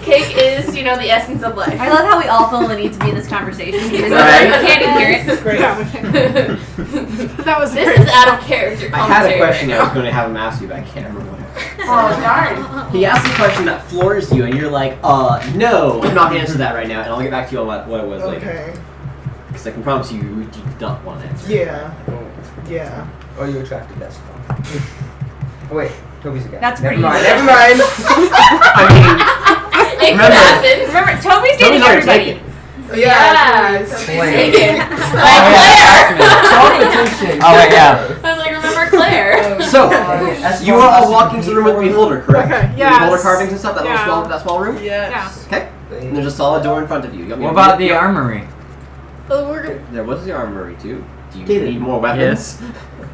Cake is, the essence of life. I love how we all feel the need to be in this conversation, even though Right. I can't even hear it. Great. Yeah, we can. That was This great. is out of character I had commentary a question right I was now. going to have him ask you, but I can't remember what. Oh, darn. He asked a question that floors you, and you're like, no, I'm not going to answer that right now, and I'll get back to you on what it was later. Okay. Because I can promise you do not want to answer. Yeah. Yeah. Oh, you attracted Destiny. Oh wait, Toby's again. That's never pretty mind. easy. Never mind. I It could Remember- happen. Remember, Toby's mean, dating Toby's already everybody. taken. Yeah. Claire. Taken. Oh, Like Claire. Competition. Oh, wait, yeah. I was like, remember Claire? So, you are all walking to the room with the beholder, correct? Okay, The yes. beholder carvings and stuff, that Yeah. little small room? Yes. Okay. And there's a solid door in front of you. You want me What to about read the it? armory? Oh, we're gonna. There was the armory too. Do you Get it. need more weapons?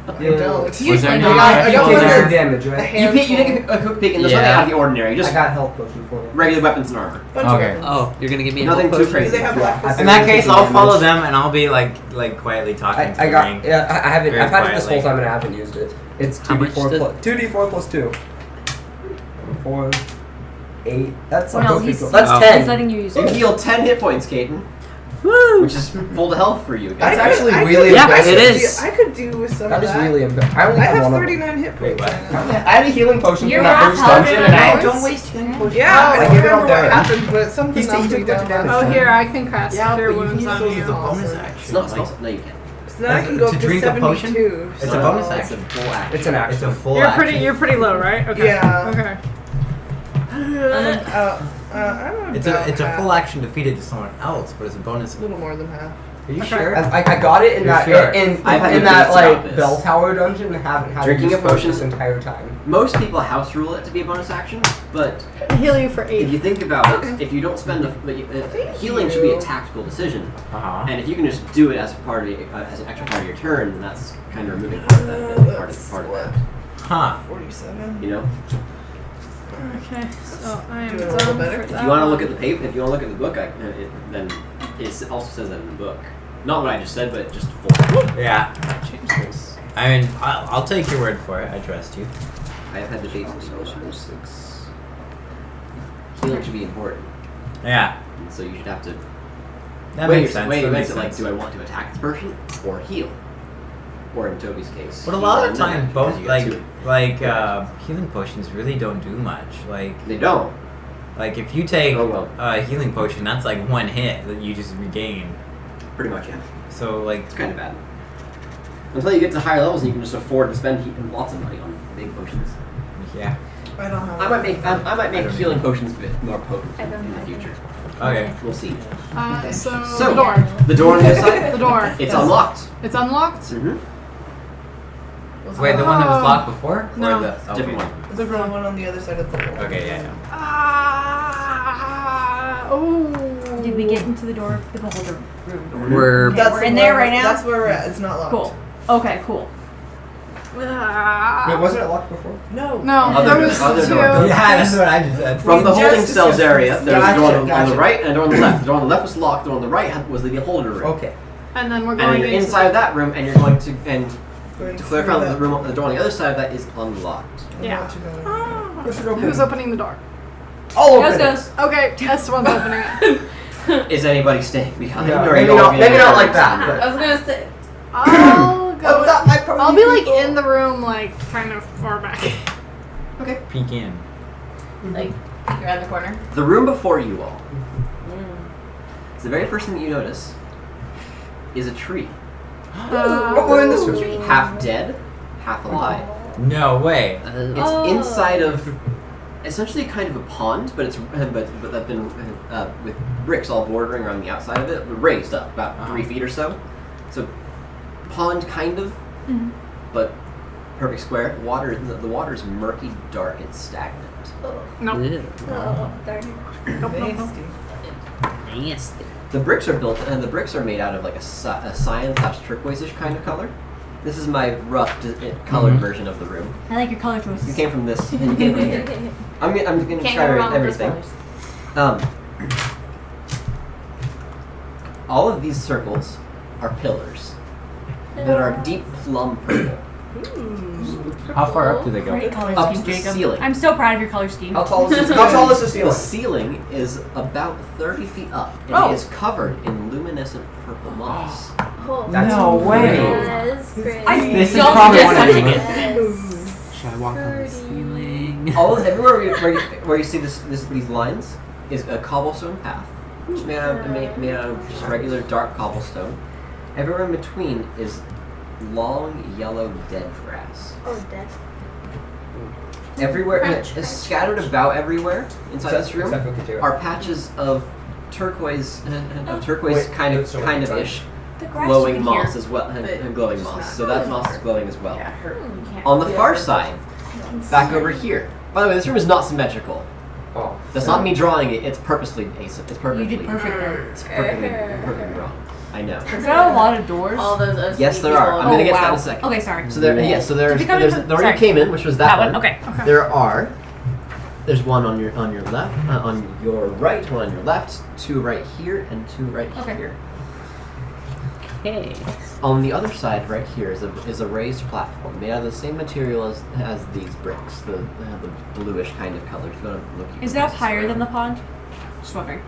I don't. Was there Usually no not. I got Take one extra of damage, a right? You handful. take a quick peek, and there's Yeah. nothing out of the ordinary. I Just got a health potion for you. regular weapons and armor. Bunch of Okay. weapons. Oh, you're gonna give me a Nothing health too potion? crazy. Do they have Yeah, black In that case, I'll follow damage. them and I'll be like quietly talking to I the got. ring. Yeah, I haven't. Very I've had it this quietly. whole time and I haven't used it. It's How much 2d4 did- plus 2d4 plus 2. 4, 8. That's Well, a no, perfect he's- roll. That's Oh. 10. He's letting you use You it. heal 10 hit points, Caden. Woo! Which is full to health for you. That's I actually could- really Yeah, impressive. it is. I could do with some That of is that. really impressive. I only I have have one of 39 hit points. Wait, right now. I had a healing potion You're from that not first dungeon helping and I us. don't waste healing potions. Yeah, I I give don't it up remember there. what happened, but something He's else taking we a bunch of done. damage. Oh, here I can cast Yeah, Cure but you Wounds can use on those as a you. bonus Awesome. action. It's not like, no, you can't. So now I can go to up to drink a potion? 72. It's so- a bonus It's a action. full action. It's an action. It's a full You're action. pretty low, right? Okay. Yeah. Okay. I don't know. It's a full action defeated to someone else, but it's a bonus. A little more than half. Are you Okay. sure? I got it in You're that sure? I've had in debates that about this. bell tower dungeon and haven't had Drinking it a used for potion- this entire time. Most people house rule it to be a bonus action, but Heal you for if 8. you think about it, if you don't spend healing should be a tactical decision, Uh-huh. and if you can just do it as a part of as an extra part of your turn, then that's kind of removing part of that. Part of that. Huh. 47. You know, Okay, so I am Do it a little done better. for if that you want to one. look at the paper, if you want to look at the book, then it also says that in the book. Not what I just said, but just full. Yeah. Change this. I mean, I'll take your word for it. I trust you. I have had debates with people about this. Healing should be important, Yeah. and so you should have to That wait. makes sense. Wait, that it makes makes it like, sense. do I want to attack this person or heal? Or in Toby's case, But a heal lot of and then time, attack, both because you got two. healing potions really don't do much. They don't. Like if you take Oh, well. a healing potion, that's like one hit that you just regain. Pretty much, yeah. So like, It's kind of bad. Until you get to higher levels, and you can just afford to spend lots of money on big potions. yeah. I don't have. I might make I don't healing know. potions a bit more potent I don't in the know. future. Okay. We'll see. So, So- the door. The door on the other side. The door. It's Yes. unlocked. It's unlocked? Mm-hmm. Wait, the one that was Oh. locked before? No. Or the Different one. There's the one on the other side of the wall. Okay, yeah, yeah. Oh. Did we get into the door of the beholder room? We're We're in there right now? That's where we're at. It's not locked. Cool. Okay, cool. Ah. Wait, wasn't it locked before? No. No, Other there door- was other two. door. Yeah, that's what I just said. From the We holding just cells discussed area, this. there's a door on the Gotcha. right and a door on the left. The door on the left was locked. The door on the right was the beholder room. Okay. And then we're And going then you're into inside of that room, and you're going to Going to through clarify that. the room. The door on the other side of that is unlocked. I Yeah. want to go in. Push it open. Who's opening the door? I'll open it. Goes. Okay, Esteban's opening it. Is anybody staying behind? Yeah, or are maybe you all not. being Maybe not there? like that. I But was gonna say. I'll go. What's up, my pony I'll be like people? in the room, like kind of far back. Peek in. Like, peek around the corner. The room before you all. It's the very first thing that you notice is a tree. We're in this room. Half dead, half alive. No way. It's inside of essentially kind of a pond, but it's but that's been with bricks all bordering around the outside of it, raised up about 3 feet or so. So pond kind of, but perfect square. The water is murky, dark, and stagnant. Nope. Oh, darn. Nasty. The bricks are built, and the bricks are made out of like a cyan/turquoise-ish kind of color. This is my rough colored version of the room. I like your color You choices. came from this, and you came from here. I'm gonna Can't try go wrong with those everything. colors. All of these circles are pillars that are deep plum purple. How far up do they go? Great color Up scheme, to the Jacob. ceiling. I'm so proud of your color scheme. How tall is the The ceiling? ceiling is about 30 feet up, and Oh. it is covered in luminescent purple moss. Oh, No way. that's great. This is Don't probably just one of touching the. it. Yes. Should I walk on the Pretty. ceiling? Everywhere where you see these lines is a cobblestone path, which is made out of just regular dark cobblestone. Everywhere in between is long yellow dead grass. Oh, dead. Everywhere, Crunch, crunch, scattered about everywhere inside this room Except for Katura. are patches of turquoise, Wait, kind of so many ish, The grass glowing should be moss here. as well, and But glowing just moss. not- So that moss is glowing as well. Yeah, her. On the far side, back over here. By the way, this room is not symmetrical. Oh. That's not me drawing it. It's purposely It's You perfectly. did perfect there. It's perfectly wrong. I know. Is there a lot of doors? All those OCD Yes, there are. people. I'm gonna get to that wow. in a second. Okay, sorry. So there, so there's Did we come there's in the door sorry. you came in, which was that one. Okay. There's one on your left, on your right, one on your left, 2 right here, and 2 right Okay. here. Okay. On the other side, right here, is a raised platform made out of the same material as these bricks, the bluish kind of color. If you want to look, Is that higher than the pond? Just wondering.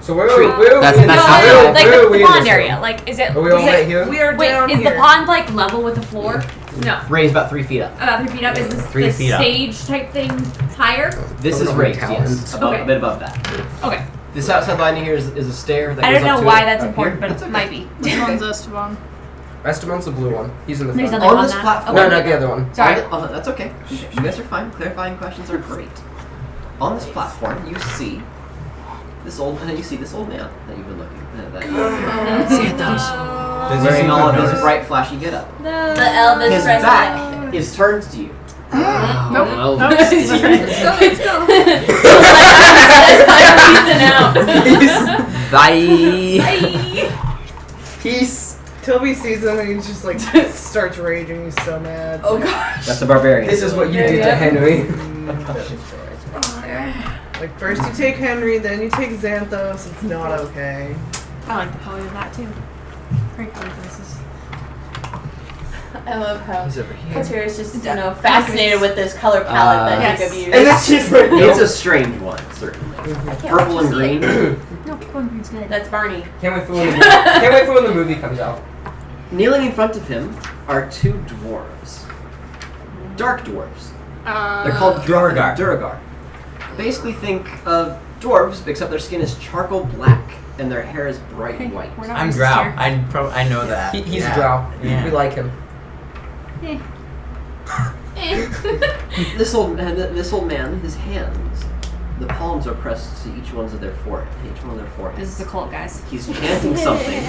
So where Tree. are we? That's in not this how- room? like Where are the we in pond this area. room? Like, is it? Are we all is right it here? We are wait, down is here. the pond like level with the floor? No. raised about 3 feet up. About 3 feet up. Is this 3 the feet up. stage type thing higher? This is Oh, raised, talons. yes, above, Okay. a bit above that. Okay. This outside lining here is a stair that I goes don't up know to why it that's up important, here. but That's it okay. might be. Which one's Esteban? Esteban's the blue one. He's in the There's front. nothing On on this that. platform. No, not the other one. Sorry. That's okay. You guys are fine. Clarifying questions are great. On this platform, you see this old man that you've been looking at. Does he Wearing seem all of to his notice? bright, flashy getup. The Elvis His Presley. back is turned to you. Nope. Let's go. Bye. Peace. Toby sees him and he just like starts raging. He's so mad. Oh gosh. That's a barbarian. This is what you did to Yeah. Henry. Like first you take Henry, then you take Xanthos. It's not okay. I like the color of that too. Great color choices. I love how He's over here. Katira's just, fascinated with this color palette that Yes. Jacob used. And then she's like, It's a strange one, certainly. I can't Purple wait and to see green. it. No, purple and green's good. That's Barney. Can't wait for when the movie, can't wait for when the movie comes out. Kneeling in front of him are 2 dwarves. Dark dwarves. They're called Duragar. Basically think of dwarves, except their skin is charcoal black and their hair is bright Okay, white. we're not I'm racist Drow. here. I know that. He's Yeah. a drow. Yeah. We like him. This old man, his hands, the palms are pressed to each one of their foreheads. This is a cult, guys. He's chanting something.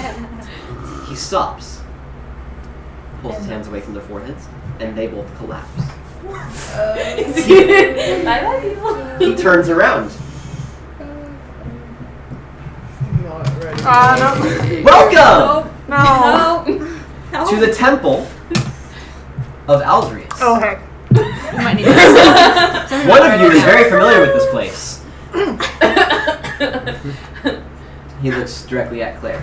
He stops, pulls his hands away from their foreheads, and they both collapse. Bye-bye, people. He turns around. I'm not ready. No. Welcome No. to the temple of Aldrius. Oh, hey. You might need to. One of you is very familiar with this place. He looks directly at Claire.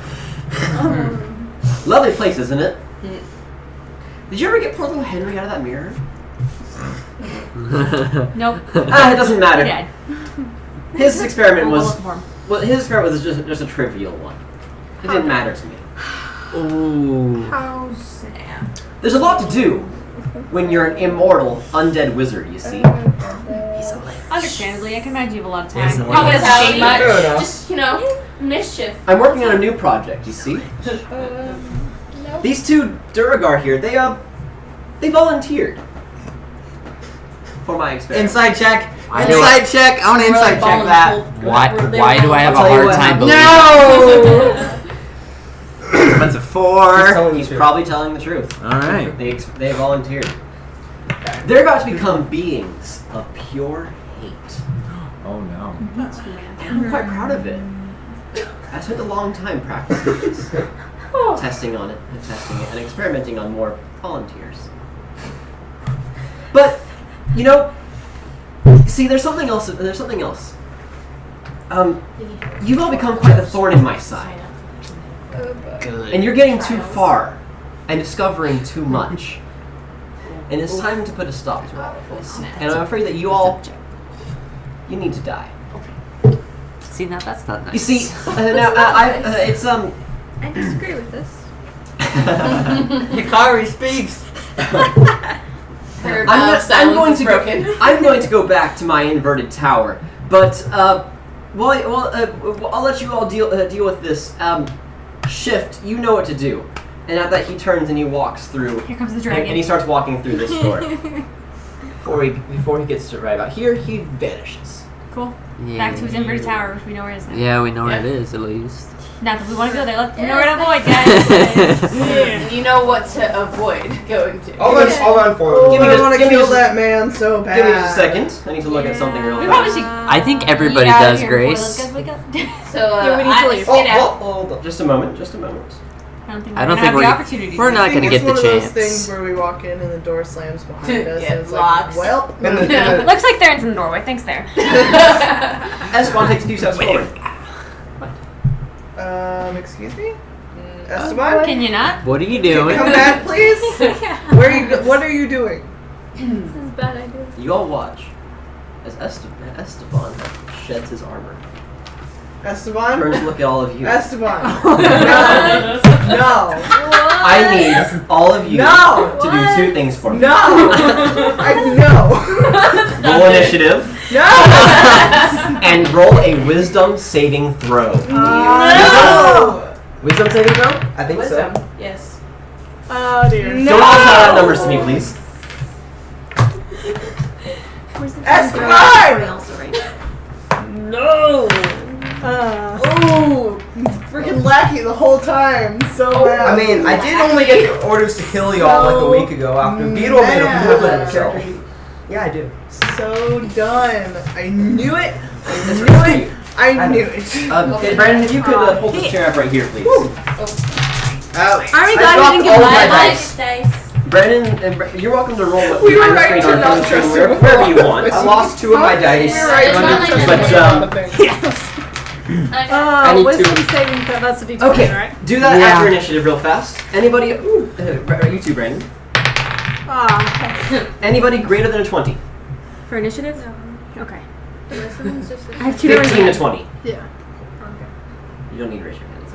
Lovely place, isn't it? Did you ever get poor little Henry out of that mirror? Nope. It doesn't matter. Dead. His experiment We'll was look for him. his experiment was just a trivial one. It didn't matter to me. Ooh. How There's a lot to do when you're an immortal undead wizard. You see. Understandably, I can imagine you have a lot of time. Yes, Probably doesn't Yes. shake much. Fair enough. Just, you know, Mischief. I'm working on a new project. You see, No. these two Duragar here, they volunteered for my experiment. Inside check. Why Inside check. I want to inside check that. Why do I have a I'll tell you hard what time happened. believing? That's a 4. He's probably telling the truth. All right. They volunteered. They're about to become beings of pure hate. Oh no. And I'm quite proud of it. I spent a long time practicing this, testing on it, and experimenting on more volunteers. But, you know, see, there's something else. You've all become quite a thorn in my side. Good. And you're getting too far and discovering too much. And it's time to put a stop to all of this. And I'm afraid that you need to die. See, now that's not nice. You see, it's I disagree with this. Hikari speaks. Her silence is broken. I'm going to go back to my inverted tower, but I'll let you all deal with this. Shift, you know what to do. And at that, he turns and he walks through. Here comes the dragon. And he starts walking through this door. Before he gets to right about here, he vanishes. Cool. Yeah. Back to his inverted tower, which we know where it is now. Yeah, we know where it is at least. Not that we want to go there. We know where to avoid, guys. You know what to avoid going to. I'll run for it. I want to kill that man so bad. Give me just a second. I need to look at something real We fast. probably should I think everybody get out of does, here before Grace. those guys wake up. So Yeah, we need to I leave. get out. Hold on. Just a moment. I don't think I we're don't gonna think have the opportunity. we're not I think gonna get it's the one of those chance. things where we walk in and the door slams behind us Yeah, and it's locks. like, well, Looks like they're in the doorway. Thanks, there. Esteban takes a few steps forward. Excuse me? Esteban? Can you not? What are you doing? Come back, please? What are you doing? This is a bad idea. You all watch as Esteban sheds his armor. Esteban? Turns to look at all of you. Esteban. No. I need all of you No. to do two things for me. No. No. Roll initiative No. and roll a wisdom saving throw. No. Wisdom saving throw? I think Wisdom. so. Yes. Oh dear. No. Don't all shout out numbers to me, please. Esteban! No. Ooh. Freaking lackey the whole time. So bad. I mean, I did only get the orders to kill y'all like a week ago after Beetle made a fool of himself. Yeah, I do. So done. I knew it. That's right. I knew it. Okay, Brandon, if you could hold this chair up right here, please. Aren't we I glad dropped we didn't all get of my live? dice. Brandon, you're welcome to roll it We were behind the right screen to or not in front of the trust screen, him. wherever you want. I lost 2 of my dice. You're right. It's not like But, I need Wisdom to- saving throw. That's a D20, Okay, right? do that Yeah. after initiative real fast. Anybody, you too, Brandon. Ah. Anybody greater than a 20? For initiative? Okay. I I have 2 15 to 20. Yeah. You don't need to raise your hand, it's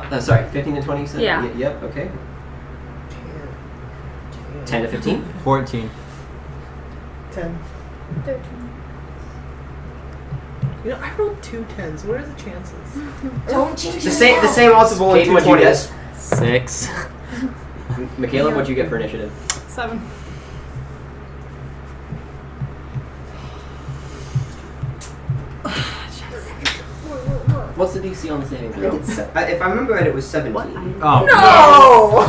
okay. Sorry, 15 to 20 you said? Yeah. Yep, okay. 10 to 15? 14. 10. You know, I rolled 2 10s. What are the chances? Don't change The same odds of rolling Kate, 2 what'd you 20s. 6. Michaela, what'd you get for initiative? 7. What's the DC on the saving I think throw? it's if I remember right, it was 17. Oh. No!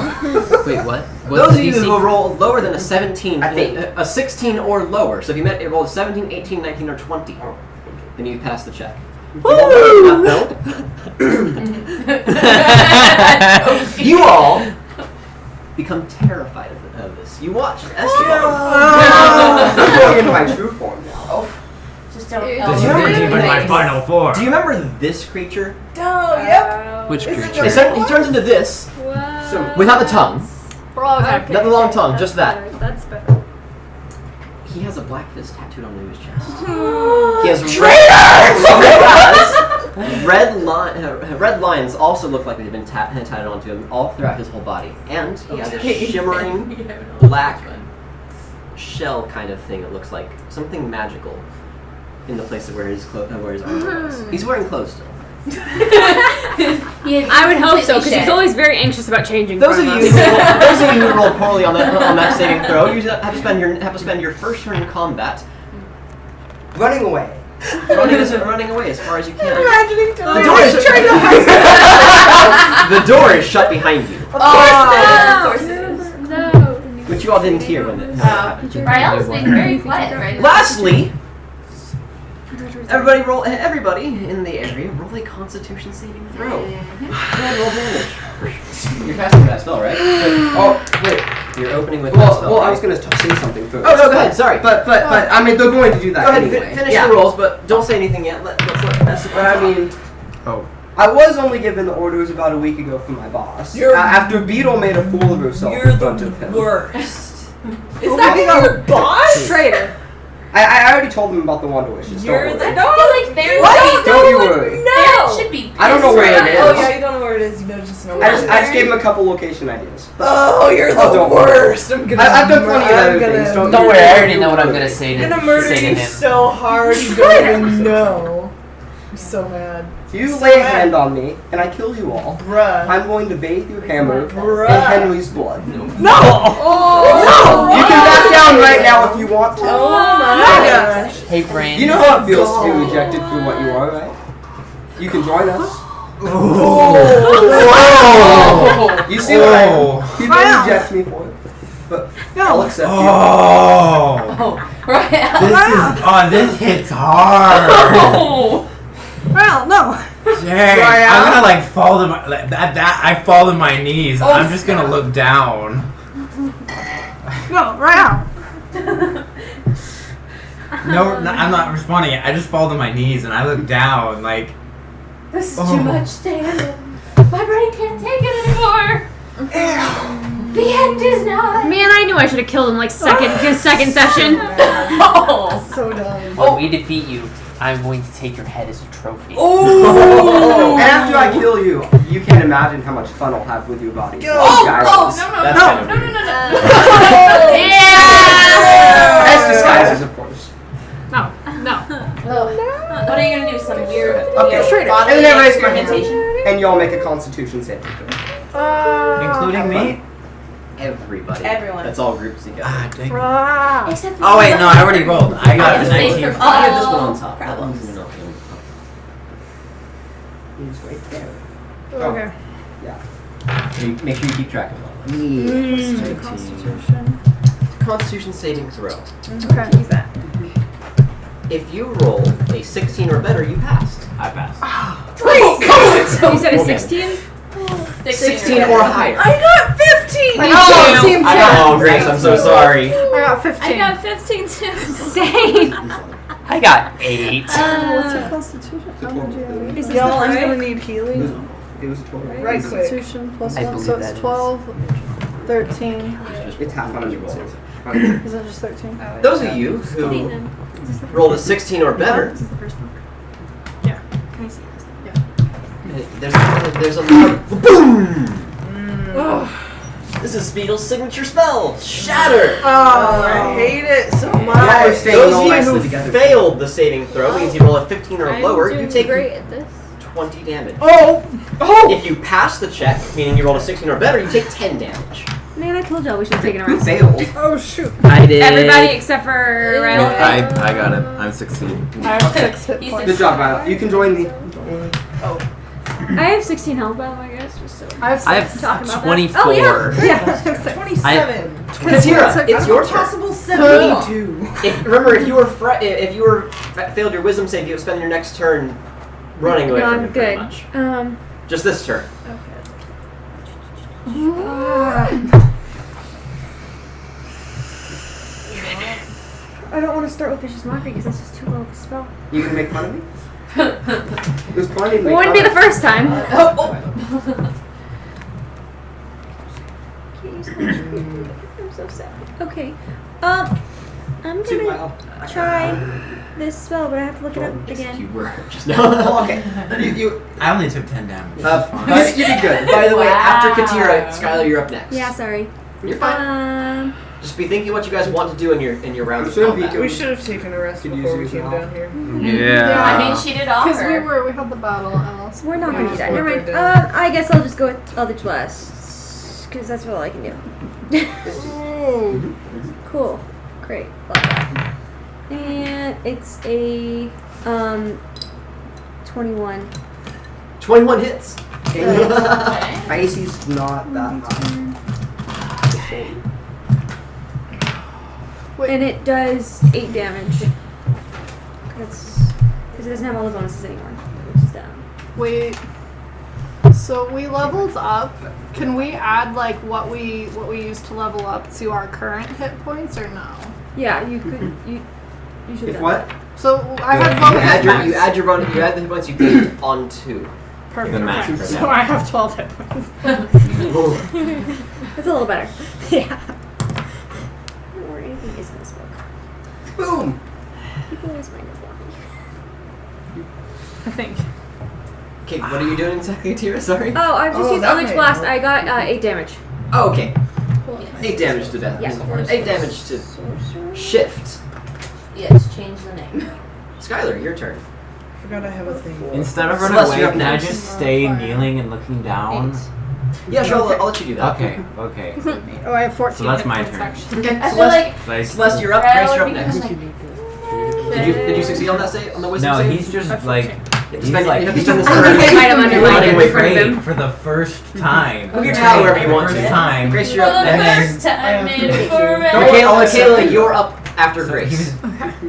Wait, what? Those of you who roll lower than a 17, I think. a 16 or lower, so if you rolled 17, 18, 19, or 20, then you pass the check. Woo! You all become terrified of this. You watch Esteban. I'm going into my true form now. Just don't. Did you remember my final form. Do you remember this creature? Oh, yep. Which Is it creature? He turns into this, Wow. without the tongue. Okay. Not the long tongue, just that. Alright, that's better. He has a black fist tattooed on his chest. He has red lines also look like they've been tattooed onto him all throughout his whole body. And he has a shimmering black shell kind of thing. It looks like something magical in the place of where his armor was. He's wearing clothes still. I would hope so, because he's always very anxious about changing. Those of from you, us. who rolled poorly on that saving throw, you have to spend your first turn in combat Running away. running away as far as you can. Imagining The door is the door is shut behind you, Of course it is. No. which you all didn't hear when it happened. Rael is being very quiet right now. Lastly, everybody in the area roll a Constitution saving throw. Go ahead, roll damage. You're casting that spell, right? Oh, wait. You're opening with that spell. Well, I right? was gonna say something first. Oh no, go ahead. Sorry. But I mean, they're going to do that Go ahead, anyway. finish Yeah. the rolls, but don't say anything yet. Let's let Bess. I mean, I was only given the orders about a week ago from my boss. After Beetle made a fool of herself in front of him. Worst. Is that your boss? Traitor. I already told him about the Wonder Wishes. You're Don't the worry. I feel like Baron Don't you worry. Baron should be I don't know where it is. Oh yeah, you don't know where it is. You know just know. I just gave him a couple location ideas. Oh, you're the don't worry. worst. I'm gonna. I've done plenty of other things. Don't worry, I already know what I'm gonna say to I'm gonna murder say to you him. so hard you don't even know. I'm so mad. If you lay a hand on me and I kill you all, Bruh. I'm going to bathe your hammer Bruh. in Henry's blood. No! No! You can back down right now if you want to. Oh my gosh. Hey, Brain. You know how it feels to be rejected for what you are, right? You can join us. Oh. You see what people reject me for it, but I'll accept you. Oh. Right. This hits hard. Well, no. Dang. I'm gonna like fall to my I fall to my knees. I'm just gonna look down. No, right out. No, I'm not responding. I just fall to my knees and I look down like. This is too much damage. My brain can't take it anymore. The end is nigh. Man, I knew I should have killed him like second session. So dumb. When we defeat you, I'm going to take your head as a trophy. Oh! And after I kill you, you can't imagine how much fun I'll have with your body. No. Yeah! As disguises, of course. No. What are you gonna do? Some weird Okay, straight up. and then I raise my hand, experimentation? and y'all make a Constitution saving throw. Including me? Everybody. Everyone. That's all grouped together. Ah, dang. Except for Oh wait, no, I already rolled. I got a Safe 19. for I have this one on top. problems. He's right there. Okay. Make sure you keep track of all that. Constitution. Constitution saving throw. Okay. Use that. If you roll a 16 or better, you passed. I passed. You said a 16? 16 or higher. I got 15. Oh, team I got Grace, I'm so sorry. I got 15. I got 15 too. Same. I got 8. What's your Constitution? How did you have Is y'all, I'm gonna need healing. It was 12. Right quick. Constitution plus I 1, believe so that it's is. 12, 13. It's half on you. Is it just 13? Those of you who rolled a 16 or better, This is the first book. Yeah. Can I see this? there's a loud boom. This is Speedle's signature spell, Shatter. Oh, I hate it so Y'all are much. staying Those all of you nicely who together. failed the saving throw means you roll a 15 or lower, you take great at this. 20 damage. Oh! If you pass the check, meaning you rolled a 16 or better, you take 10 damage. Man, I told y'all we should have taken a Who rest. failed? Oh, shoot. I did. Everybody except for Rael. I got it. I'm 16. I have 6 hit He's points. Good job, Violet. You can join me. I have 16 health, by the way, I guess. Just so. I have 6. I have Talking about that. 24. Oh, yeah. Yeah, 27. Katira, it's your turn. Possible 72. Remember, if you were failed your wisdom save, you would spend your next turn running away No, from I'm him. Pretty good. much. Just this turn. I don't want to start with Vicious Mockery because that's just too low of a spell. You can make fun of me? There's plenty to make Wouldn't be fun the first time. I'm so sad. Okay. I'm of. Too gonna loud. try this spell, but I have to look it up You again. were just Oh, now. okay. You I only took 10 damage. you did good. By the way, after Wow. Katira, Skylar, you're up next. Yeah, sorry. You're fine. Just be thinking what you guys want to do in your round of combat. We should have taken a rest before we came down here. Yeah. I mean, she did offer. Because we had the battle else. We're not gonna do that. Never mind. I guess I'll just go with Eldritch Blast. Because that's all I can do. Cool. Great. Love that. And it's a 21. 21 hits. My AC's not that high. And it does 8 damage. Because it doesn't have all the bonuses anymore. Which is down. Wait. So we leveled up. Can we add like what we used to level up to our current hit points or no? Yeah, you could. You should. If what? So I have low hit points. You add the hit points you gained on 2. Perfect. The match. Okay. So I have 12 hit points. It's a little better. Yeah. Or anything is in this book. Boom! People always find it blocking. I think. Okay, what are you doing exactly, Tira? Sorry. Oh, I just used Eldritch Blast. I got 8 damage. Oh, okay. 8 damage to that. Yeah. 8 damage to Shift. Yes, change the name. Skylar, your turn. Forgot I have a thing. Instead of running Celeste, you're away, up can I next. just stay kneeling and looking down? 8. Yeah, sure. I'll let you do that. Okay. Oh, I have 14 So that's hit my points turn. actually. Okay, I feel Celeste. like Celeste, you're up. Betrayal Grace, you're up would next. become, Did you succeed on that save? On the wisdom No, save? he's just like You have to he's spend, like you have to spend this Item turn. underlined running away in front of from him. for the first time. Move your towel wherever you want First to. time. Grace, for you're up the next. first time in forever. Michaela, you're up after Grace.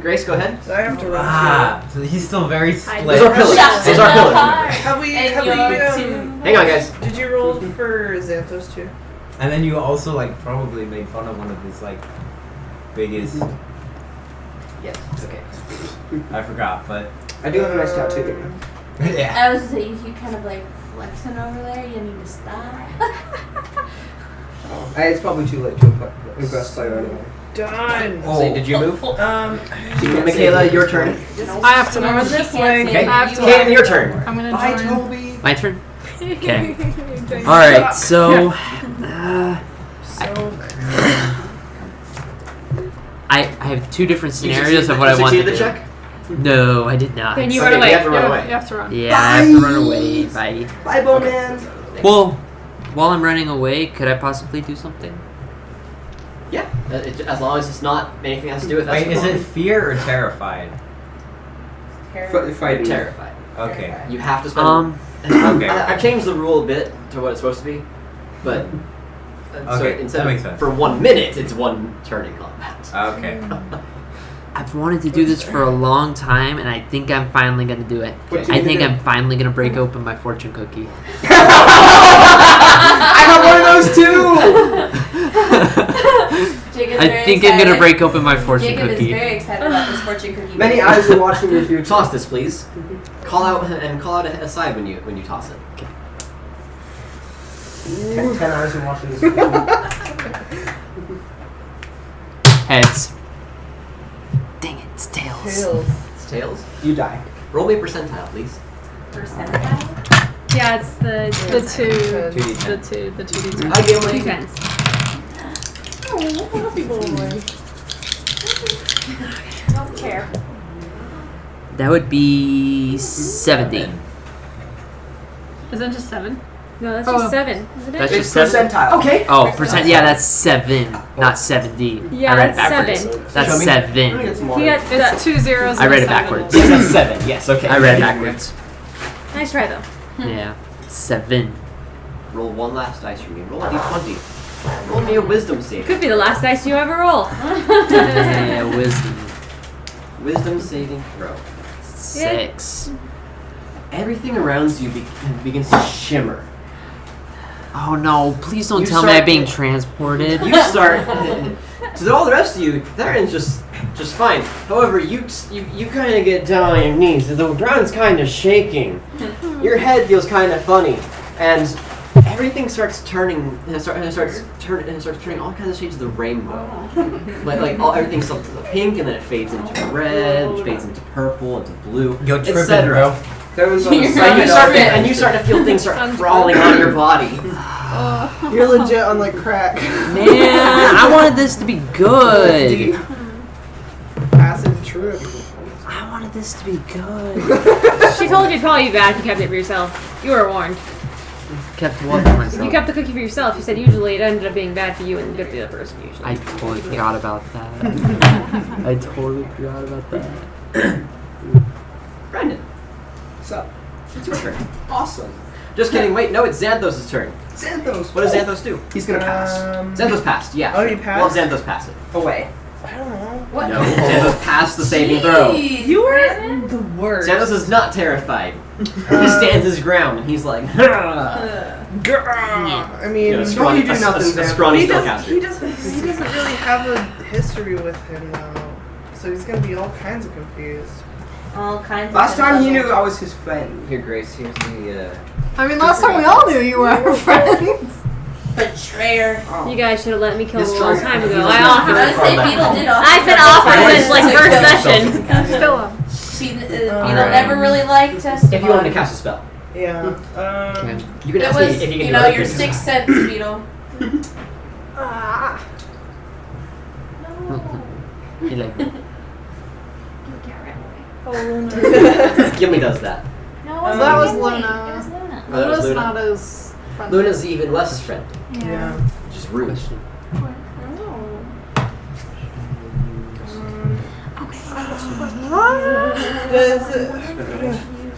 Grace, go ahead. So I have to run So he's still very split. Those are pillars. Shut Those in are the pillars. heart. Have we, And have you're we, Hang on, guys. did you roll for Xanthos too? And then you also like probably made fun of one of his like biggest. Yes. Okay. I forgot, but I do have a nice tattoo. yeah. I was saying, you keep kind of like flexing over there. You need to stop. It's probably too late to impress player anyway. Done. Oh. So, did you move? Michaela, your turn. I have to No, move she this can't way. see Okay. I have to. Kate, your turn. I'm gonna Bye, join. Toby. My turn. Okay. James. All right. So So I have 2 different scenarios of what I want to do. the check? No, I did not. Then you Okay, run away. you have to run You away. have to run. Yeah, I have to run away. Bye. Bye, Bowman. Well, while I'm running away, could I possibly do something? Yeah. As long as it's not anything that has to do with us. Wait, is it fear or terrified? Fighting. Terrified. Okay. You have to spend. Okay. I changed the rule a bit to what it's supposed to be, but so Okay, instead that makes of sense. for 1 minute, it's 1 turn in combat. Okay. I've wanted to do this for a long time, and I think I'm finally gonna do it. What you I gonna think do? I'm finally gonna break open my fortune cookie. I have one of those too. Jacob's I very think I'm gonna excited. break open my fortune Jacob cookie. is very excited about this fortune cookie. Many eyes are watching your future. Toss this, please. Call out a side when you toss it. 10 eyes are watching this. Heads. Dang it, it's tails. tails. It's tails. You die. Roll me a percentile, please. Percentile? Yeah, it's the 2D10. Hi, Gimli. 2 tens. I don't care. That would be 70. Is it just 7? No, that's Oh. just 7, isn't it? That's It's just 7. percentile. Okay. Oh, percent. Yeah, that's 7, not 70. Yeah, I read it that's backwards. 7. That's Show me. 7. He got It's 2 zeros. I and read a it 7. backwards. Yes, that's 7. Yes. Okay. I read it backwards. Nice try though. Yeah, 7. Roll one last dice for me. Roll a d20. Roll me a wisdom save. Could be the last dice you ever roll. Yeah, wisdom. Wisdom saving throw. 6. Everything around you begins to shimmer. Oh no! Please don't You tell me I'm start- being transported. You start. To all the rest of you, they're in just fine. However, you kind of get down on your knees. The ground's kind of shaking. Your head feels kind of funny, and everything starts turning. And it starts turning all kinds of shades of the rainbow. Everything's pink, and then it fades into red, which fades into purple, into blue, You're tripping, etc. bro. There was a And you start to feel things start crawling on your body. You're legit on like crack. Man, I wanted this to be good. Acid trip. I wanted this to be good. She told you it'd probably be bad if you kept it for yourself. You were warned. Kept what for myself? You kept the cookie for yourself. You said usually it ended up being bad for you and good for the other person usually. I totally forgot about that. I totally forgot about that. Brandon, What's up? it's your turn. Awesome. Just kidding. Wait, no, it's Xanthos' turn. Xanthos. What does Xanthos do? He's gonna pass. Xanthos passed. Yeah. Oh, he passed? Well, Xanthos passed it. Away. I don't know. What? No, Xanthos passed the saving throw. You were the worst. Xanthos is not terrified. He stands his ground and he's like, I mean, a scrawny, you do nothing, a Xanthos. scrawny he spellcaster. doesn't really have a history with him though, so he's gonna be all kinds of confused. All kinds Last of time he knew I was his friend. Here, Grace, here's the, I mean, last time we all knew you were our friends. betrayer. You guys should have let me kill His him a long strong- time ago. he's I a offered. I was say Beetle did offer. I've been offered since like first session. Still am. Beetle Alright. never really liked us. if you want to cast a spell. Yeah. You can It ask was, me if you can do know, other your things. sixth sense, Beetle. He like Gimli does that. No, That was Gimli. Luna. It was Luna. Oh, that was Luna's Luna. not as friendly. Luna's even less his friend, Yeah. which is rude.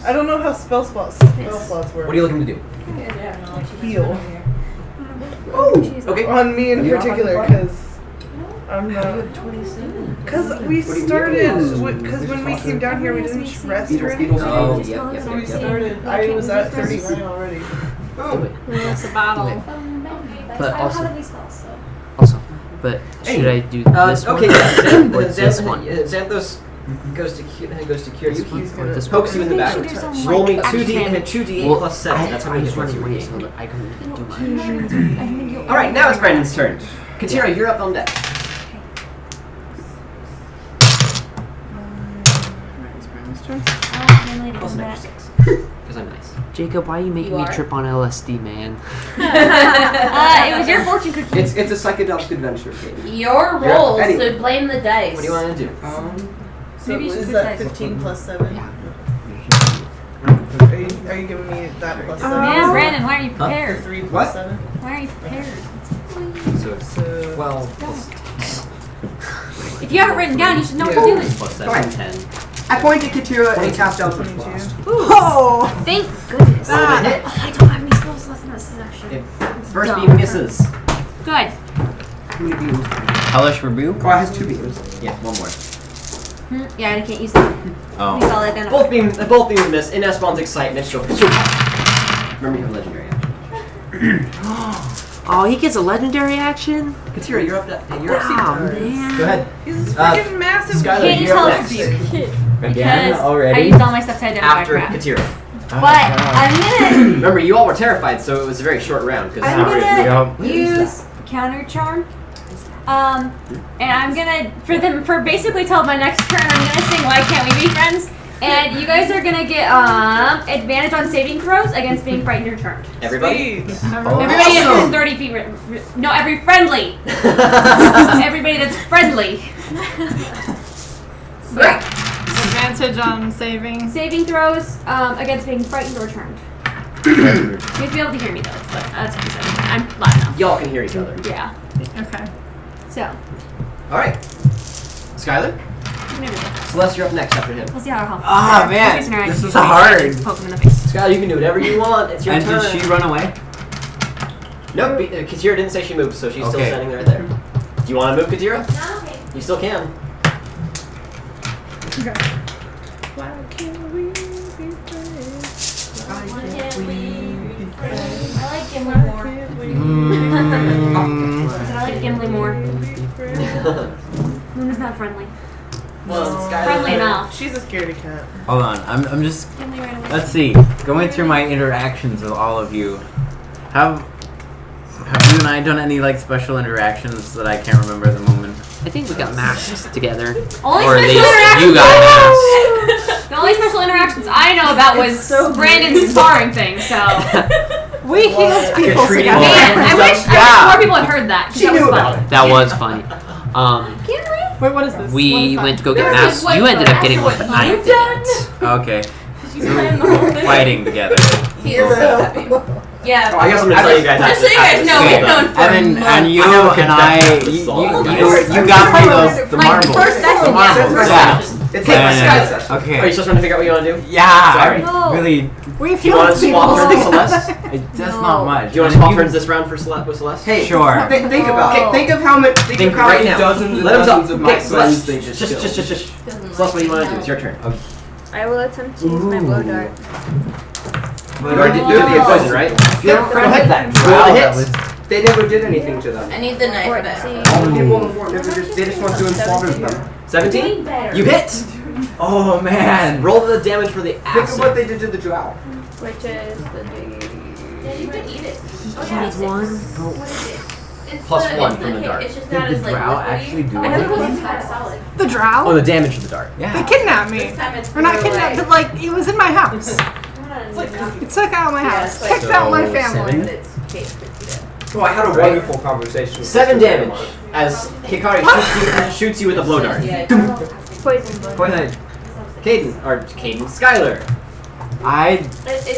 I don't know how spell slots work. What are you looking to do? Heal Okay. on me in You don't particular, have to because I'm not. Because we started. Because when we came down here, we didn't rest or anything. Oh, yep. So we started. I was at 39 already. Oh. It's a battle. But I also- don't have any spells, so. also. But should I do this Okay, one? yeah. Or this one? Xanthos goes to cure you. He's Or this one? Pokes you in the back. We should do some, Roll me like, 2d and action 2d8 plus 7. That's how many hit points you away regain. so that I can do my. Alright, now it's Brandon's turn. Katira, you're up on deck. Plus an extra 6. Because I'm nice. Jacob, why are you making You me are. trip on LSD, man? It was your fortune cookie. It's a psychedelic adventure game. Your roll, Anyway. so blame the dice. What do you want to do? So Maybe you should is put that dice. 15 plus 7? Yeah. Are you giving me that plus 7? Man, Brandon, why are you Or prepared? 3 plus What? 7? Why are you prepared? So it's So 12 plus If you have it written down, you should know what Yeah. you're doing. plus 7, Fine. 10. I point at Katira and cast Eldritch 22. Blast. Oh! Thank goodness. Roll the hit. I don't have any spell slots in this section. If first beam misses. Good. How many beams? Hellish Rebuke? Oh, it has 2 beams. Yeah, one more. Yeah, I can't use that. Oh. These all identical. Both beams miss. In Espon's excitement, she'll. Remember you have legendary action. Oh, he gets a legendary action? Katira, you're up. You're up. Wow, man. Go ahead. He's freaking massive. Skylar, Can't use you're up health next. shit. Again? Because I Already? used all my stuff to identify After crap. Katira. But I'm gonna Remember, you all were terrified, so it was a very short round. Because I'm gonna Yep. use counter charm. And I'm gonna for basically till my next turn I'm gonna sing Why Can't We Be Friends? And you guys are gonna get advantage on saving throws against being frightened or charmed. Everybody? Everybody is within 30 feet. No, every friendly. Everybody that's friendly. Great. Advantage on saving. Saving throws against being frightened or charmed. You have to be able to hear me though, but that's what I'm saying. I'm loud enough. Y'all can hear each other. Yeah. Okay. So, Alright. Skylar? Celeste, you're up next after him. we'll see how it Ah, man. This is hard. Poke him in the face. Skylar, you can do whatever you want. It's your And turn. did she run away? Nope, Katira didn't say she moved, so she's still Okay. standing right there. Do you want to move, Katira? No, okay. You still can. I like Gimli more. I like Gimli more. Luna's not friendly. Well, Skylar. Friendly enough. She's a scaredy cat. Hold on, I'm just. Gimli ran away. Let's see. Going through my interactions with all of you, have you and I done any like special interactions that I can't remember at the moment? I think we got masks together. Only Or at special least interactions. you got masks. The only special interactions I know about was Brandon's sparring thing. So We healed people You're treating together. all- Man, I wish more people had heard that. 'Cause She that was knew fun. about it. That was funny. Wait, what is this? We What went is to go get This is masks. You ended up getting one, but I you've didn't. Okay. She's playing the whole thing. Fighting together. He is so happy. Yeah. Oh, I guess I'm gonna tell you guys. Just so you guys know, we've known for Evan, months. and you I know and I, you got me the Like, marbles. first session, The marbles, yeah. yeah. It's Hey, like a And- Skype session. Are you Okay. still trying to figure out what you want to do? Yeah, Sorry. I really. We've Do you want healed to people. swap turns with Celeste? That's not much. Do you want to swap turns this round for with Celeste? Hey, Sure. Think about it. Think of how much. Think Think of how right many now. dozens and Let him dozens talk. of my Okay, friends Celeste. they just killed. Celeste, what do you want to do? It's your turn. I will attempt to use my blow dart. You already did the poison, right? Go ahead then. Wow, Roll the that hits. They never did anything to them. I need the knife for that. 14. All the people on the board they just went through and slaughtered them. 17? You hit! Oh man. Roll the damage for the Think of what acid. they did to the drow. Which is the big. Yeah, you can eat it. Oh, yeah, it's one. What is it? It's Plus the, one it's from the dart. It's just Did not the as like drow liquidy. actually do I think it was anything? kind of solid. The drow? Oh, the damage from the dart. They Yeah. kidnapped me. This time it's Or not more kidnapped, like- but like, it was in my house. It took out my house. it's like- Kicked out my So, family. seven? It's cake cookie dough. Oh, I had a Right. wonderful conversation. with Seven Mr. damage Grandma. as Hikari shoots you with a blow dart. Yeah. Poison blow. Poison. Caden, Skylar, I It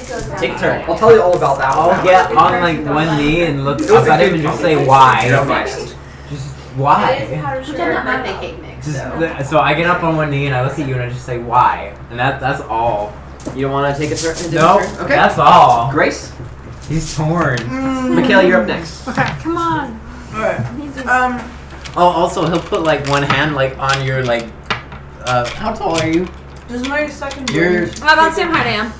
goes down. take a turn. I'll tell you all about that. I'll get on like one knee and look It was up a at him good and just say conversation. why. Yeah. Just It is why. powdered sugar birthday cake mix. Just, so I get up on one knee and I look at you and I just say why, and that's all. You don't want to take a turn? No, Okay. that's all. Grace, He's torn. Michaela, you're up next. Okay, come on. Alright. Oh, also he'll put like one hand like on your like. How tall are you? Does my second You're range Well, about the same height I am.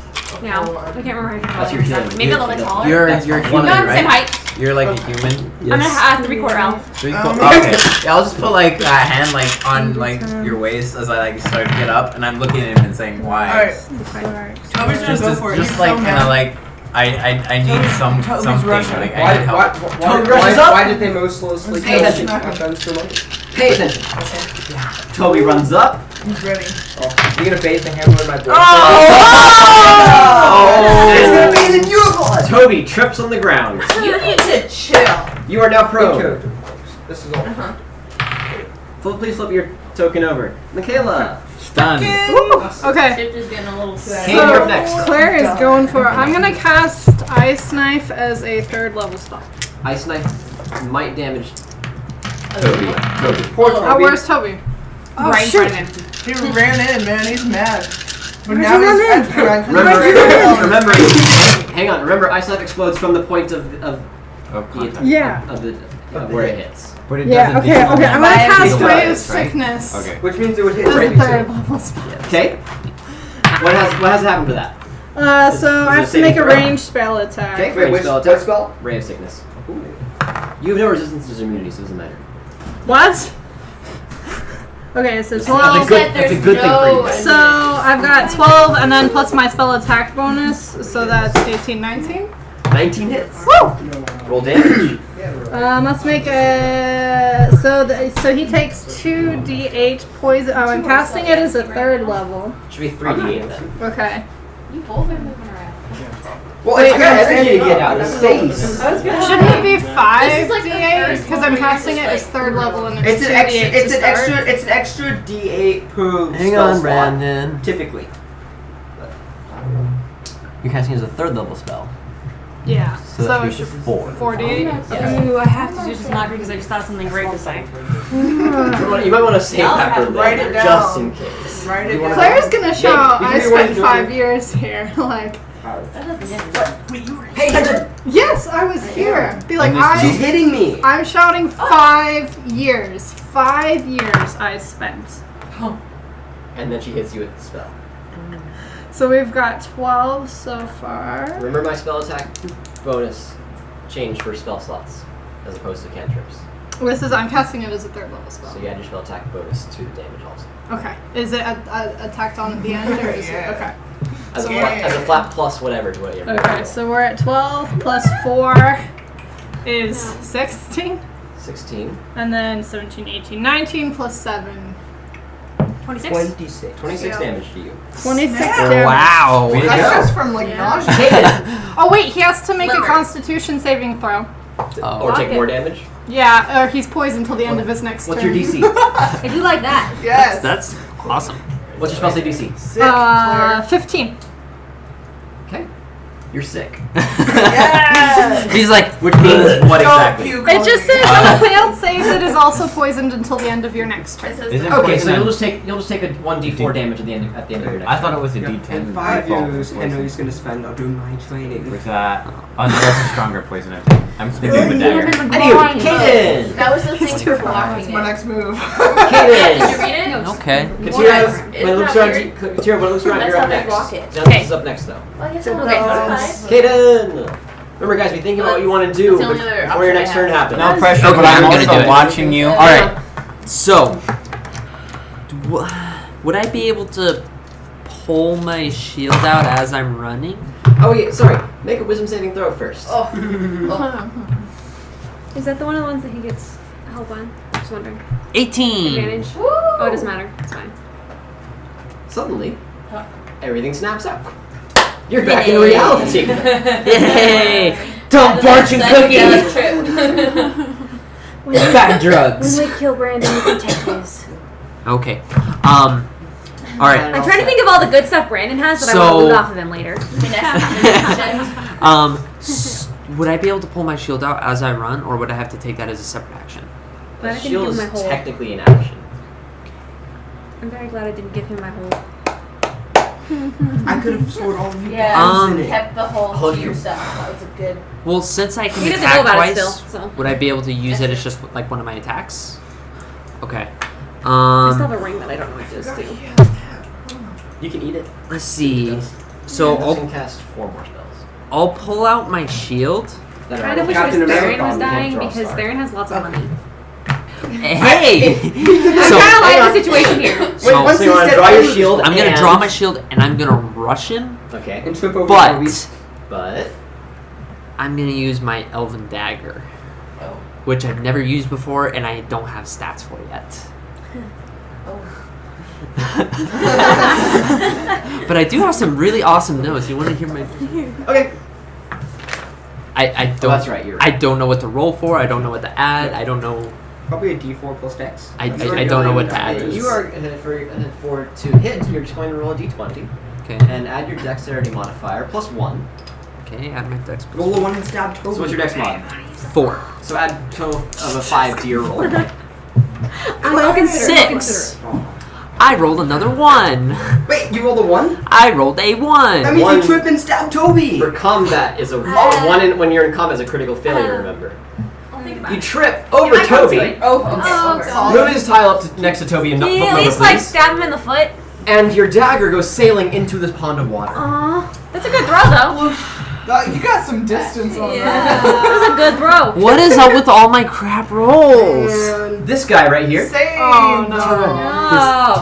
Yeah, I can't remember how That's your healing. Maybe a little bit taller. you're That's you're fine. human, No, I'm the same right? height. You're like a human. I'm a 3/4 elf. Okay. Yeah, I'll just put like a hand like on like your waist as I like start to get up, and I'm looking at him and saying why. Alright. Toby's gonna Just go as- for it. just He's like so kind mad. of like I need Toby's something rushing. like I need help. Toby rushes up. Why did they mostly Pay attention. my friends for money? Pay attention. Toby runs up. He's ready. Oh, you're gonna bathe the hammer in my blood. Oh! It's gonna be in your blood. Toby trips on the ground. You need to chill. You are now Good prone. character, folks. This is all. Please flip your token over. Michaela. Stunned. Okay. Shift is getting a little too Kane, you're up next. Claire is going for. I'm gonna cast Ice Knife as a 3rd level spell. Ice knife might damage. Poor Oh, Toby. where's Toby? Oh, right in shoot. front of him. He ran in, man. He's mad. But Where'd now you he's run in? extra mad 'cause Remember, he's right remember, hang on. Remember, ice knife explodes from the point of Yeah. of where it hits. But it Yeah, doesn't okay, do okay. I'm gonna anything. cast It Ray of does, right? Sickness. Okay. Which means it would hit As a Brady 3rd too. level spell. Okay. What has happened for that? So I it have to saving make a throw? ranged spell attack. Okay. Wait, Range which spell what attack. spell? Ray of sickness. You have no resistance to immunity, so it doesn't matter. What? Okay, so That's a 12. good, that's a good thing for you. So I've got 12 and then plus my spell attack bonus, so that's 18, 19. 19 hits. Woo! Roll damage. Let's make a. So he takes 2d8 poison. Oh, I'm casting it as a 3rd level. Should be 3d8 then. Okay. You both are moving around. Well, Wait, it's I got got energy to get out. This is ace. Shouldn't it be 5 This is like the d8? first Because one I'm where casting it it's as 3rd level and It's it's an 2d8 extra. to It's an start. extra. It's an extra D8 per Hang spell on, slot, Brandon. Typically. You're casting as a 3rd level spell. Yeah. So that it should be should 4. 4d8. Ooh, I have to do this not because I just thought of something great to say. You might want to save that for Write later, it down. just in case. Write it down. Claire's gonna show. Yeah, I you can spent do 5 it. years here. Like, Hey, attention! yes, I was here. Be like, She's hitting me. I'm shouting 5 years. 5 years I spent. And then she hits you with the spell. So we've got 12 so far. Remember my spell attack bonus changed for spell slots as opposed to cantrips. I'm casting it as a 3rd level spell. So you add your spell attack bonus to the damage also. Okay. Is it attacked on at the end or is it? Yeah. Okay. As a flat plus whatever to whatever. Okay, so we're at 12 plus 4 is 16. 16. And then 17, 18, 19 plus 7. 26. 26. 26 damage to you. 26 Snap. damage. Wow. Way to That's go. just from like nausea. Kaden! Oh wait, he has to make Liver. a Constitution saving throw. Oh. Or take Rocket. more damage. Yeah, or he's poisoned till the end of his next What's turn. your DC? I do like that. Yes. That's awesome. What's your spell save DC? Sick, Claire. 15. Okay. You're sick. Yes. He's like, Which means what exactly? Don't puke It on just me. says on a failed save it is also poisoned until the end of your next turn. It says Isn't Okay, so poison you'll just take a 1d4 damage at the end of your next I thought turn. it was a Yep. D10. In 5 default years, poison. Henry's gonna spend on doing my training. With that, unless a stronger poison, I think. I'm thinking of a dagger. Anyway, Kaden! That was the thing for blocking That's it. my next move. Did you Kaden! read it? okay. Katira, It's when it looks not around, weird. Katira, when it looks around, That's you're how up they next. block it. Now this is up next, though. Well, I guess I'm Okay. okay. Kaden! Remember, guys, be thinking about what you want to do That's the only other before your option next I turn have. happens. No pressure, Okay, but I'm I'm gonna do also it. watching you. All right. So, would I be able to pull my shield out as I'm running? Oh, yeah, sorry. Make a wisdom saving throw first. Oh. Is that the one of the ones that he gets help on? Just wondering. 18. Advantage. Oh, it doesn't matter. It's fine. Suddenly, everything snaps out. You're back in reality. Yay! Don't barge and cookies! Bad drugs. When we kill Brandon, we can take his. Okay. All right. I'm trying to think of all the good stuff Brandon has that I want to loot off of him later. Would I be able to pull my shield out as I run, or would I have to take that as a separate action? But I The can shield give is my whole. technically in action. I'm very glad I didn't give him my whole. I could have stored all of you Yeah, bombs in you it. kept the whole Oh, to you- yourself. That was a good. Well, since I can He doesn't attack know about twice, it still, so. would I be able to use it as just like one of my attacks? Okay. I still have a ring that I don't know what it does too. You can eat it. Let's see. You So can cast 4 more spells. I'll pull out my shield. That Kind of wish Captain Theron America was on dying Draw because Star. Theron has lots of money. Hey! I kind of like the situation here. So once So you want to he's draw dead, your shield I'm gonna and- draw my shield and I'm gonna rush him, Okay. and trip over Toby. but I'm gonna use my elven dagger, Oh. which I've never used before and I don't have stats for yet. But I do have some really awesome notes. You want to hear my? Okay. I don't. that's right, you're I right. don't know what to roll for. I don't know what to add. I don't know. Probably a D4 plus Dex. I don't know what to add. You are for to hit. You're just going to roll a d20 Okay. and add your dexterity modifier plus 1. Okay. Add my dex. Roll the one and stab Toby. So what's your dex mod? 4. So add total of a 5 to your roll. I'll consider it. 6. I rolled another 1. Wait, you rolled a 1? I rolled a 1. That means One. you trip and stab Toby! For combat is a when you're in combat is a critical failure. Remember. I'll think about You it. trip over I come to Toby. it. Oh, okay. Oh, over. God. Move his tile up to, next to Toby and Can not you flip at him over, least like please. stab him in the foot? And your dagger goes sailing into this pond of water. Aw, that's a good throw though. You got some distance on that. That was a good throw. What is up with all my crap rolls? And This guy right here, Same. Oh, no.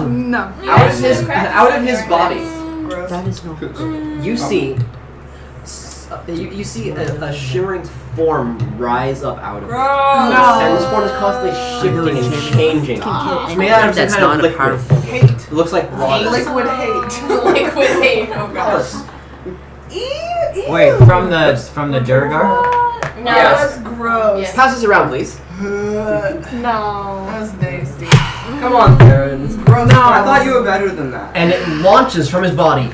No. No. out of his body, gross. That is no. you see you see a shimmering form rise up out of it. And this form is constantly shifting and changing. It's made out of some That's kind of not a liquid. part of. Hate. It looks like water. Liquid hate. Liquid hate. Oh gosh. Wait, from the Durgar? No. That's gross. Yes. Pass this around, please. No. That's nasty. Come on, Theron. Gross. No, I thought you were better than that. And it launches from his body.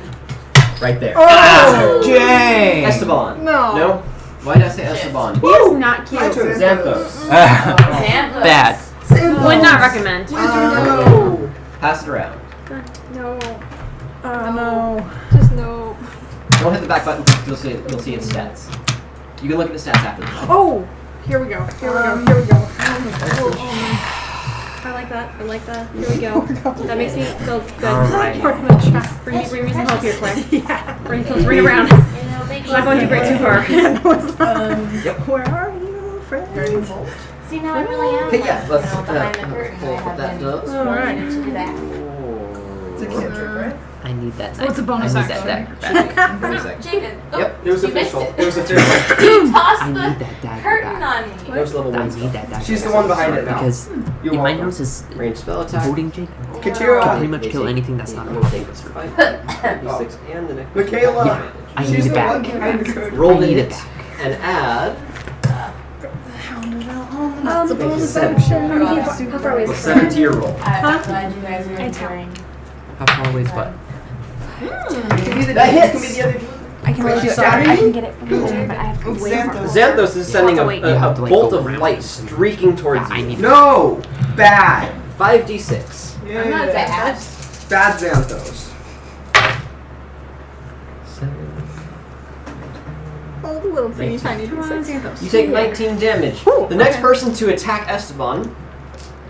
Right there. Oh, Jay! Esteban. No. No? Why did I say Esteban? He is not cute. Xanthos. Xanthos. Bad. Would not recommend. No. Pass it around. No. No. Just no. Don't hit the back button. You'll see its stats. You can look at the stats after the fact. Oh! Here we go. Here we go. Here we go. I like that. I like that. Here we go. That makes me feel good. Alright. We're gonna check. Bring me some help here, Claire. Yeah. Bring it around. You know, make I'm not going too great too far. Where are you, friends? See, now I really am. Okay, yeah, let's behind the curtain. pull I what have that been does. wanting to do that. It's a cantrip, right? I need that. Oh, it's a bonus I need action. that dagger back. Wait a second. Jacob. Oh, Yep, it was you missed official. it. It was official. You tossed I need the that dagger curtain back. on me. That was level I 1 need spell. that dagger She's the back. one behind it now. Because You're in my welcome. notes is Range spell attack. voting Jacob. Katira. Can pretty much kill anything that's not a We'll take this for 5, 6, and the next. Michaela. Yeah. I She's need the it back. one kind of good. Roll I need the it hit and add. Deception. How far away is Plus it? 7 to your roll. I'm glad you guys are enjoying. How far away is what? That hits. I can Wait, roll she's it. I stabbing? can get it from here, but I have to It's wait for Xanthos. Xanthos is sending a You have to, like, bolt go of around. light streaking towards I you. need No! Bad. 5d6. Yeah. I'm not bad. Bad Xanthos. 7. Oh, the little teeny 19. tiny You take 19 damage. The next person to attack Esteban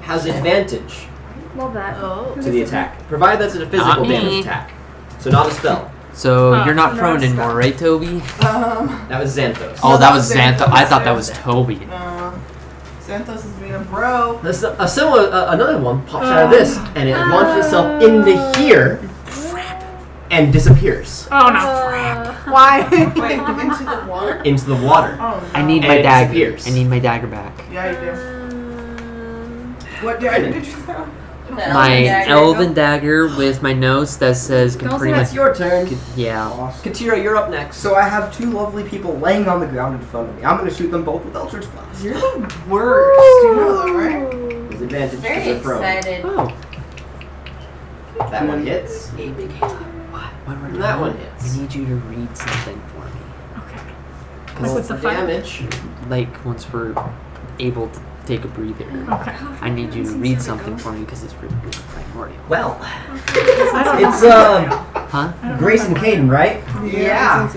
has advantage Love that. to the attack, provided that's a physical Not me. damage attack. So not a spell. So you're not prone anymore, right, Teaubee? That was Xanthos. Oh, No, that that was was Xanthos. Xanthos. I thought that was Teaubee. Xanthos is being a bro. This, a similar, another one pops out of this, and it launches itself into here and disappears Oh no. Why? Wait, into the water? into the water. Oh no. I need And my it dagger. disappears. I need my dagger back. Yeah, you do. What dagger did you throw? My elven dagger with my notes that says can Kelsey, pretty that's much. your turn. Yeah. Awesome. Katira, you're up next. So I have two lovely people laying on the ground in front of me. I'm gonna shoot them both with Eldritch Blast. You're the worst. You know that, right? With advantage Very because they're prone. excited. Oh. That one hits. When we're That done, one hits. I need you to read something for me. Okay. Roll with for the fire? damage. Like once we're able to take a breather. Okay. I need you to read something for me because it's really, really primordial. Well, I don't it's Huh? Grace and Caden, right? Yeah.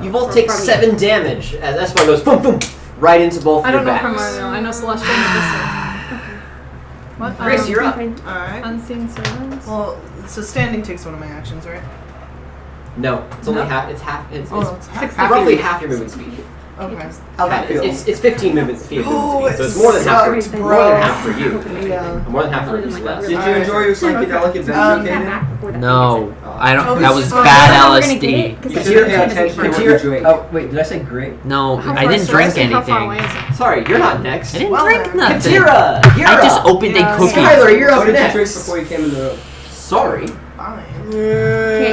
You both take 7 damage as Esteban goes boom boom right into both I your don't know backs. Primordial. I know Celestial and Abyssal. What? Grace, you're up. Alright. Unseen servants. Well, so standing takes one of my actions, right? No, it's only No? half. It's half. It's half. roughly half your movement speed. Okay. How'd that feel? It's 15 movement feet of Oh, movement speed, so it it's more than half. sucked, More than half for bro. you. Yeah. More than half for you. Less. Did you enjoy your psychedelic adventure, Kaden? No, I don't. Oh, That it's was just- bad We're gonna get LSD. it, 'cause You it's should have gonna paid be attention to what you Katira. drink. Oh wait, did I say great? No, How I far- didn't so drink how far away anything. is it? Sorry, you're not next. I didn't Well drink then. nothing. Katira, you're I just up. opened a cookie. Skylar, you're What up did you next. drink before you came in the room? Sorry. Fine. Can't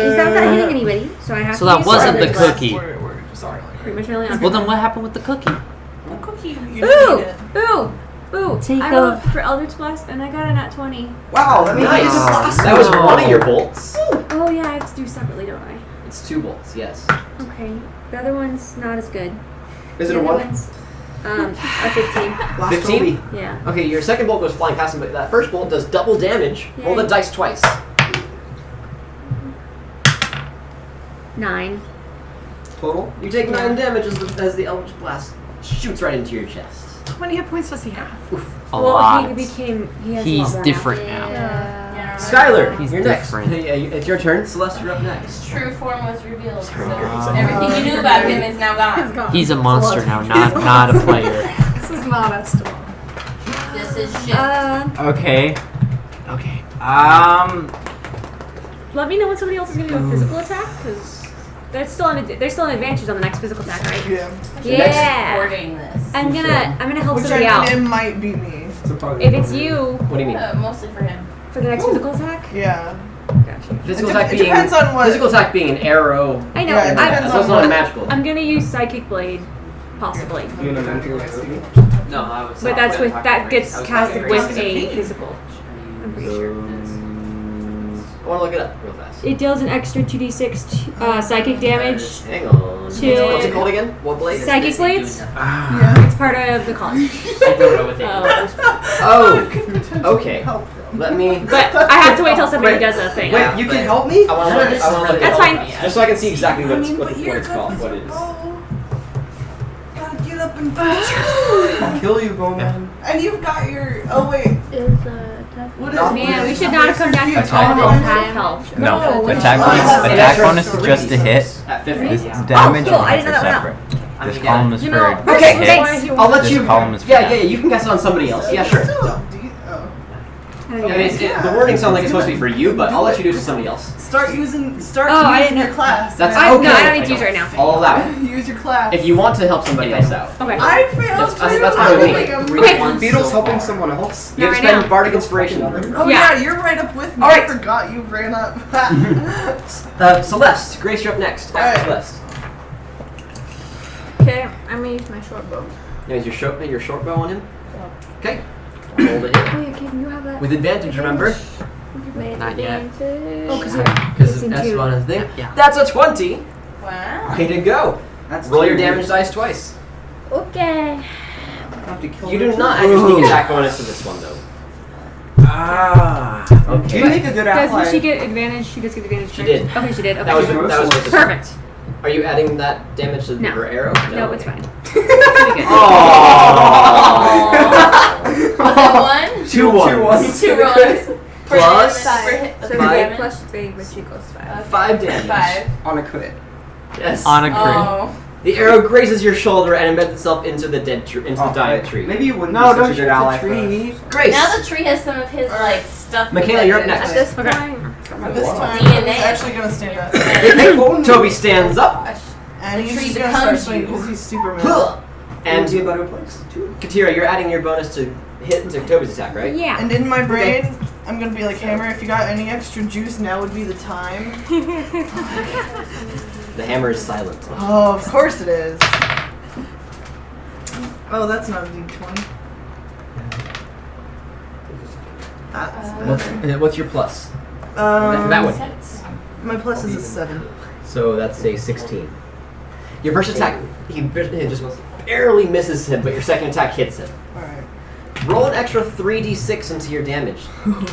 use that without hitting anybody, so I have So to that use wasn't the Eldritch cookie. We're sorry. Pretty much really on. Well, then what happened with the cookie? The cookie. You Ooh! need it. Ooh! Take I rolled for Eldritch Blast and I got a nat 20. Wow, that means Nice. you just lost. That was one of your bolts. Oh yeah, I have to do separately, don't I? It's 2 bolts. Yes. Okay. The other one's not as good. Is it The a other one? one's, a 15. Last 15? Toby. Yeah. Okay, your second bolt goes flying past him, but that first bolt does double damage. Roll the Yay. dice twice. 9. Total? You take 9 damage as the Eldritch Blast shoots right into your chest. How many hit points does he have? A Well, lot. he became. He has a He's lot more different now. now. Yeah. Skylar, He's you're next. different. Yeah, it's your turn. Celeste, you're up next. True form was revealed, so everything you knew about him is now gone. He's a monster now, not a player. This is not Esteban. This is shit. Okay. Okay. Let me know when somebody else is gonna do a physical attack, because there's still an advantage on the next physical attack, right? Yeah. Yeah. Recording this. I'm gonna help Which somebody I out. mean, it might be me. If it's you What do you mean? Mostly for him. for the next physical attack, Yeah. gotcha. Physical It attack de- it being depends on what- physical attack being an arrow. I know. Yeah, it depends So it's on not a what- magical. I'm gonna use Psychic Blade, possibly, You know, mental ability. No, I was. but that's with that gets casted with a physical. I'm pretty sure. I want to look it up real fast. It deals an extra 2d6 psychic damage. Hang on. To- What's it called again? What blade? Psychic blades. Yeah. It's part of the cost. I don't know what they Oh. Oh, okay. Let me. But I have to wait till somebody Wait. does a thing. Wait, you can help me? I want to look. I want to look. That's it up. fine. Just so I can see exactly what I it's, mean, what, but what you're it's called. What it is. Gotta get up and I'll kill you, Bowman. And you've got your. Oh wait. What is Not Man, we should not have come down here Attack almost bonus. half health. No, No, attack no. bonus. Attack bonus is just to hit. At 50. This damage cool. and I hits didn't are know that separate. I This mean, column is You for know, Okay, thanks. I'll let This you. column is for Yeah, that. yeah, you can guess on somebody else. Yeah, sure. Oh. I mean, the wording sounds like it's supposed to be for you, but I'll let you do it to somebody else. Start using Oh, I didn't your know. class. That's No, okay. I don't need to use it right now. I'll allow it. Use your class. If you want to help somebody else out. Okay. I failed That's fine with me. Okay. Beetle's helping someone else. You have to Not right spend now. bardic inspiration. Oh Yeah. yeah, you're right up with me. All right. I forgot you ran up. Celeste, Grace, you're up next. Alright. Celeste. Okay, I'm gonna use my short bow. You use your short bow on him? Okay. Roll to hit. Oh, yeah, Kate, you have that. With advantage, remember? Not yet. Oh, because Because that's one of the thing. Yeah. That's a 20. Wow. Way to go. That's Roll your too damage weird. dice twice. Okay. I have to kill You her. do not have your sneak attack bonus to this one, though. Ah. You Okay. make a good ally. Doesn't she get advantage? She does get advantage. She correct? did. Okay, she did. Okay. That was with this one. perfect. Are you adding that damage to No. her arrow? No, it's okay. fine. Pretty good. Was it one? 2 ones. 2 rolls. Plus So Five. plus 3, which equals 5. 5 damage. 5. On a crit. Yes. On a crit. Oh. The arrow grazes your shoulder and embeds itself into the dead dying tree. Maybe you wouldn't No, be don't such a shoot good the ally tree. Grace. Now the tree has some of his like stuff. Michaela, you're up embedded. next. At this Okay. point, This time, DNA. he's actually gonna stand up. Toby stands up. And he's tree just gonna becomes start swinging you. because he's Superman. And be a better place. Too. Katira, you're adding your bonus to hit to Toby's attack, right? Yeah. And in my brain, I'm gonna be like, Hammer, if you got any extra juice, now would be the time. The hammer is silent. Oh, of course it is. Oh, that's not a D20. That's What's your plus? that one. My plus is a 7. So that's a 16. Your first attack, he just barely misses him, but your second attack hits him. Alright. Roll an extra 3d6 into your damage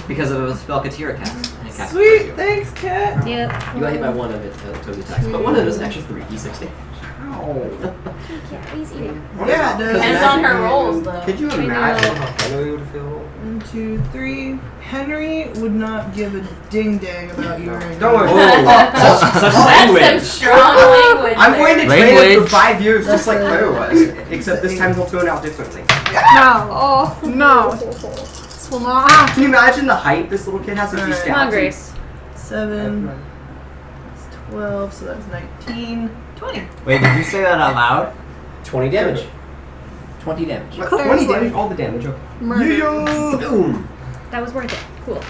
because of a spell Katira cast. Sweet, thanks, Kat. Yep. You got hit by one of it, Toby's attacks, but one of them is an extra 3d6 damage. Yeah, he's eating. Yeah, it does. Depends on her rolls though. Could you imagine how funny we would feel? 1, 2, 3. Henry would not give a ding dang about you right Don't worry. Such That's some language. strong language. I'm there. going to train him for Language. 5 years, just like Claire was. Except this time he'll turn out differently. No. Oh, no. This will not happen. Can you imagine the height this little kid has if he Alright. stabs Come on, him? Grace. 7. That's 12, so that's 19. 20. Wait, did you say that out loud? 20 damage. 20 damage. What, Claire's 20 like- damage? All the damage. Okay. Murder. Boom. That was worth it. Cool.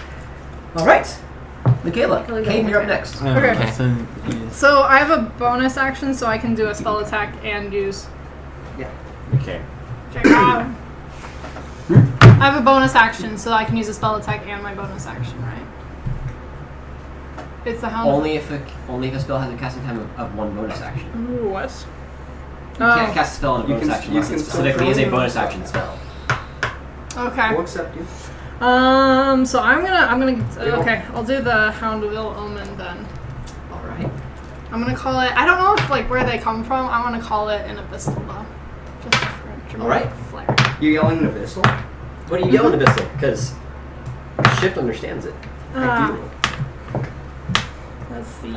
Alright. Michaela, Caden, you're up next. Okay. So, So I have a bonus action, so I can do a spell attack and use. okay. Check out. I have a bonus action, so I can use a spell attack and my bonus action, right? It's the hound. Only if a spell has a casting time of 1 bonus action. Ooh, what? You can't cast a spell on a You bonus can- action you unless it can specifically is a still- bonus action spell. Okay. We'll accept you. So I'm gonna. Okay, I'll do the Hound of Ill Omen then. Alright. I'm gonna call it. I don't know if like where they come from. I want to call it an abyssal though. Just for dramatic Alright. flair. You're yelling an abyssal? What are you yelling, Abyssal? Because Shift understands it. I do. Let's see.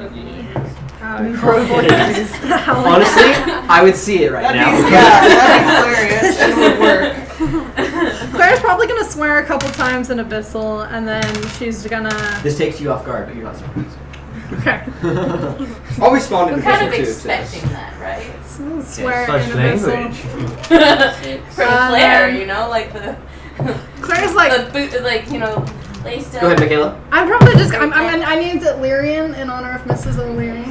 Honestly, I would see it right now. That'd be hilarious. It would work. Claire's probably gonna swear a couple times in abyssal, and then she's gonna. This takes you off guard, but you're not surprised. Okay. I'll respond in We're kind of abyssal too. expecting that, right? Swear Such in abyssal. language. From Claire, you know, like the Claire's like. the boot, like you know, laced up. Go ahead, Michaela. I'm probably just. I named it Lyrian in honor of Mrs. O'Leary.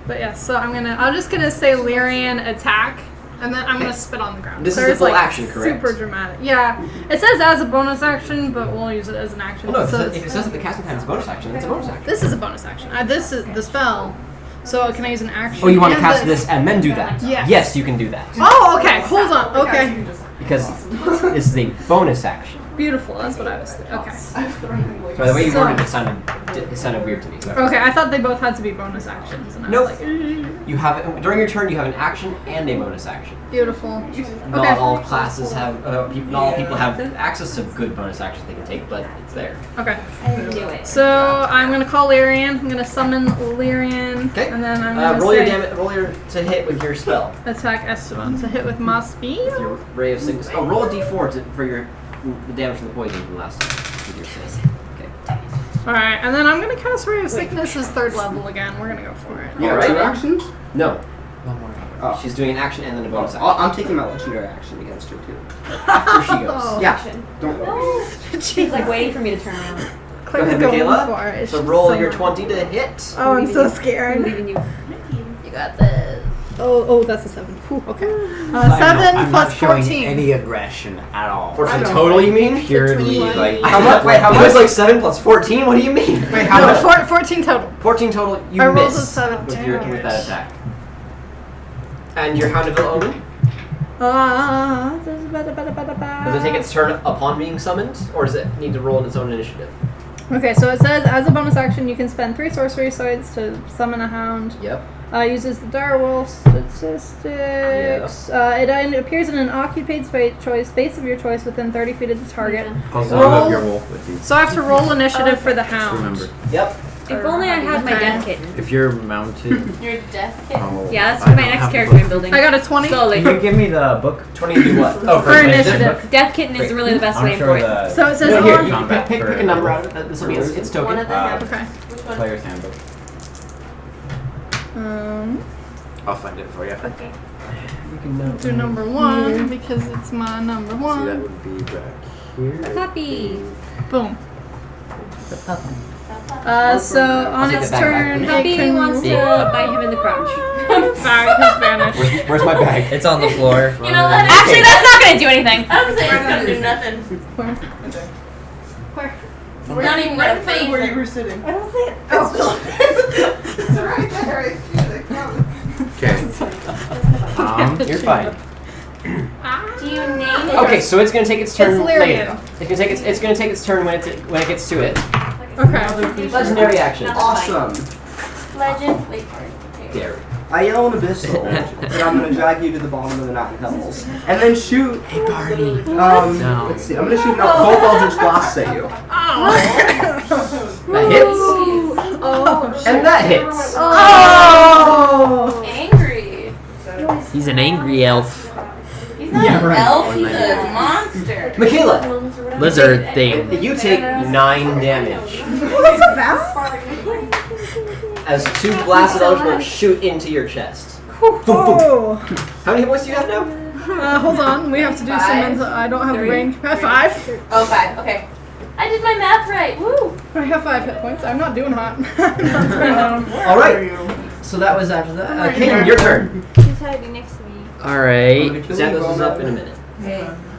But yeah, so I'm just gonna say Lyrian attack, and then I'm gonna spit on the ground. This is Claire's a full like action, correct? super dramatic. Yeah, it says as a bonus action, but we'll use it as an action. Well, no, So if it says that the casting time is bonus action, it's a bonus action. this is a bonus action. This is the spell. So can I use an action? Oh, you want to and cast this and then do that? Yes. Yes, you can do that. Oh, okay. Hold on. Okay. Because this is a bonus action. Beautiful. That's what I was thinking. Okay. So the way you So- worded it sounded weird to me. Okay. I thought they both had to be bonus actions. And I Nope. was like, You have during your turn, you have an action and a bonus action. beautiful. Not Okay. all classes have. Not all people have access to good bonus actions they can take, but it's there. Okay. Do it. So I'm gonna call Lyrian. I'm gonna summon Lyrian. Okay. And then I'm gonna Roll your say damage. Roll your to hit with your spell. attack Esteban to hit with my speed. With your ray of sickness. Oh, roll a d4 for the damage from the poison from last time. your save. Alright, and then I'm gonna cast Ray of Sickness as 3rd level again. We're gonna go for it. Yeah, Alright. 2 actions? No. One more. Oh. She's doing an action and then a bonus action. I'm taking my legendary action against her too. After she goes. Yeah. Don't worry. She's like waiting for me to turn around. Go Claire's ahead, going Michaela. for it. So She's roll your somewhere. 20 to hit. Oh, I'm so I'm scared. leaving you. You got this. Oh, that's a 7. Whew, okay. I 7 know, I'm plus not showing 14. any aggression at all. 14 total, you mean? Purely like. How much? Wait, how It was much? like 7 plus 14? What do you mean? Wait, how No, much? 14 total. 14 total, you I rolled a miss 7 with, damage. with that attack. And your Houndeville Omen? Does it take its turn upon being summoned? Or does it need to roll in its own initiative? Okay, so it says, as a bonus action, you can spend 3 sorcery sites to summon a hound. Yep. Uses the direwolf statistics. It appears in an occupied space of your choice within 30 feet of the target. Also, Roll. have your wolf with you. So I have to roll initiative for the Just hound. remember, Yep. If only I had my death kitten. if you're mounted. Your death kit. Oh, Yeah, that's I my don't next have character the I'm building. I got a 20 Slowly. Can you give me the book? 20 to do what? Oh, for initiative. Death kitten is really the best way I'm to sure employ it. the So it says No, here, on- you can combat pick for a number out of it. This will be its One token. of them. Okay. Which one? player's handbook. I'll find it for you. Okay. Do number 1 because it's my number See, that 1. would be back here. Puppy. Boom. I'll So on take its the bag turn, back. it Puppy can wants to bite him in the crotch. Bag has vanished. Where's my bag? It's on the floor. You know what? Actually, that's not gonna do anything. I was saying it's gonna do nothing. We're not even gonna phase where it. you were sitting. I don't see it. It's right there. I see it. Okay. You're fine. Do you name it? Okay, so it's gonna take its turn It's Lyrian. later. It's gonna take its turn when it gets to it. Okay. Legendary action. Awesome. Legend. Wait for it. Dairy. I yell an abyssal, and I'm gonna drag you to the bottom of the mountain hills, and then shoot. Hey, Barney. No. Let's see. I'm gonna shoot both Eldritch Blasts at you. That hits. Oh. And that hits. Oh. Angry. He's an angry elf. He's not an elf. He's a monster. Michaela, Lizard thing. you take 9 damage What's that? as 2 blasted Eldritch bolts shoot into your chest. Oh. How many hit points do you have now? Hold on. We have to do some. I don't have the range. I have 5. Oh, 5. Okay. I did my math right. Woo. I have 5 hit points. I'm not doing hot. That's right now. All right. So that was after that. Kaden, your turn. She's had to be next to me. Alright. Xanthos is up in a minute.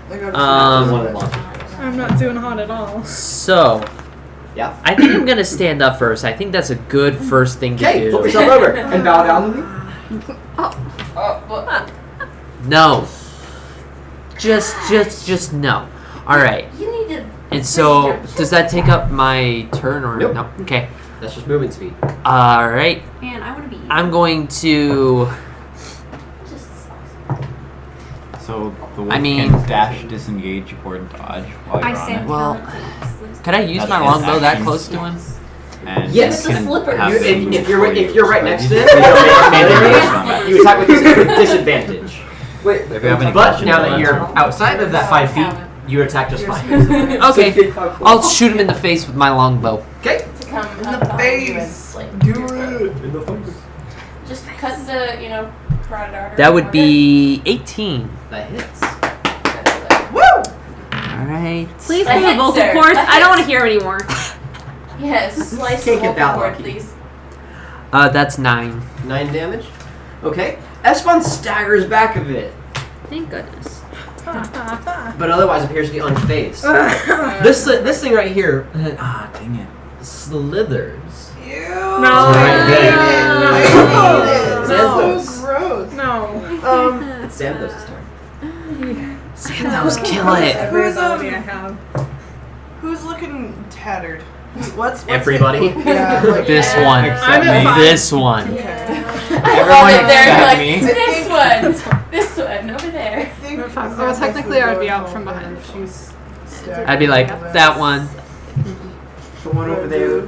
One of the monsters. I'm not doing hot at all. So, Yeah. I think I'm gonna stand up first. I think that's a good first thing to Okay, flip do. yourself over. And bow down to me. Oh, well, No. Just no. Alright. you need to. And so, does that take up my turn or Nope. no? Okay. That's just movement speed. Alright. Man, I want to be. I'm going to. Just. So the wolf I mean- can dash, disengage, or dodge while you're I on said it. Well, could I use That's my his longbow that action. close to him? And Yes. you can It's a slipper. have You, them if before you're right next to it, close. you don't make a melee Combat. range, you attack with disadvantage. Wait. If you have any But questions now on that you're outside of that 5 feet, you attack just fine. Okay. I'll shoot him in the face with my longbow. Okay. To come In up the behind you and, face. like, Do your throat. it. Just cut the, carotid artery. That would be 18. That hits. Alright. Please That leave a hits, vocal sir. cords. That I don't want to hits. hear anymore. Yes, slice the Can't get vocal that cord, lucky. please. That's 9. 9 damage. Okay. Espan staggers back a bit, Thank goodness. but otherwise appears to be unfazed. Uh, this thing right here Ah, dang it. slithers. No. Right there. I hate it. Xanthos. So gross. No. It's Xanthos' turn. Xanthos, kill it. Who's looking tattered? What's Everybody. it? Yeah, like, This one. I'm at 5. This one. Okay. I love it. They're except like, me. this one over I there. think Well, technically I would be out from behind. She's I'd be like, that one. The one over there.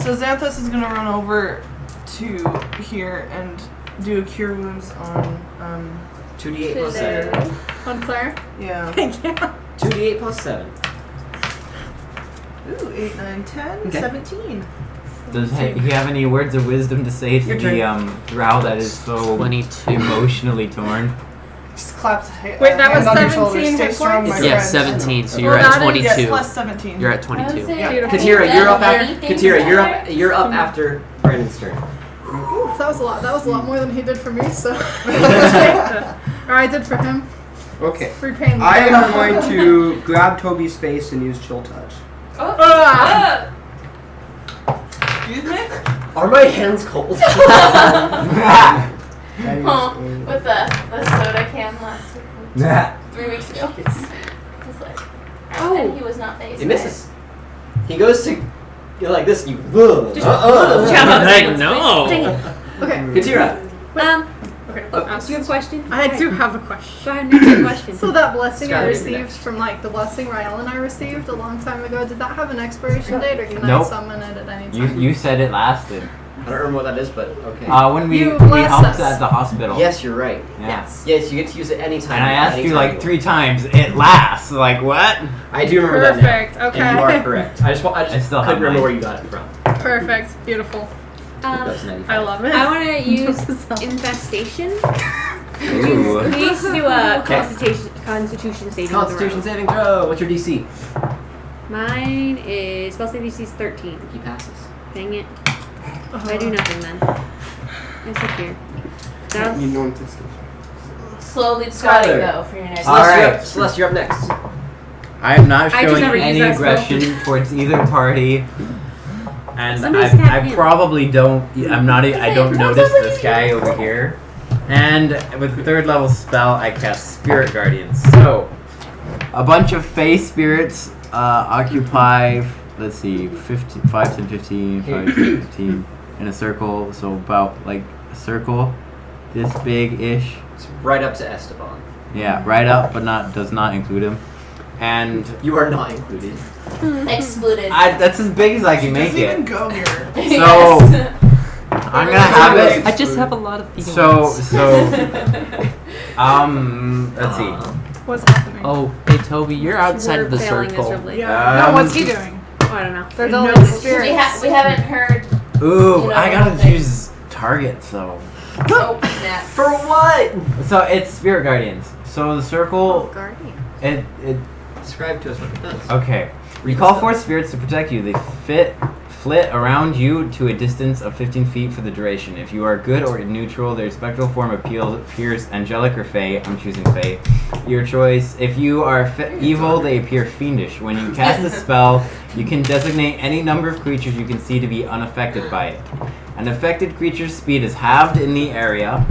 So Xanthos is gonna run over to here and do a cure wounds on 2d8 plus 7. On Claire. yeah. 2d8 plus 7. Ooh, 8, 9, 10, Okay. 17. Does he have any words of wisdom to say to Your the drow that is so 22. emotionally torn? Just claps. Wait, that was on your shoulder. 17 Stay hit strong, points? my Yeah, friend. 17. So Well, you're at that is- 22. Yes, plus 17. You're at I would 22. say Yeah. Beautiful. Katira, you're up after. Anything Katira, you're up after Brandon's turn. Ooh, that was a lot. That was a lot more than he did for me. So, or I did for him. Okay. Repaying. I am going to grab Toby's face and use chill touch. Ah! Excuse me? Are my hands cold? That is Huh. a- With the soda can last week. 3 weeks ago. Just like, and he was not phased. He misses. He goes to go like this. You. No. Okay. Katira. Okay. Do you have a question? I do have a question. Go ahead and ask your question. So that blessing I Describe it received from like the blessing Rylan I received a long time ago, did that have an expiration date or can Nope. I summon it at any time? You said it lasted. I don't remember what that is, but okay. When we You blessed helped us. at the hospital. Yes, you're right. Yeah. Yes, you get to use it anytime. And I asked you anytime like want. 3 times. It lasts. Like what? I do remember that Perfect. now. Okay. And you are correct. I just I still couldn't have remember mine. where you got it from. Perfect. Beautiful. That's 95. I love it. I want to use infestation. Ooh. Please do a Okay. constitution saving Constitution throw. saving throw. What's your DC? Mine is spell save DC is 13. He passes. Dang it. I do nothing then. I sit here. That You know what this is. Slowly squatting Skylar. though for your next. All right. Celeste, you're up. Celeste, you're up next. I am not I just showing never use any that spell. aggression towards either party. And Somebody stab I him. probably don't. I'm not. I don't Say, notice "Somebody this guy over here. And with the 3rd level spell, I cast Spirit Guardians. So, a bunch of Fey spirits occupy. Let's see, 5, 10, 15, 5, 10, 15 in a circle. So about like a circle, this big-ish. It's right up to Esteban. Yeah, right up, but does not include him. And You are not included. Excluded. that's as big as I can make Doesn't even it. go here. So Yes. I'm gonna have it. I just have a lot of feelings. So let's see. What's happening? Oh, hey Toby, you're outside of the We're failing circle. miserably. Yeah. No, what's he doing? Oh, I don't know. There's No, all we these spirits. we haven't heard. Ooh, You know, I gotta thing. choose targets though. Oh snap. For what? So it's Spirit Guardians. So the circle, Guardian. it Describe to us what it does. okay. You call forth spirits to protect you. They flit around you to a distance of 15 feet for the duration. If you are good or neutral, their spectral form appears angelic or fey. I'm choosing fey. Your choice. If you are evil, they appear fiendish. When you cast a spell, you can designate any number of creatures you can see to be unaffected by it. An affected creature's speed is halved in the area.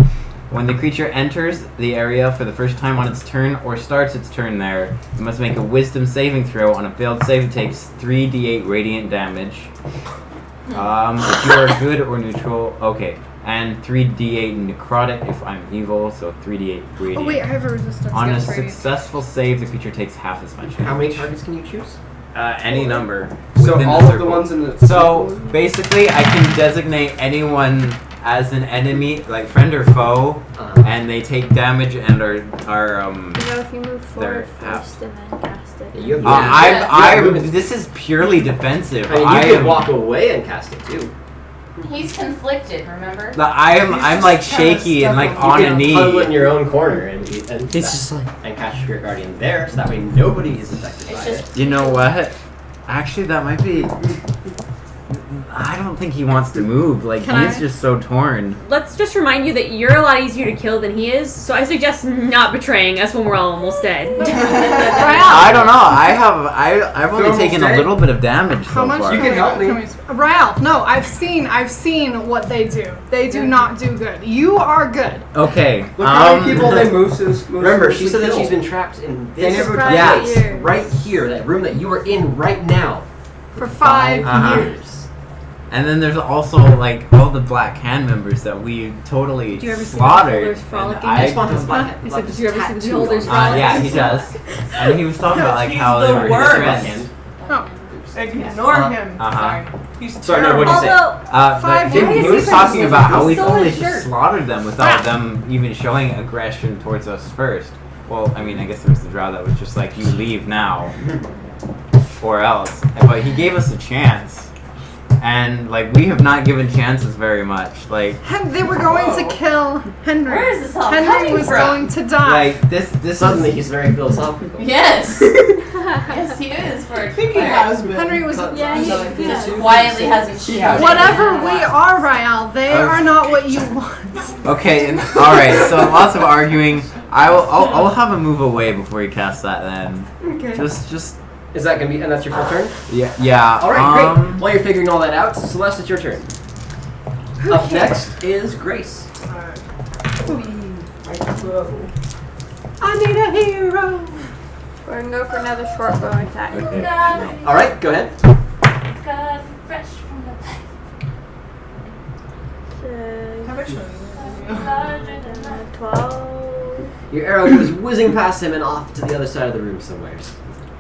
When the creature enters the area for the first time on its turn or starts its turn there, it must make a wisdom saving throw. On a failed save, it takes 3d8 radiant damage. If you are good or neutral, okay. And 3d8 necrotic if I'm evil, so 3d8 radiant. Oh wait, I have a resistance. On a against radiant. successful save, the creature takes half as much damage. How many targets can you choose? Any number. So within all the of circle. the ones in the So circle? basically, I can designate anyone as an enemy, like friend or foe, and they take damage and are You know, if you move They're forward half. first and then cast it. Yeah, you have I'm. This is purely defensive. I mean, I you can am. walk away and cast it too. He's conflicted. Remember? I'm He's like just kinda shaky and stuck like on- on You a can knee. huddle in your own corner and It's just like and cast Spirit Guardian there, so that way nobody is affected It's by just- it. You know what? Actually, that might be. I don't think he wants to move. Like Can he's I? just so torn. Let's just remind you that you're a lot easier to kill than he is, so I suggest not betraying us when we're all almost dead. I don't know. I've only Almost taken a dead? little bit of damage How so much far. You can help me. Rael, no, I've seen what they do. They do not do good. You are good. Okay. Look how many people they moses. Remember, she said that she's been trapped in They this never place, Yeah. right here, that room that you are in right now. For 5 Uh-huh. years. And then there's also like all the Black Hand members that we totally Did you ever see the slaughtered. Beholders and Frolicking? I- Spawn has black. I said, did you ever see the Beholders yeah, he does. And he was talking about like how they were worst. friends. No. Ignore him. Uh-huh. Sorry. He's Sorry, no, terrible. what'd you say? But 5 he years. was talking about how He we've stole only his just shirt. slaughtered them without them even showing aggression towards us first. Well, I mean, I guess there was the drow that was just like, you leave now. or else. But he gave us a chance, and like we have not given chances very much. Like They were going to kill Henry. Where is this all Henry coming was from? going to die. like this Suddenly is, he's very philosophical. Yes. Yes, he is. For I think he has been. Henry was. quietly hasn't she? Whatever we are, Rael, they are not what you want. okay. And, all right. So lots of arguing. I'll have a move away before you cast that. Then Okay. just Is that gonna be? And that's your full turn. yeah. All right, great. While you're figuring all that out, Celeste, it's your turn. Up next is Grace. I need a hero. We're gonna go for another short bow attack. All right, go ahead. Got fresh from the pipe. How much Larger than life. 12. Your arrow goes whizzing past him and off to the other side of the room somewhere.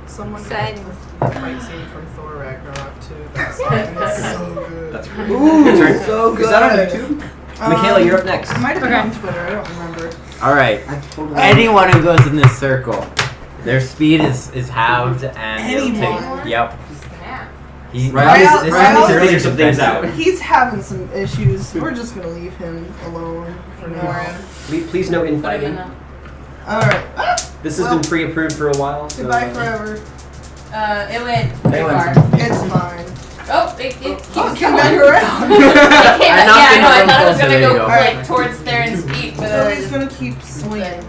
Someone Sad. got the fight scene from Thor Ragnarok too. That's so good. That's great. Ooh, Your turn. so good. Is that on YouTube? Michaela, you're up next. It might have been on Twitter. I don't remember. All right. Anyone who goes in this circle, their speed is halved and it'll Anyone? take. Yep. He, Rael- this Rael- is Figure some things out. He's having some issues. We're just gonna leave him alone for now. Please no infighting. All right. This has been pre-approved for a while. So, Goodbye forever. It went pretty far. It's fine. Oh, it keeps Oh, going. come back around. It came I'm back- not yeah, I know. I gonna thought it was go gonna closer, there you go go. like towards Theron's feet, but Toby's gonna keep swinging.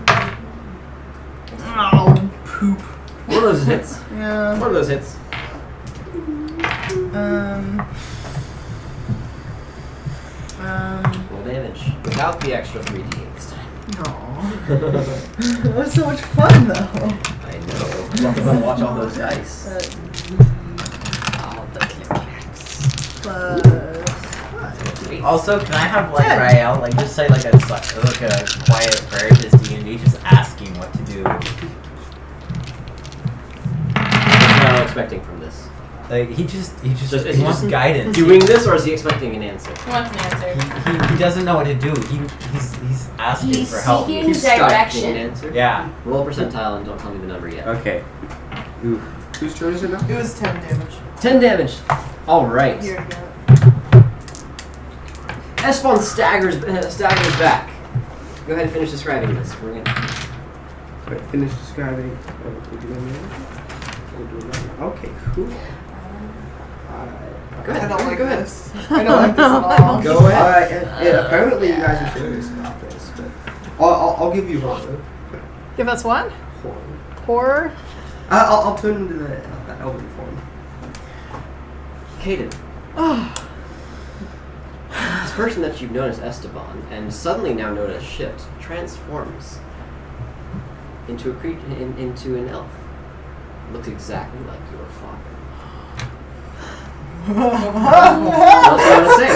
Oh, poop. one of those hits. Yeah. One of those hits. Roll damage without the extra 3d8 this time. That was so much fun though. I know. Welcome to watch all those dice. Also, can I have like Rael like just say like a quiet prayer to this D&D, just asking what to do? That's what I'm expecting from this. Like he just Is he he wants just guidance. doing this, or is he expecting an answer? he wants an answer. He doesn't know what to do. He's asking He's for help. seeking He's stuck direction. in an answer. Yeah. Roll a percentile and don't tell me the number yet. Okay. Whose turn is it now? It was 10 damage. 10 damage. All right. Here, yeah. Esphon staggers back. Go ahead and finish describing this. We're gonna. Wait, finish describing. We'll do that now. Okay, cool. Go ahead. I don't like Go ahead. this. I don't like this at all. Go ahead. Alright, yeah, apparently you guys are serious about this, but I'll give you horror. Give us what? Horror. Horror? I'll turn into the elven form. Caden. This person that you've known as Esteban, and suddenly now known as Shift, transforms into a creature, into an elf. Looks exactly like your father. What else do you want to say?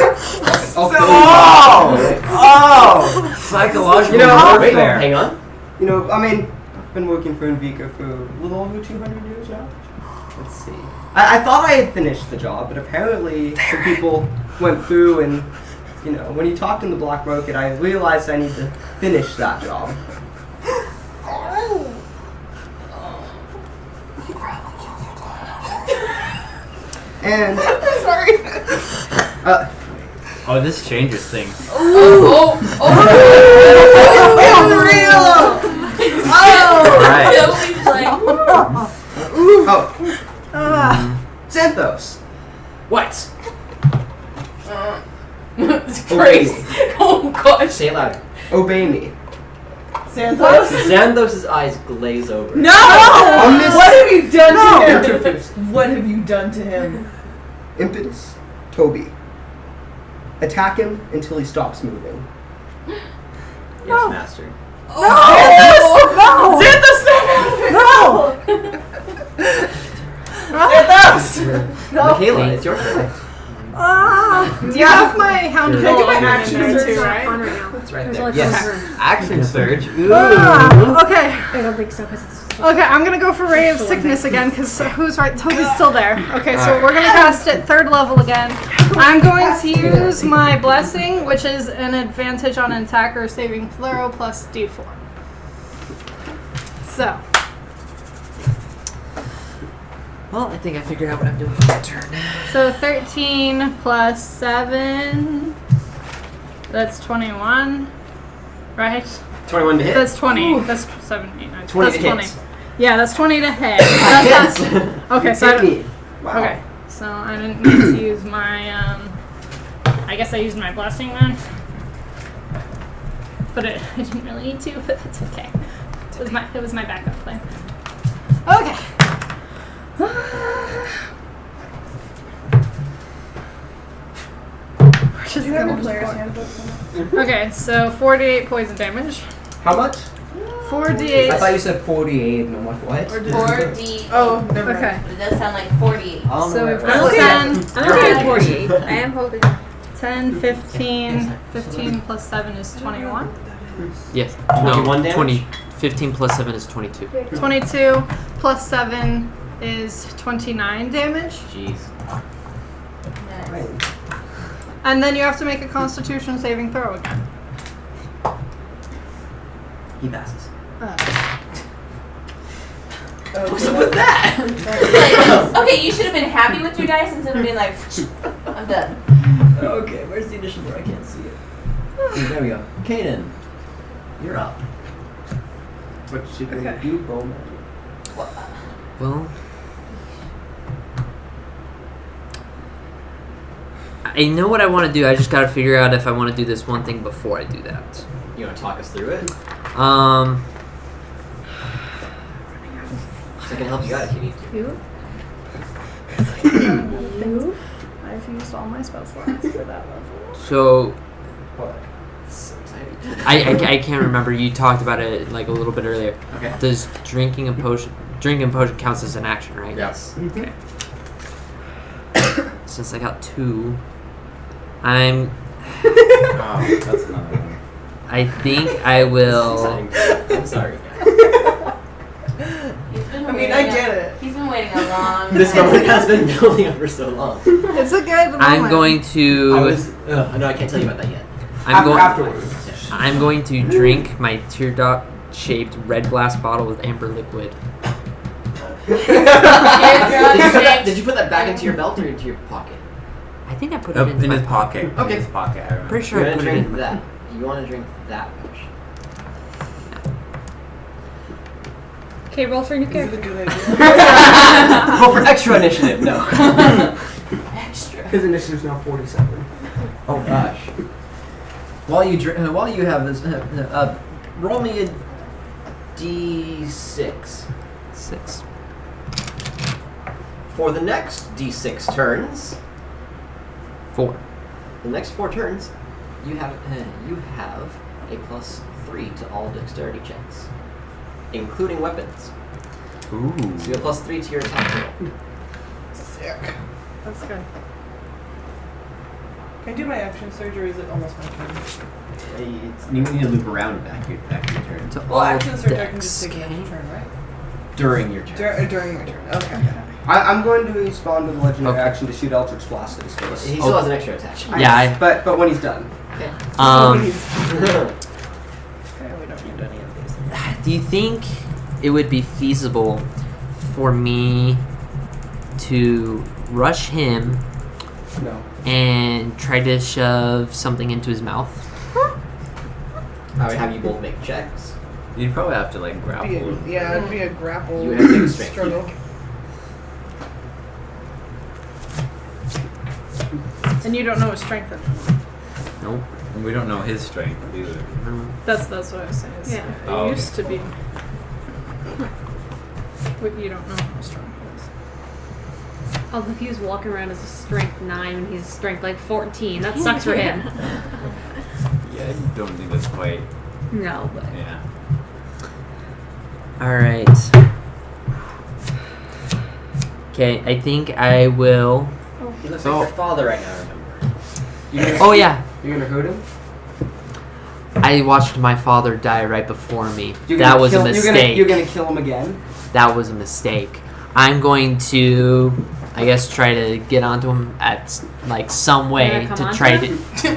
Oh! Psychological Wait, warfare. hang on. You know, I mean, I've been working for Invika for a little over 200 years now. Let's see. I thought I had finished the job, but apparently some people went through and, you know, when you talked in the Black Market, I realized I need to finish that job. And Sorry. Oh, this changes things. Unreal. Xanthos. What? It's Grace. Oh gosh. Say it louder. Obey me. Santos? Xanthos' eyes glaze over. No! Omnis- What have you done to him? Interface. What have you done to him? Impetus. Teaubee. Attack him until he stops moving. Yes, master. No! Xanthos! Xanthos! No! Michaela, it's your turn. Do you have my hound Can I get my dog action in there surge too, right? On right now. It's right There's there. only Yes. forever. Action surge. Ooh. Okay. I don't think so because it's. Okay, I'm gonna go for Ray of Sickness again because who's right? Toby's still there. Okay, so we're gonna cast it 3rd level again. I'm going to use my Blessing, which is an advantage on an attacker saving throw plus D4. So. Well, I think I figured out what I'm doing for my turn. So 13 plus 7. That's 21. Right? 21 to hit. That's 20. That's 17. 20 that's to 20. hit. Yeah, that's 20 to hit. Hits. Okay, so I don't, Wow. okay, so I didn't need to use my. I guess I used my blessing then. But I didn't really need to. But it's okay. It was my backup plan. Okay. We're just Do you have your gonna player's just handbook? Okay, so 48 poison damage. How much? 48. I thought you said 48. And I'm like, what? 4D. Oh, never mind. Okay. It does sound like 48. So we've I'm got okay. 10, I'm okay with 48. I am holding. 10, 15. 15 plus 7 is 21. Yes. 21 No, damage? 20. 15 plus 7 is 22. 22 plus 7 is 29 damage. Jeez. Nice. And then you have to make a constitution saving throw again. He passes. What's up with that? Like, okay, you should have been happy with your dice instead of being like, I'm done. Okay, where's the initiative? I can't see it. There we go. Kaden, you're up. What's she gonna Okay. do, Bowman? Well, I know what I want to do. I just got to figure out if I want to do this one thing before I do that. You want to talk us through it? Um, So I can help you out if you need to. I've used all my spell slots for that level. so What? So exciting. I can't remember. You talked about it like a little bit earlier. Okay. Does drinking a potion counts as an action, right? Yes. Okay. Since I got 2, I'm. Oh, that's another one. I think I will. I'm sorry. I mean, I get it. He's been waiting a long This time. moment has been building up for so long. It's a good moment. I'm going I to. was. No, I can't tell you about that yet. I'm going. Afterwards. I'm going to drink my teardrop-shaped red glass bottle with amber liquid. Did you put that back into your belt or into your pocket? I think I put it into In my his pocket. Okay. In his pocket, I remember. Pretty sure You're I gonna put it drink in. that. You want to drink that potion. Okay, roll for a new Is it a character. good idea? Roll for extra initiative. No. Extra. His initiative's now 47. Oh gosh. While you have this, roll me a d6. 6. For the next d6 turns, 4. the next 4 turns, you have a +3 to all dexterity checks, including weapons. Ooh. So you have +3 to your attack roll. Sick. That's good. Can I do my action surge or is it almost my turn? You need to loop around back to your turn. To Well, all action surge I can decks, just take an okay? extra turn, right? During your turn. During my turn. Okay. I'm going to respond to the legendary Okay. action to shoot Eldritch Blast at his face. He still has an extra attack. Yeah, But when he's done. Okay, we don't need any of these. Do you think it would be feasible for me to rush him No. and try to shove something into his mouth? I would have you both make checks. You'd probably have to like grapple. Yeah, it'd be a grapple You would have to make a strength struggle. And you don't know his strength anymore. Nope. And we don't know his strength either. That's what I was saying. Is Yeah. It Oh, used to be. But you don't know how strong he is. Although if he was walking around as a strength 9 and he's strength like 14, that sucks for him. Yeah, I don't think that's quite. No, but Yeah. Alright. Okay, I think I will. He looks like your father right now, remember? Oh, yeah. You're gonna hurt him? I watched my father die right before me. You're That gonna was a kill- mistake. You're gonna kill him again? That was a mistake. I'm going to, I guess, try to get onto him at like some way You're gonna come to onto try him? to.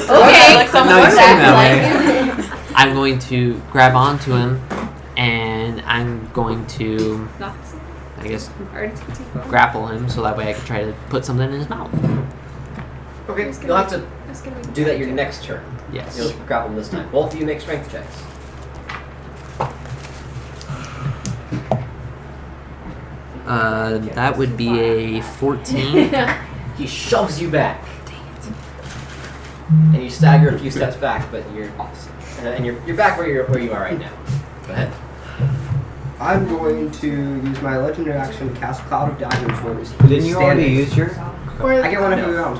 Okay. Like someone No, you was seem that acting like I'm going to grab onto him and I'm going to, I guess, grapple him so that way I can try to put something in his mouth. Okay, you'll have to do that your next turn. Yes. You'll grapple him this time. Both of you make strength checks. That would be a 14. He shoves you back. And you stagger a few steps back, but you're and you're back where you are right now. Go ahead. I'm going to use my legendary action to cast Cloud of Daggers. Where he's Didn't you already use your? I get one every round.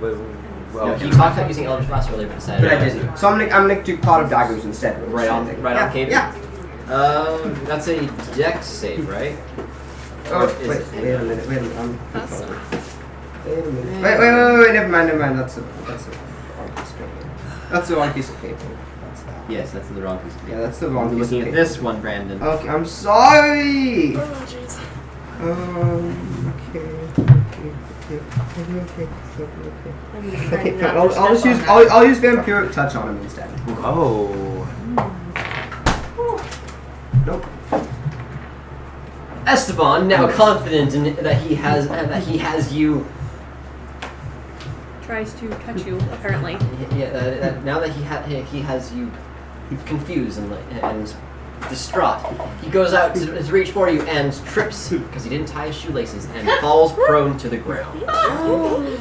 Well, you talked about using Eldritch Blast earlier, but decided. But I didn't. So I'm gonna do Cloud of Daggers instead. Right on Caden? Yeah. That's a Dex save, right? Oh, wait a minute. Wait a minute. Wait, never mind. That's the wrong piece of paper. That's the wrong piece of paper. Yes, that's the wrong piece of paper. Yeah, that's the wrong piece of Looking paper. at this one, Brandon. Okay, I'm sorry! Oh, jeez. Okay, fine. I'll use Vampiric Touch on him instead. Oh. Nope. Esteban, now confident that he has you. Tries to touch you, apparently. Now that he has you confused and distraught, he goes out to reach for you and trips because he didn't tie his shoelaces and falls prone to the ground.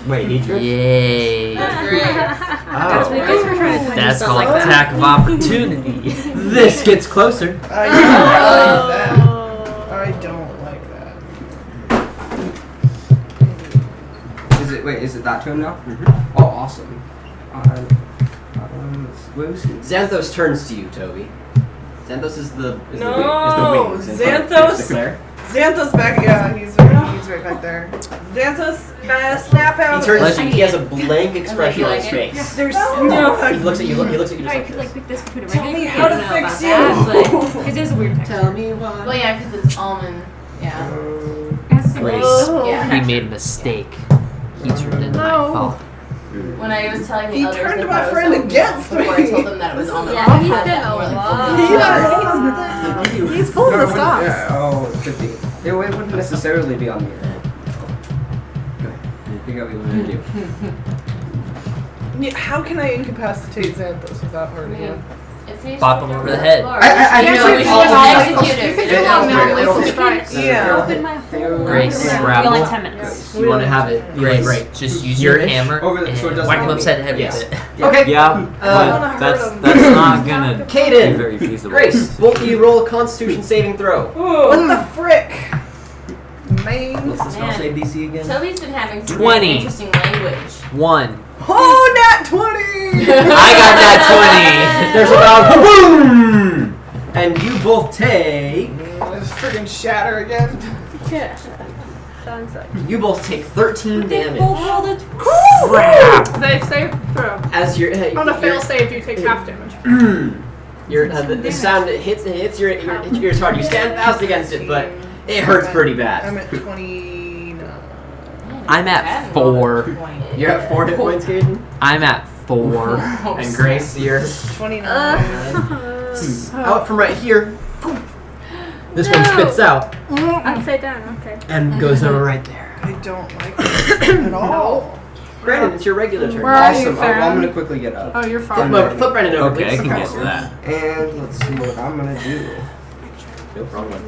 Wait, he tripped? Yay. That's what he gets for trying to touch That's yourself called like that. attack of opportunity. This gets closer. I don't like that. I don't like that. Is it that turn now? Mm-hmm. Oh, awesome. Where is he? Xanthos turns to you, Teaubee. Xanthos is the wings. Xanthos back. Yeah, he's right back there. Xanthos, snap out. He turns to you. He has a blank expression on his face. There's no. He looks at you. He looks at you just I like could this. pick this between Tell me how to fix you. Because there's a weird texture. Tell me why. Well, yeah, because it's almond. Yeah. Grace, Yeah. he made a mistake. He turned into my fault. When I was telling the He others turned that my I was friend almond against before I me. told them that it was almond. Yeah, he's done a lot. He's pulling the stops. Yeah, oh, it could be. It wouldn't necessarily be on me. Figure out what you want to do. Yeah, how can I incapacitate Xanthos without hurting him? Bop him over the head. I Yeah, usually we follow should the execute it. Yeah. Open my whole Grace, We grab only him. 10 minutes. You want to have it. Grace, just use your hammer Over the- so it and doesn't whack him hurt me. upside the head Yes. with it. Okay. Yeah, wanna but hurt that's him. not gonna be Caden, very feasible. Grace, both of you roll a Constitution saving throw. What the frick? Man. What's the spell save DC again? Toby's been having some 20. really interesting language. 1. Oh, nat 20! I got that There's about boom, and you both take. Let's friggin' shatter again. You both take 13 damage. Crap. They save throw. As your On a fail save, you take half damage. the sound hits your ears hard. You stand fast against it, but it hurts pretty bad. I'm at 29. I'm at 4. You're at 4 hit points, Caden. I'm at 4. And Grace, you're 29. out from right here. This one spits out Upside down, okay. And goes over right there. I don't like it at all. Brandon, it's your regular turn. Where are you, Awesome. I'm Farron? gonna quickly get up. Oh, you're Flip, fine. flip Brandon over, Okay, I please. can get to that. And let's see what I'm gonna do. Nope, wrong one.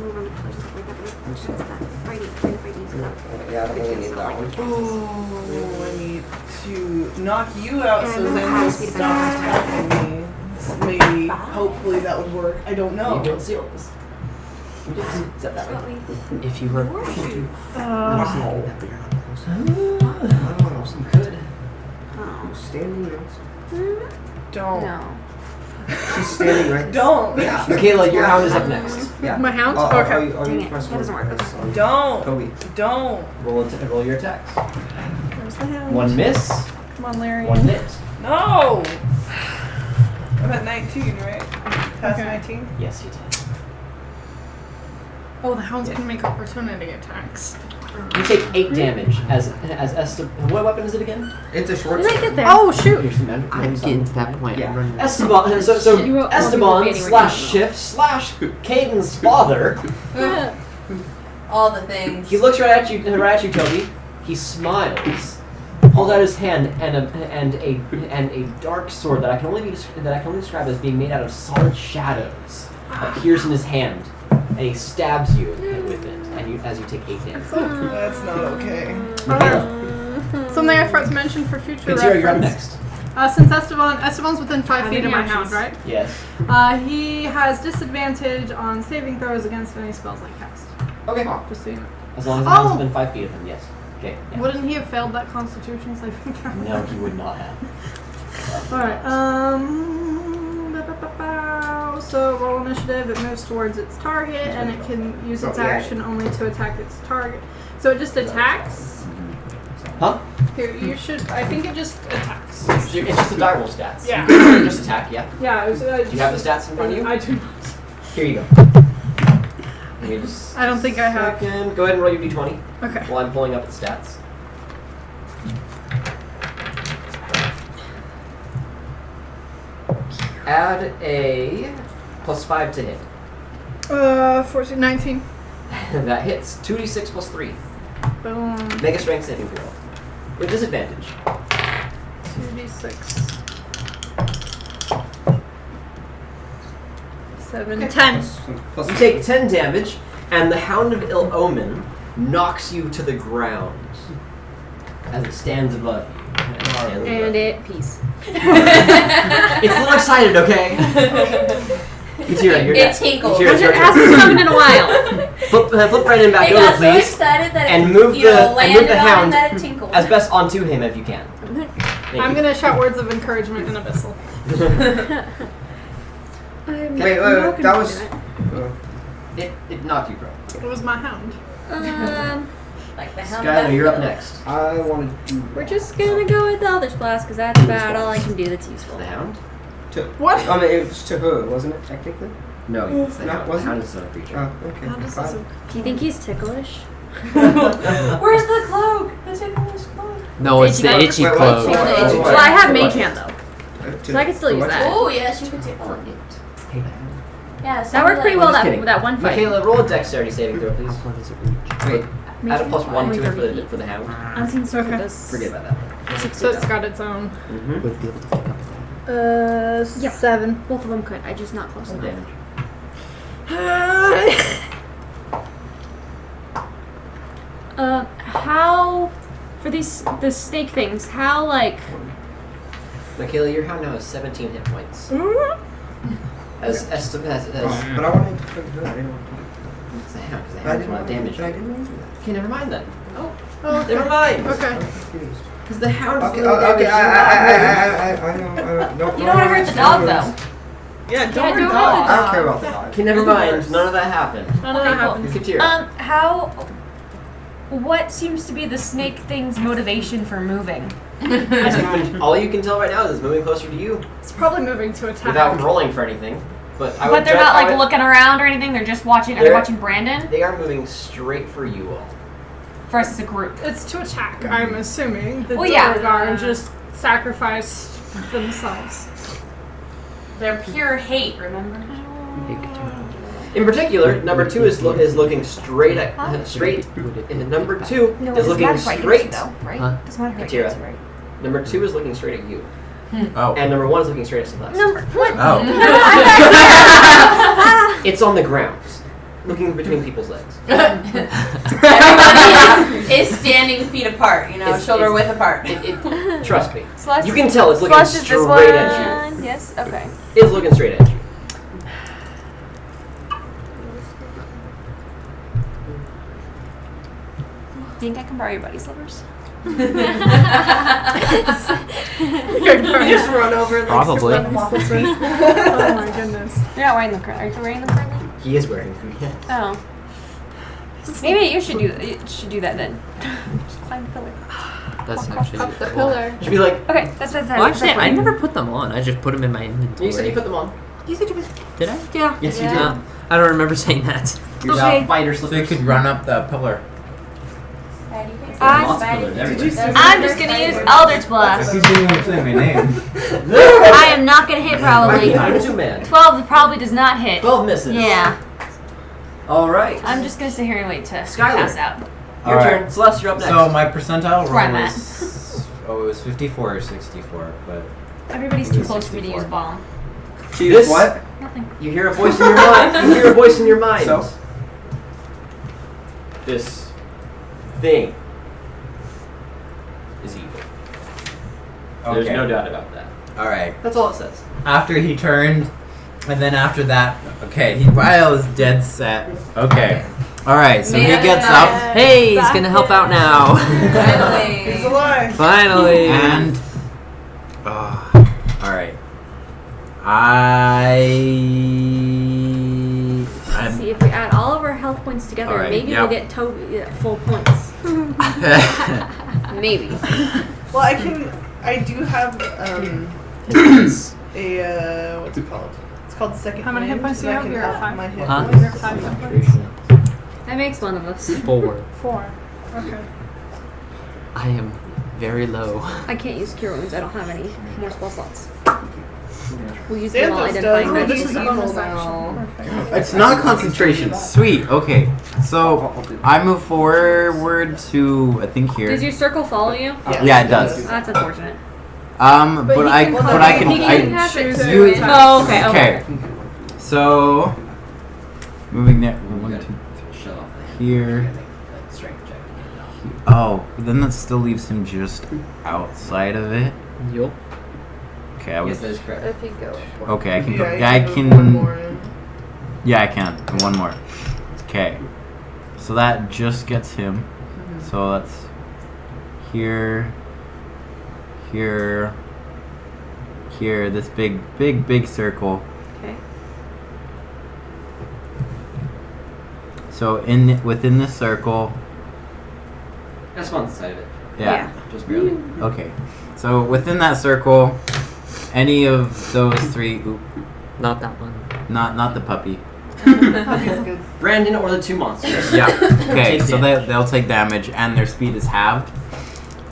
Yeah, I don't really need that one. Oh, I need to knock you out so then you'll stop attacking me. Maybe, hopefully that would work. I don't know. You don't seal this. You do. Is that way? If you were. You could. Who's standing next? Don't. No. She's standing right. Don't. Michaela, your hound is up next. Yeah. My hound? Are Okay. you Dang it, press that doesn't one work. press on Don't. Toby. Don't. Roll your attacks. There's the hound. One miss, Come on, Larry. one hit. No. I'm at 19, right? Past Okay. 19? Yes, you did. Oh, the hounds can make opportunity attacks. You take 8 damage as what weapon is it again? It's a short Did I sword. get there? Oh shoot! Here's the magic. I'm getting to that point. Yeah. I'm running. Esteban. So You wrote- Esteban anywhere slash you Shift slash Caden's father. All the things. He looks right at you, Teaubee. He smiles, holds out his hand, and a dark sword that I can only describe as being made out of solid shadows appears in his hand, and he stabs you with it, and as you take 8 damage. That's not okay. Something I forgot to mention for future Katsira, you're up reference. next. Since Esteban's within 5 feet of my hound, right? Yes. He has disadvantage on saving throws against any spells I cast. Okay. Just so you know. As long as the hound's within 5 feet of him, yes. Okay. Yeah. Wouldn't he have failed that Constitution saving throw? No, he would not have. Alright, so roll initiative, it moves towards its target, and it can use its action only to attack its target. So it just attacks? Huh? Here, you should, I think it just attacks. It's just the direwolf stats. Yeah. You can just attack, yeah? Yeah, it was, Do you have the stats in front of you? I do not. Here you go. Let me just I don't think I have. Second. Go ahead and roll your d20 Okay. while I'm pulling up the stats. Add a +5 to hit. 14, 19. That hits. 2d6 plus 3. Boom. Make a strength saving throw. With disadvantage. 2d6. 7, 10. You take 10 damage, and the Hound of Ill Omen knocks you to the ground as it stands above you. And it peace. It's a little excited, okay? Katsira, you're It next. tinkles. Katsira, it's your It hasn't turn. been summoned in a while. Flip right in back It over, got so please. excited that And it move the landed on hound that it tinkled. as best onto him if you can. Thank I'm you. gonna shout words of encouragement in Abyssal. Wait, that was. It knocked you, bro. It was my hound. Like the hound. Skylar, you're up next. I wanted to. We're just gonna go with Eldritch Blast because that's about all I can do that's useful. The Hound? What? I mean, it was to her, wasn't it, technically? No, it's the No, Hound. The wasn't Hound it? is not a creature. Oh, okay. Hound is fine. also. Do you think he's ticklish? Where's the cloak? The ticklish cloak. No, it's the Itchy itchy cloak. cloak. Wait, wait. Well, I have Mage Hand though, so I can still use what? that. Oh yes, you could tickle it. Hey, man. Yeah, That worked pretty well just that kidding. that one fight. Michaela, roll a dexterity saving throw, please. What does it reach? Wait, add a Mage +1 Hand? to it Only for the Hound. Unseen Sword Okay. does. Forget about that. So it's got its own. Mm-hmm. Would be able to pick up that. Yeah. 7. Both of them could. I just not close enough. Damage. How for the snake things? How like? Michaela, your Hound now has 17 hit points. As But I wanted to put her. I didn't want to. it's the Hound, because the I Hound's didn't not want damage. I didn't want to do that. Okay, never mind then. Oh, Never mind. Okay. I'm confused. Because the Hound is Okay, gonna damage okay, you. I know. You don't want to hurt the dog though. Yeah, don't Yeah, hurt don't the hurt dog. I don't care about the dog. Okay, never mind. None of that happened. None of that happened. Katsira. How? What seems to be the snake thing's motivation for moving? All you can tell right now is it's moving closer to you It's probably moving to attack. without rolling for anything. But I would But they're judge- not I like would- looking around or anything. They're just watching. Are they They're- watching Brandon? They are moving straight for you all. For us as a group. It's to attack, I'm assuming. The Well, yeah. Dorgar just sacrificed themselves. They're pure hate. Remember? In particular, number 2 is looking straight at straight. Number 2 No, is looking straight. though, right? Huh? Doesn't matter who it Katira. hits, right? Number 2 is looking straight at you, Oh. and number 1 is looking straight at Celeste. Oh. It's on the ground, looking between people's legs. Everybody is standing feet apart. You know, It's- shoulder it's- width apart. Trust me. Celeste You can tell it's looking Celeste is this straight at one. Yes. Okay. you. It's looking straight at you. Think I can borrow your buddy slippers? You just run over and Probably. Oh my goodness. You're not wearing them currently. Are you wearing them currently? He is wearing them. Yeah. Oh. Maybe you should do that then. Just climb the pillar. That's actually Up the cool. pillar. Should be like. Okay, that's what Well, actually, I never put them on. I just put them in my inventory. You said you put them on. You said you was. Did I? Yeah. Yes, you I don't remember saying that. Your Okay. spider So you slippers. could run up the pillar. Lots of pillars everywhere. I'm just gonna use Eldritch Blast. If you didn't even say my name. I am not gonna hit probably. I'm 2-man. 12 probably does not hit. 12 misses. Yeah. All right. I'm just gonna sit here and wait to Skylar. pass out. Your Alright. turn. Celeste, you're up next. So my percentile Where I'm roll at. was it was 54 or 64, but Everybody's too close for me to use bomb. This- What? Nothing. You hear a voice in your mind. You hear a voice in your mind. So? This thing is evil. There's Okay. no doubt about that. all right. That's all it says. After he turned, and then after that, okay, Ryle is dead set. Okay. All right, so he gets up Hey, he's gonna help out now. He's alive. Finally. and. All right. I'm See, if we add all of our health points together, Alright, maybe yep. we'll get Toby at full points. Maybe. Well, I do have a what's it called? It's called second. How many hit points do you I have? can You're at up 5. my hit Huh? points. You're at 5 hit points. That makes one of us. 4. 4. Okay. I am very low. I can't use cure wounds. I don't have any more spell slots. We'll use them while Xanthos identifying does. magic. This This is a evil bonus now. action. Perfect. It's not concentration. Sweet. Okay. So I move forward to I think here. Does your circle follow you? Yeah, it does. That's unfortunate. But he I can but call- I can he can have I it you- to attack. Oh, okay, okay. Okay. So moving there. 1, 2, Shut off. here. Strength check. Oh, but then that still leaves him just outside of it. Yup. Okay, I was. Yes, that is correct. If you go. Okay, I can. Yeah, Yeah, I you can. move one more in. Yeah, I can. One more. Okay. So that just gets him. So that's here, here, here. This big circle. Okay. So within this circle. That's one side of it. Yeah. Just barely. Okay. So within that circle, any of those three. Oop, Not that one. not the puppy. Puppy's good. Brandon or the two monsters. Yeah. Okay, Take so damage. they'll take damage and their speed is halved.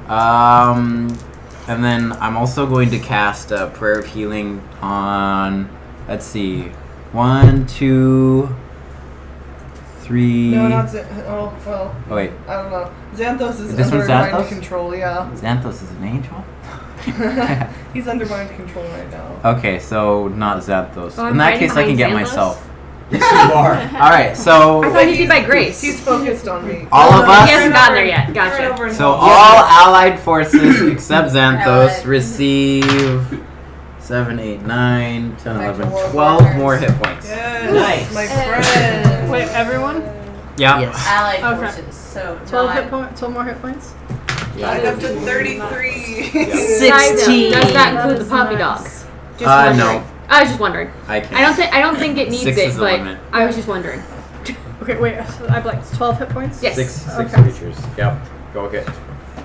And then I'm also going to cast a Prayer of Healing on. Let's see, 1, 2, 3. No, not oh well. Oh wait, I don't know. Xanthos is This under one's mind Xanthos? control. Yeah. Xanthos is an angel. He's under mind control right now. Okay, so not Xanthos. Oh, I'm In that hiding case, I can get behind Xanthos? myself. Yes, you are. All right, so I thought he'd be by grace. He's focused on me. All of us- He hasn't gotten there yet. Right Gotcha. over and So help. all allied forces except Xanthos Allied. receive 7, 8, 9, 10, 11, Actual 12 warriors. more hit points. Yes, Nice. my friend. Wait, everyone? Yeah. Yes. Allied Okay. forces. So 12 not- hit points. 12 more hit points. I got to 33. 16. Does that include the puppy dog? Just wondering. No, I was just wondering. I can't. I don't think it needs 6 it, is the but limit. I was just wondering. Okay, wait. So I blanked. 12 hit points? Yes. 6 Okay. creatures. Yep. Go okay.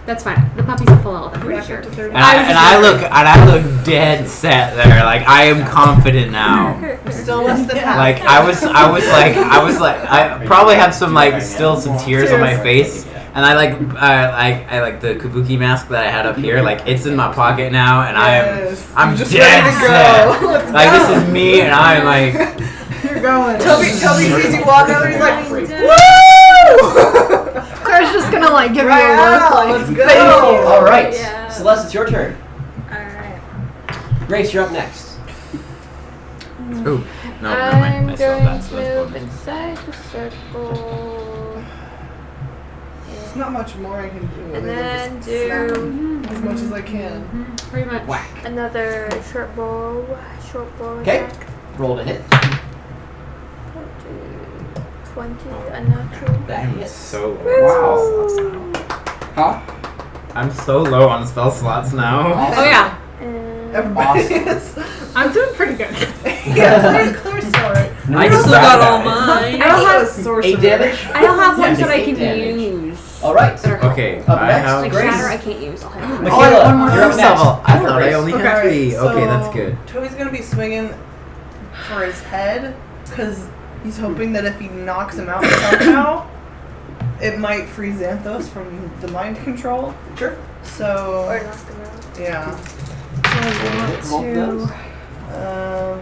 That's fine. The puppy's at full health, I'm pretty Back sure. up to 30. And I look dead set there. Like I am confident now. Still less than half. Like I was like I probably had some still some tears on my face. And I like the kabuki mask that I had up here. Like it's in my pocket now, and Yes. I'm Just dead ready to set. go. Let's Like go. this is me, and I'm like, You're going. Toby sees you walk out, he's like, woo! Claire's just gonna give you a Right look out, like, let's go. thank you. All right, Yeah. Celeste, it's your turn. Alright. Grace, you're up next. ooh, no, never mind. I'm I saw going that. to So that's move bonus. inside the circle. There's not much more I can do. And other than then just do snap as much as I can. Pretty much. Whack. another short bow Okay. attack. Roll to hit. 20, unnatural. That I'm hits. so low on spell slots now. Huh? I'm so low on spell slots now. Oh yeah. And Everybody Awesome. is. I'm doing pretty good. Yeah, Claire's alright. I still got all mine. I don't have- 8 damage. I don't have ones Yeah, that I take can damage. use. All right. That are Okay, Up I next, have. like Grace. shatter I can't use. I'll have Michaela, one more you're up first next. level. I thought I Grace. only had Okay, 3. Okay, so that's good. Toby's gonna be swinging for his head, because He's hoping that if he knocks him out somehow, it might free Xanthos from the mind control. Sure. So, Or knock them out. yeah. I want to.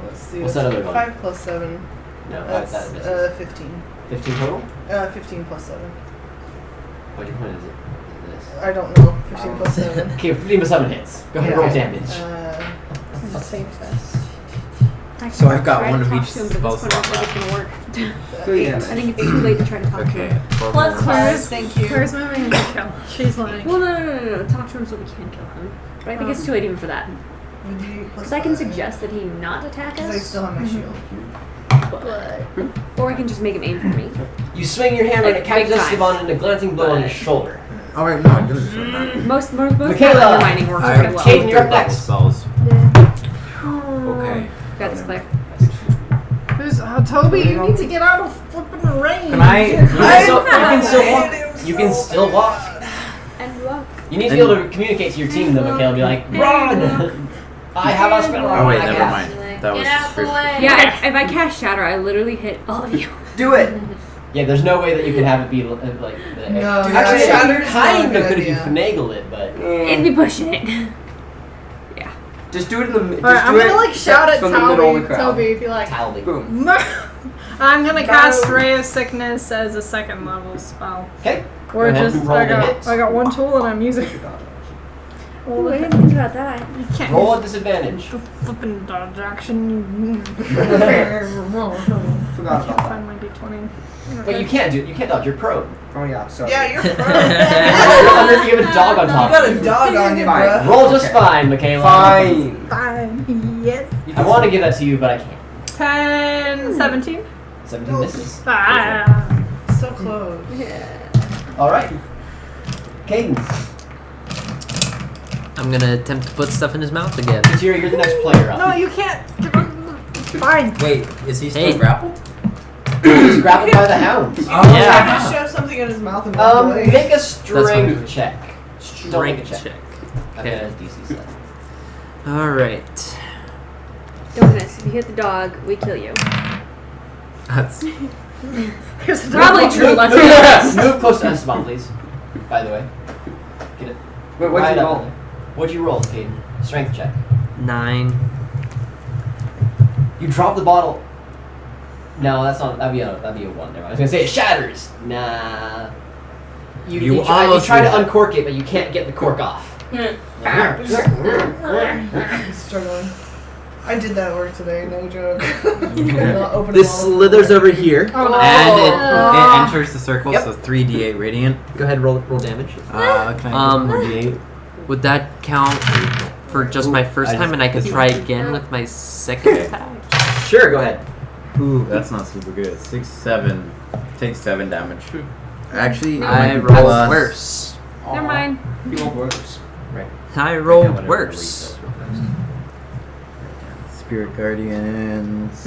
Let's see. What's that other one? 5 plus 7. No, That's that misses. 15. 15 total? 15 plus 7. What is it? This. I don't know. 15 plus 7. Okay, 15 plus 7 hits. Go ahead and roll damage. Save this. So I've got one of Talk each to him, but spell this one I don't slot think left. it's gonna work. 3 I damage. think it's too late to try to talk to Okay. him. 12 Plus more. 5, thank you. Where's my man kill? She's like. Well, no. Talk to him so we can kill him. But I think it's too late even for that. Because I can suggest that he not attack Because I us, still have my shield. or I can just make him aim for me. You swing your hammer and it Big catches time. Esteban in a glancing blow on his shoulder. Alright, no, I didn't say that. Most Michaela, undermining works I pretty have well. Kate, two you're up third level next. spells. Oh. Okay. Got this, Claire. Who's Toby? You need to get out of flipping range. Can I? You can still walk. You can still walk. And walk. You need to be able to communicate to your team though, Michaela, and be like, run! I have a spell. Oh wait, I never guess. mind. That was Get out the just way. Yeah, if I cast Shatter, I literally hit all of you. Do it. Yeah, there's no way that you could have it be like. No, Actually, yeah, you Shatter's kind not a of good could if you idea. finagle it, but It'd be pushing it. Just do it in the middle. Alright, I'm gonna like shout at from the middle of the Toby. crowd. Toby, be like, Talby. Boom. I'm gonna cast Ray of Sickness as a 2nd level spell. Okay. Or Go ahead just and roll the hit. I got 1 tool and I'm using Oh, I didn't think about that. You can't Roll use at disadvantage. the flipping dodge action. Forgot I about can't that. find my d20. But you can't do it. You can't dodge. You're prone. Oh yeah, sorry. Yeah, you're You have a dog on You top. got a dog on you, Fine. bruh. Roll just Okay. fine, Michaela. Fine. Fine. Yes. I want to give that to you, but I can't. 10, 17. 17 misses. Ah. So close. All right. Caden, I'm gonna attempt to put stuff in his mouth again. Katira, you're the next player up. No, you can't. Fine. Wait, is he still Hey. grappled? He's grappled by the hounds. Yeah. Just shove something in his mouth and walk away. Make a fine. strength check. Don't make a Strength check. Okay. Okay. DC set. Alright. Don't miss. If you hit the dog, we kill you. That's Probably true. Let's be honest. Move close to Esteban, please. By the way. Get it. Wait, what'd Right you up roll? there. What'd you roll, Caden? Strength check. 9. You drop the bottle. No, that's not. That'd be a 1. Never mind. I was gonna say it shatters. Nah. You almost try to did. uncork it, but you can't get the cork off. Struggling. I did that work today, no joke. Open this a bottle. slithers over here, Oh. and it enters the circle. Yep. So 3d8 radiant. Go ahead, roll damage. Can I roll 4d8? Would that count for just my first I time just- and I could try again with my second attack? Sure, go ahead. Ooh, that's not super good. 6, 7. Take 7 damage. Actually, I might be rolled plus- worse. Never mind. You rolled worse. I I rolled wanna worse. Spirit Guardians.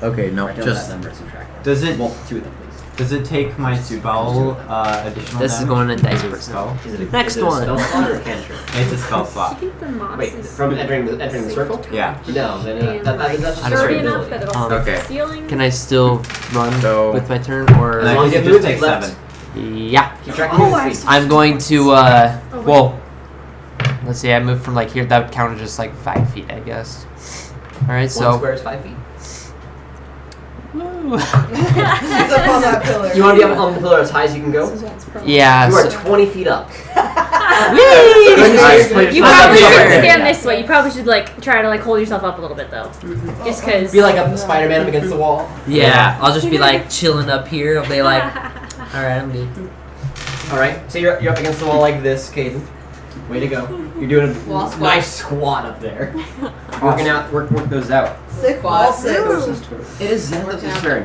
Okay, no, Write down just that number, subtract. does it? Well, 2 of them, please. Does it take my spell additional? This is damage? going in dice Is it person. spell? Next Is it a one. spell slot or a cantrip? It's a spell Do slot. you think the moss Wait, is from entering the circle? Yeah. No, then that's just a I don't sturdy straight enough ability. that it'll stick Okay. to ceiling? Can I still run So- with my turn or? As long as you it move just takes left. 7. Yeah. Keep track of your speed. I'm going to well, let's see. I moved from like here. That would count as just like 5 feet, I guess. All right, One so. square is 5 feet. Woo. He's up on that pillar. You want to be up on the pillar as high as you can go? Yeah. You are 20 feet up. You probably Yeah. shouldn't stand this way. You probably should like try to like hold yourself up a little bit though, just because. Be like a Spider-Man up against the wall. Yeah, I'll just be like chilling up here. I'll be like, all right, I'm good. All right, so you're up against the wall like this, Caden. Way to go. You're doing a Wall squat. nice squat up there. Working out, work those out. Sick ball, sick. It is Xanthos' turn.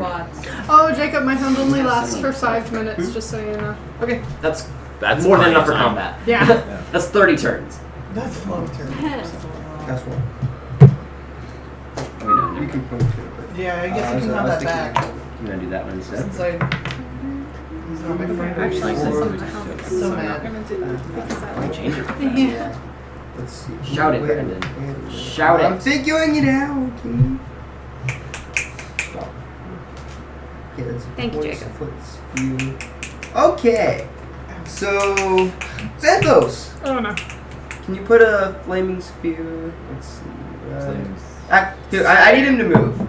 Oh, Jacob, my hand only lasts for 5 minutes, just so you know. Okay, that's That's more than fine, enough for fine. combat. Yeah. That's 30 turns. That's a long term. That's one. Oh, wait, no, You can point to it. Yeah, I guess you can have that back. I'm gonna do that one instead. Since he's not my friend. Actually, So so I'm mad. not gonna do that because I Let like me change it. Yeah. Let's see. Shout it, Wait, Brandon. wait. Shout I'm it. figuring it out. Okay. Thank you, Voice Jacob. puts you. Okay. So, Santos, Oh no. can you put a flaming sphere? Let's see. Here, I need him to move.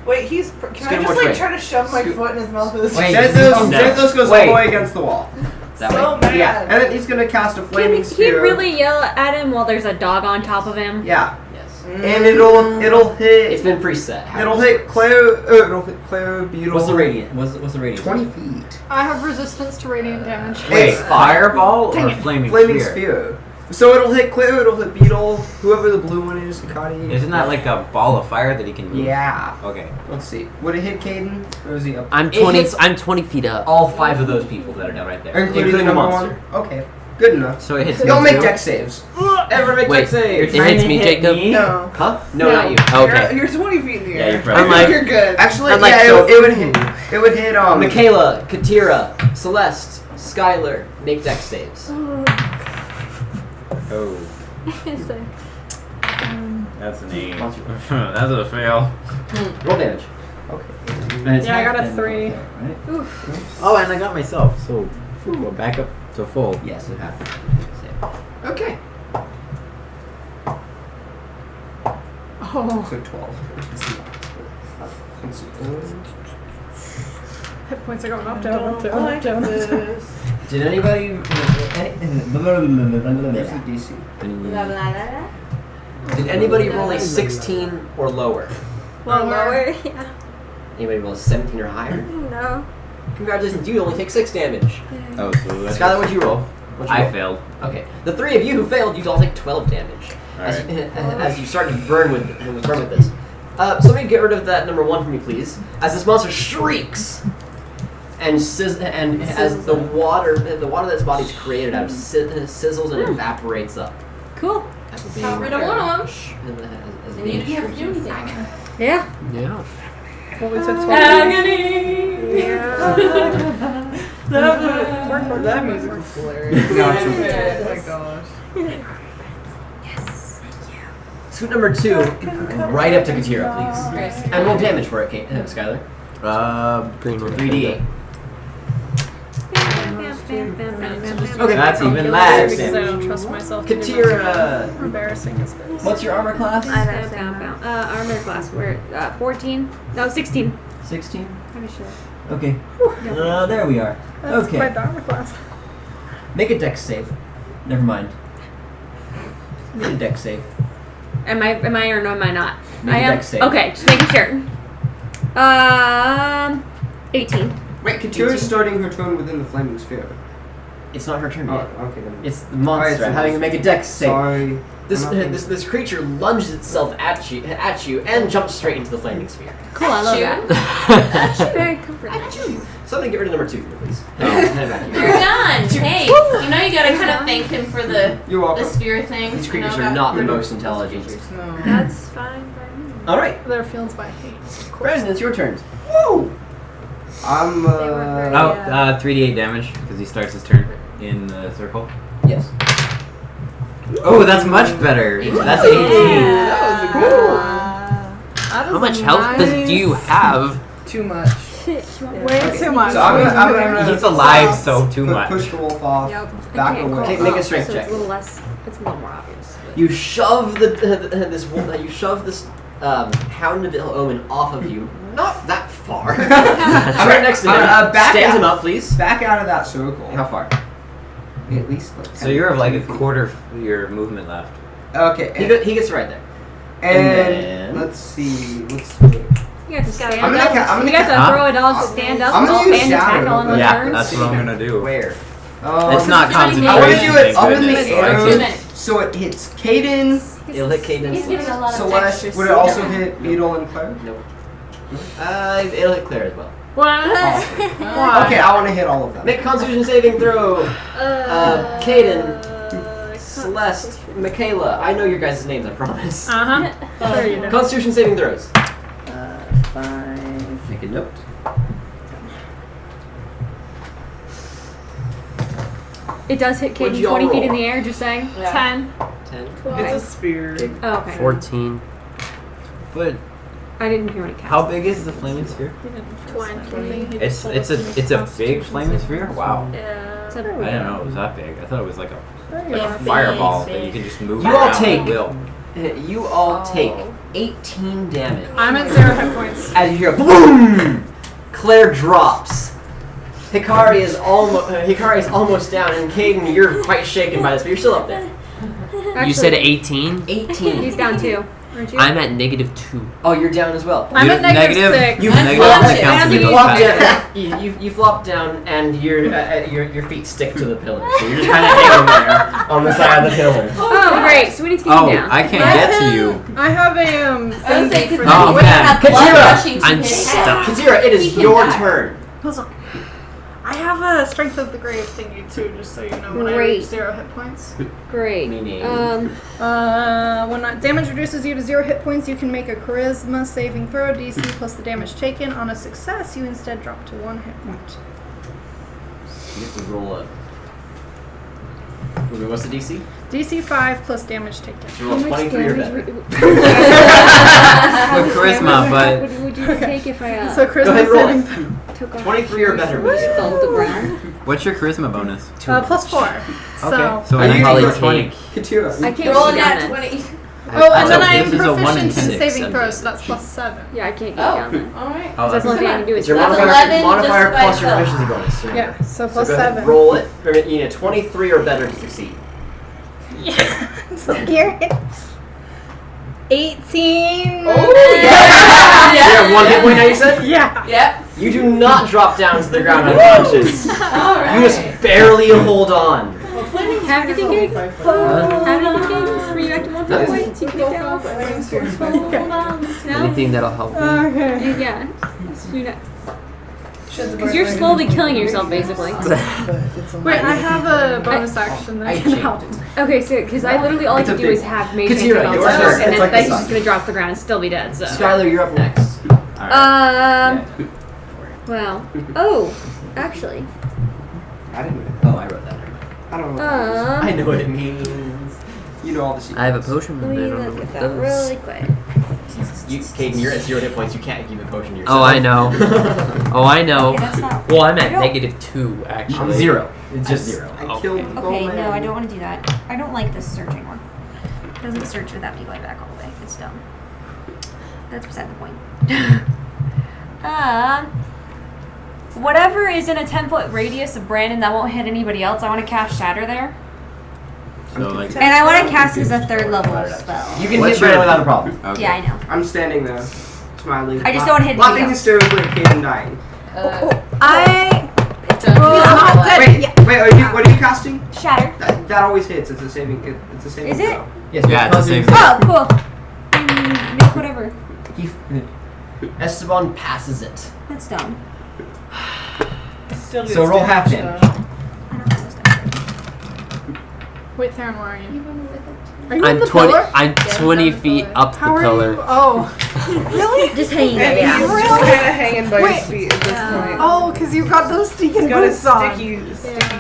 Wait, can get I him just more like straight. try to shove my foot in his mouth with this? Wait. Santos goes all Wait. the way against the wall. That So way. mad. Yeah, and then he's gonna cast a Can flaming he sphere. really yell at him while there's a dog on top of him? Yeah, Yes. and it'll hit. It's been preset. how It'll this hit works. Claire. It'll hit Claire Beetle. What's the radius? What's the radius? 20 feet. I have resistance to radiant damage. Wait, It's fireball Dang or it. flaming Flaming sphere? sphere. So it'll hit Claire. It'll hit Beetle. Whoever the blue one is, Ducati. Isn't that like a ball of fire that he can move? Yeah. Okay. Let's see. Would it hit Caden, or is he up? I'm It 20. hits- I'm 20 feet up. All 5 of those people that are down right there, Including the number monster. one. Okay, good enough. So it hits. Don't me make too? deck saves. Everyone make Wait, deck saves. it hits me, Jacob. No. Huh? No, not you. Okay. You're 20 feet in the Yeah, air. you're probably I'm like- You're good. Actually, I'm like, yeah, so- it would hit. It would hit. Michaela, Katira, Celeste, Skylar, make deck saves. Oh, So- that's an 8. That's a fail. Roll damage. Okay. Yeah, I got a 3. Right? Oh, and I got myself. So we're back up to full. Yes, it happened. Okay. Oh, So 12. Let's see. hit points are going up, I down, don't up, down, like up, down. this. Did anybody? There's a DC. La, la, la, la. Did anybody roll a 16 or lower? Lower? Yeah. Anybody roll a 17 or higher? No. Congratulations, you only take 6 damage. Oh, so that's Skylar, what'd you roll? What'd you I roll? failed. Okay, the 3 of you who failed, you all take 12 damage. Alright. As you start to burn with this. Somebody get rid of that number 1 for me, please. As this monster shrieks, and as the water that its body's created out of sizzles and evaporates up. Cool. As Got rid of one of them. As And you didn't have to do anything. Yeah. Yeah. Well, we took 12. Agony. That music was hilarious. No, it's Oh my gosh. Suit number 2, right up to Katira, please. And roll damage for it, Skylar. Green one. 3d8. Okay. That's even Because less. I don't trust myself. to do Katira, much. Embarrassing as it is. what's your armor class? Armor class. We're 14. No, 16. 16? I'm sure. Okay. There we are. That's Okay. quite the armor class. Make a dex save. Never mind. Make a dex save. Am I or no am I not? Make I a am. dex save. Okay, just making sure. 18. Wait, Katira's starting her turn within the flaming sphere. It's not her turn Oh, yet. okay then. It's the monster. Alright, so I'm having to make a dex save. Sorry. This, I'm not- this creature lunges itself at you and jumps straight into the flaming sphere. Cool, I love Shoot. that. Very comforting. Somebody get rid of number 2 for me, please. Hand it back to you. You're done. Hey, you know you gotta kind of thank him for the You're welcome. sphere thing. These you know, creatures are got- not the most intelligent. No. That's fine by me. All right, Their fields by hate. Of course. Brandon, it's your turn. Woo! I'm very- Oh, 3d8 damage because he starts his turn in the circle. Yes. Oh, that's much better. That's 18. That was a good one. How much health do you have? Too much. Way too much. So I'm gonna He's alive, so too much. push the wolf off. Yep. Back Okay, away. Okay, make a strength so check. It's a little less. It's a little more obvious. You shove this Houndeville omen off of you. Not that far. I'm right next to him. back Stand out. him up, please. Back out of that circle. How far? At least like So you have like a 10 feet. quarter of your movement left. Okay. He gets right there. And then- let's see. Let's. You have to stand I'm up. gonna You have to Huh? throw a dodge, stand up, I'm gonna and use shadow, tackle in but- Yeah, return. that's what I'm gonna do. Where? It's not Just concentration. I want to do it thank up in goodness. the That's air, it. so it hits Caden, It'll hit Caden. He's getting a lot of Celeste. extra Would it also hit Beetle and Claire? Nope. It'll hit Claire as well. Okay, I want to hit all of them. Make a Constitution saving throw. Caden, Celeste, Michaela. I know your guys' names, I promise. Uh-huh. Sure you do. Constitution saving throws. 5. Make a note. It does hit What'd Caden y'all 20 feet roll? in the air, just saying. Yeah. 10. 10. It's a spear. Oh, okay. 14. But I didn't hear when it cast. How big is the flaming sphere? 20. It's a big flaming sphere. Wow. Yeah. I didn't know it was that big. I thought it was like a Like fireball big, that you can just move You around all take. at will. You all take 18 damage. I'm at 0 hit points. As you hear a boom, Claire drops. Hikari is almost down, and Caden, you're quite shaken by this, but you're still up there. You said 18? 18. He's down too. Aren't you? I'm at -2. Oh, you're down as well. I'm at -6. You Negative flop only counts as a flop big down. You flop down, and your feet stick to the pillar, so you're just kind of hanging there on the side of the pillar. Oh, great. So we need to get Oh, you down. I can't get to you. I have a I was thing saying, for because Oh, you wouldn't man. have blood Katira, rushing to I'm his stuck. head. Katira, it He is can your die. turn. Hold on. I have a Strength of the Grave thingy too, just so you know. When I Great. reach 0 hit points. Great. Meaning? When damage reduces you to 0 hit points, you can make a Charisma saving throw, DC plus the damage taken. On a success, you instead drop to 1 hit point. You have to roll a. What's the DC? DC 5 plus damage taken. You roll a 23 or better. With charisma, but What would you take if I So Go ahead, Charisma roll saving it. throw. took off 23 or better. fell to the ground? what's your charisma bonus? Plus 4. Okay, so I I probably need 20. take. Katira. I can't Rolling get down at then. 20. Oh, and So then I am this is a 1 in proficient in 10. saving I'm throws, dead. so that's plus 7. Yeah, I can't get Oh, down then. alright. Oh, That's the only thing I can do is It's your That's modifier, 11 modifier just by plus your itself. efficiency bonus. Remember. Yeah, so plus go ahead, 7. roll it. Remember, you need a 23 or better to succeed. I'm so scared. 18. Oh, yeah! Yeah. You have 1 hit point now, you said? Yeah. Yep. You do not drop down to the ground unconscious. Alright. You just barely hold on. How did you think it? How did you think it? Were you acting 1 hit points? You can get down. No? Anything that'll help me. Okay. Yeah. Because you're slowly killing yourself, basically. Wait, I have a bonus action that I can help. Okay, so because I literally all I It's a can do big- is have mage Katira, on your top, turn. and It's then like he's the just sun. gonna drop to the ground and still be dead. So. Skylar, you're up next. Well. Oh, actually. I didn't know. Oh, I wrote that. I don't know. I know what it means. You know all the secrets. I have a potion, but I Let me don't know look what at it that does. really quick. Caden, you're at 0 hit points. You can't keep a potion to yourself. Oh, I know. Oh, I know. Okay, that's not. Well, I'm at I don't- -2, actually. I'm 0. It's just 0. I killed the gold Okay, man. no, I don't want to do that. I don't like this searching one. It doesn't search without me going back all the way. It's dumb. That's beside the point. Whatever is in a 10-foot radius of Brandon that won't hit anybody else, I want to cast Shatter there. So like, And I want to cast it as a 3rd level spell. You can What's hit Brandon your- without a problem. okay. Yeah, I know. I'm standing there, smiling. I just don't wanna hit laughing anybody hysterically at Caden dying. I. It's He's not dead Wait, yet. wait, are you? What are you casting? Shatter. That always hits. It's a saving. It's a saving. Is it? throw. Yes, Yeah, it's because the same it's- Oh, cool. Make whatever. Esteban passes it. That's dumb. Still So roll half damage. I don't know this stuff. Wait, Theron, where are you? Even with it. Are you on I'm the 20. pillar? I'm 20 feet up How the are pillar. you? Oh. Really? Just hanging And there, he's yeah. just kind of hanging by Wait. his feet at this point. Oh, because you've got those stinking He's got his boots on. sticky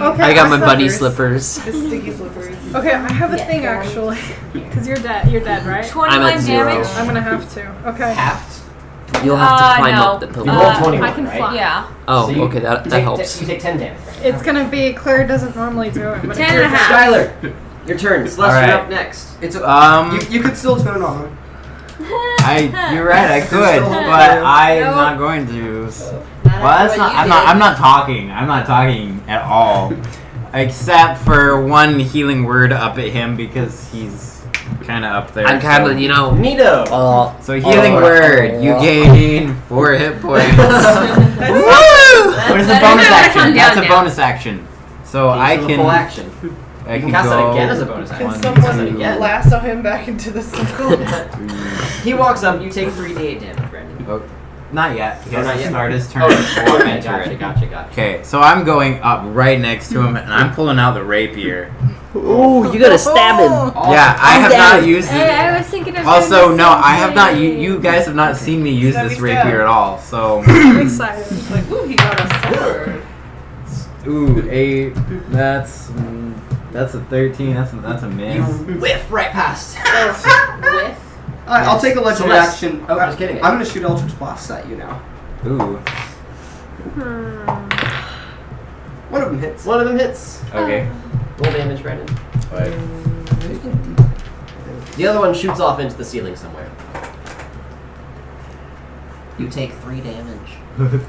Okay, I got my thought- buddy slippers. his sticky slippers. Okay, I have a Yeah, thing Theron. actually. Because you're dead. You're dead, right? 21 0. damage. I'm gonna have to. Okay. Halved. You'll have to climb no. up the pillar. You rolled 21, I can right? fly. Yeah. Oh, So you- okay, that you helps. You take 10 damage. It's gonna be Claire doesn't normally do it. But 10 if you're and a half. Skylar, your turn. Celeste, Alright. you're up next. It's a, Um, you could still turn on. you're right. I could, still but holding I'm No. not going to. Well, that's not. I'm not talking. I'm not talking at all, except for one healing word up at him because he's kind of up there. I'm kind of, you know. Nito. So healing word, you gain 4 hit points. Woo! But it's a Better bonus not action. come That's down a now. bonus action. So I So the can. full action. I You can can cast go it again as a bonus action. Can One, someone two, again. lasso him back into the circle? He walks up. You take 3d8 damage, Brandon. Oh, not yet. He has not to yet? start his turn Oh, before I okay, enter it. gotcha. Okay, so I'm going up right next to him, and I'm pulling out the rapier. Ooh, you gotta stab him. Yeah, I have not used Hey, it. I was thinking of Also, doing the no, same I have not. thing. You guys have not seen me use Stabby this stab. rapier at all. So, I'm excited. Like, ooh, he got a sword. ooh, 8. That's a 13. That's a miss. You whiff right past. With. I'll take a legendary Celeste. action. Oh, just kidding. I'm gonna shoot Eldritch Blast at you now. Ooh. One of them hits. One of them hits. Okay. Roll damage, Brandon. 5. The other one shoots off into the ceiling somewhere. You take 3 damage.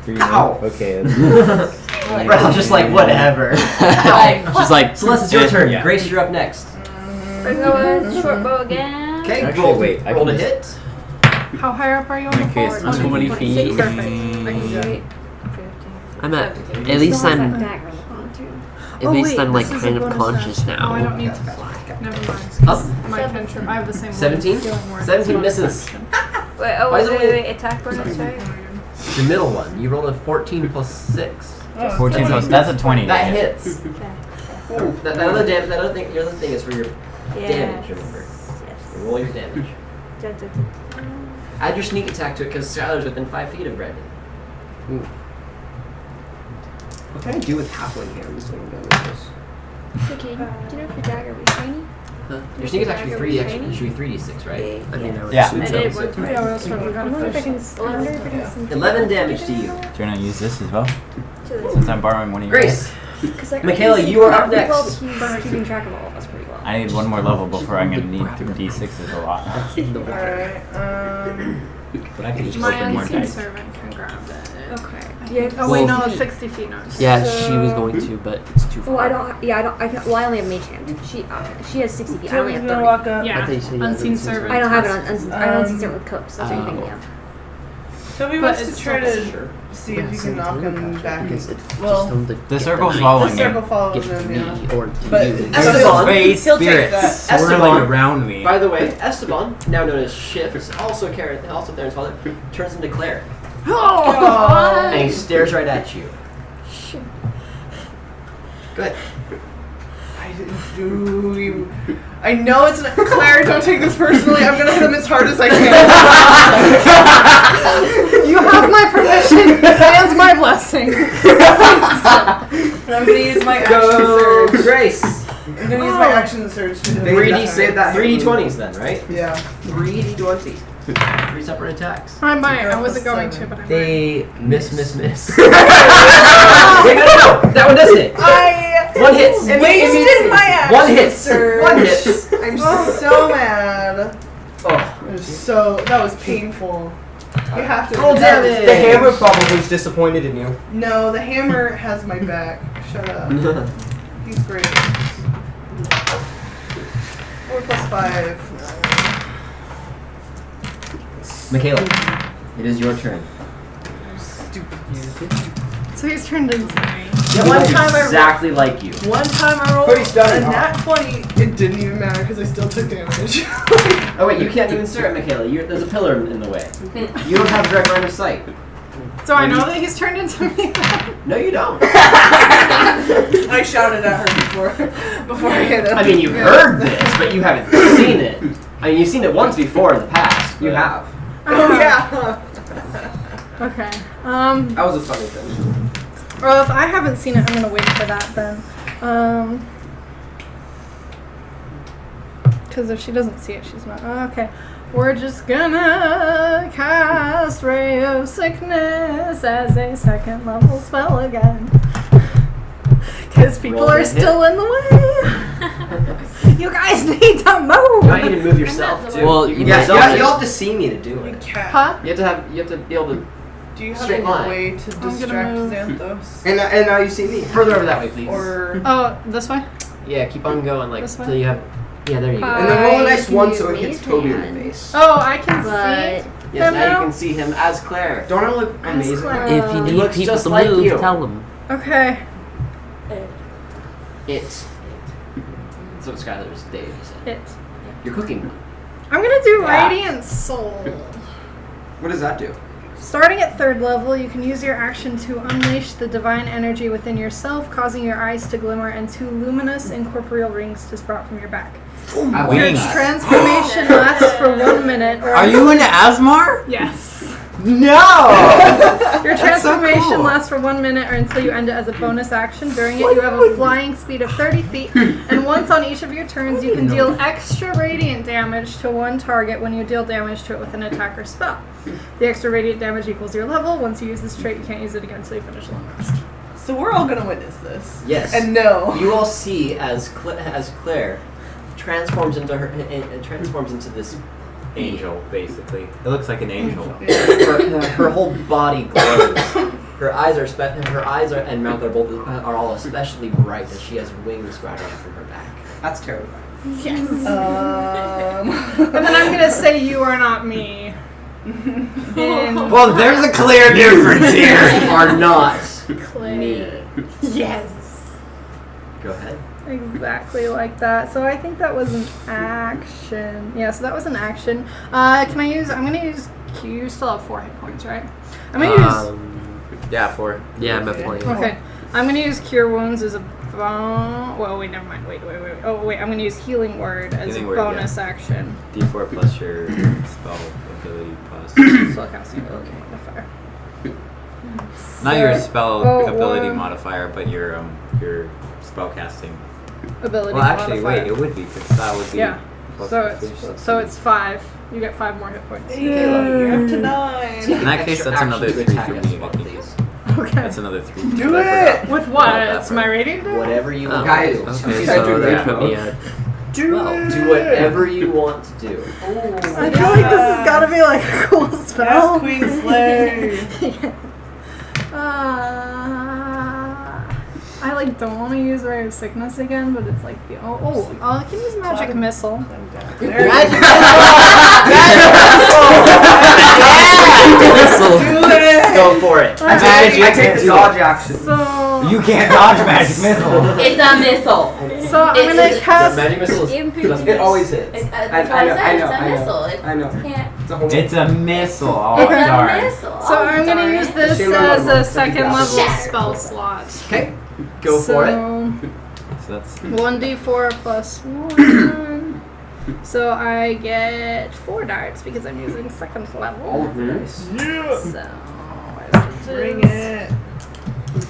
3. Ow. Okay. Ralph's just like, whatever. She's like, Celeste, it's your turn. Yeah. Grace, you're up next. We're going short bow again. Okay, Actually, roll, wait, I roll to can hit. How high up are you on the Okay, floor? it's 20 feet. Perfect. I'm at least I'm at least I'm like kind of conscious Oh, I now. don't need to fly. Never mind. Up. My cantrip. I have the same one. 17? Healing word. 17 misses. Wait, Why is it only- attack bonus, right? The middle one. You rolled a 14 plus 6. 14 plus. That's a 20. That hits. Okay. That other thing is for your damage, remember. Yes. Roll your damage. Da, da, da. Add your sneak attack to it because Skylar's within 5 feet of Brandon. What can I do with halfling hands? Like, Okay, do you know if your dagger was shiny? Your sneak attack should be 3d6, right? I mean, I would Yeah. assume I so. did one time. Yeah, what else have we I got? wonder if I can. 11 damage to you. Do you want to use this as well? To Since I'm borrowing one of yours. Grace. Because like, Michaela, I can see you are up pretty well, next. but he's keeping track of all of us pretty well. I need one more level before I'm going to need 3d6s a lot. Alright, But I can just My open more unseen dice. servant can grab it. Okay. Oh wait, no, it's 60 feet. No. Yeah, she was going to, but it's too far. Well, I don't. Yeah, I don't. I can. Well, I only have mage hand. She has 60 feet. I only Toby's have gonna 30. walk up. Yeah. I thought you said you had Unseen unseen servant. I don't have it on. I don't unseen servant with cooks. That's what you're Oh. thinking of. Toby But wants it's to try still to sure. see if you can knock him back. Well, The circle's The following me. circle follows Give him, me yeah. or to But you. Esteban, Space he'll take spirits. that. Swirling Esteban, around me. by the way, Esteban, now known as Shift, also Theron's father, turns into Claire. Oh. And he stares right at you. Good. I know it's not. Claire, don't take this personally. I'm gonna hit him as hard as I can. You have my permission and my blessing. And I'm gonna use my action Go, surge. Grace. I'm gonna use my action surge to hit him. 3d20s then, right? Yeah. 3d20. 3 separate attacks. I might. I wasn't going to, but I might. They miss. Wait, no. That one doesn't hit. I One hits. wasted my action One hits. surge. One hits. I'm so mad. Oh. That was painful. You have to Roll damage. The hammer probably is disappointed in you. No, the hammer has my back. Shut up. He's great. 4 plus 5. Michaela, it is your turn. Stupid. So he's turned into me. Yeah, One time I exactly like you. One time I rolled Pretty stunning, a huh? nat 20. It didn't even matter because I still took damage. Oh wait, you can't even stare at Michaela. There's a pillar in the way. You don't have direct line of sight. So I know that he's turned into me. No, you don't. I shouted at her before I hit him. I mean, you've heard this, but you haven't seen it. I mean, you've seen it once before in the past. You have. Oh yeah. Okay. That was a funny thing. Well, if I haven't seen it, I'm gonna wait for that then. Because if she doesn't see it, she's not. Okay. We're just gonna cast Ray of Sickness as a 2nd level spell again. Because people Roll are to still in the way. You guys need to move. You might need to move yourself too. Well, you yeah, You'll have to see me to do it. Huh? You have to be able to. Do you have Straight a line. way to distract move. Xanthos? And now you see me. Further over that way, please. Or Oh, this way? Yeah, keep on going, like This way? till you have. Yeah, there you go. And then roll a nice can one use so it hits mage Toby in hand. the face. Oh, I can But see. Yes, now you now? can see him as Claire. Don't I look amazing? Claire. If you He need looks people just to like move, you. tell them. Okay. That's what Skylar's Dave said. Hit. You're cooking. I'm gonna do Yeah. Radiant Soul. What does that do? Starting at 3rd level, you can use your action to unleash the divine energy within yourself, causing your eyes to glimmer and 2 luminous incorporeal rings to sprout from your back. I Your Wings. transformation lasts for 1 minute. Or Are you into Asmar? Yes. No! Your That's so transformation cool. lasts for 1 minute or until you end it as a bonus action. During it, you have a flying speed of 30 feet, and once on each of your turns, you can deal extra radiant damage to one target when you deal damage to it with an attack or spell. The extra radiant damage equals your level. Once you use this trait, you can't use it again until you finish a long rest. So we're all gonna witness this. Yes. And no. You all see as Claire transforms into this Angel, basically. It looks like an angel. her whole body glows. Her eyes and mouth are all especially bright as she has wings sprouting out from her back. That's terrifying. Yes. And then I'm gonna say you are not me. Well, there's a clear difference here. You are not Claire. me. Yes. Go ahead. Exactly like that. So I think that was an action. Yeah, so that was an action. I'm gonna use you still have 4 hit points, right? I'm gonna use Yeah, 4. Yeah, I'm at 4. okay. I'm gonna use Cure Wounds as a well, wait, never mind. Wait. Oh, wait, I'm gonna use Healing Word as Healing a Word, bonus action. D4 plus your spell ability plus. Spell casting ability modifier. Not your spell ability one. modifier, but your spellcasting. Ability Well, actually, modifier. wait, it would be because that would be. Yeah. plus So proficiency. it's 5. You get 5 more hit points. You're up to 9. In that case, that's another 3 attack for us, me. I think. please. Okay. That's another 3. Do I it! forgot. With what? About that It's my part. rating damage? Whatever you want Guys, to do. you Okay, said so you're that good, put me though. at. Do Do whatever you want to do. I feel like this has got to be like a cool spell. Yes, Queen Slay. I like don't want to use Ray of Sickness again, but it's like I can use Magic Missile. Do it! Go for it. I take the dodge action. So You can't dodge magic missile. It's a missile. So I'm gonna cast. Magic missile it always hits. That's what I said. It's a missile. It I know. can't. It's a whole It's a missile. Oh, Okay. It's a darn. missile. So I'm gonna use this Shame on as my a luck. second level Shatter. spell slot. Okay. Go for it. So that's 1d4 plus 1. So I get 4 darts because I'm using second level. all of the dice. So where's the Bring dice? it.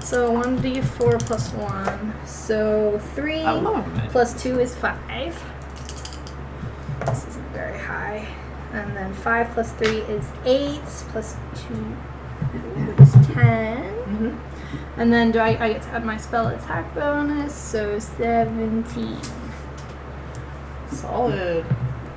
So 1d4 plus 1. So 3 I love magic. plus 2 is 5. This isn't very high. And then 5 plus 3 is 8. Plus 2 is 10. And then I get to add my spell attack bonus, so 17. Solid.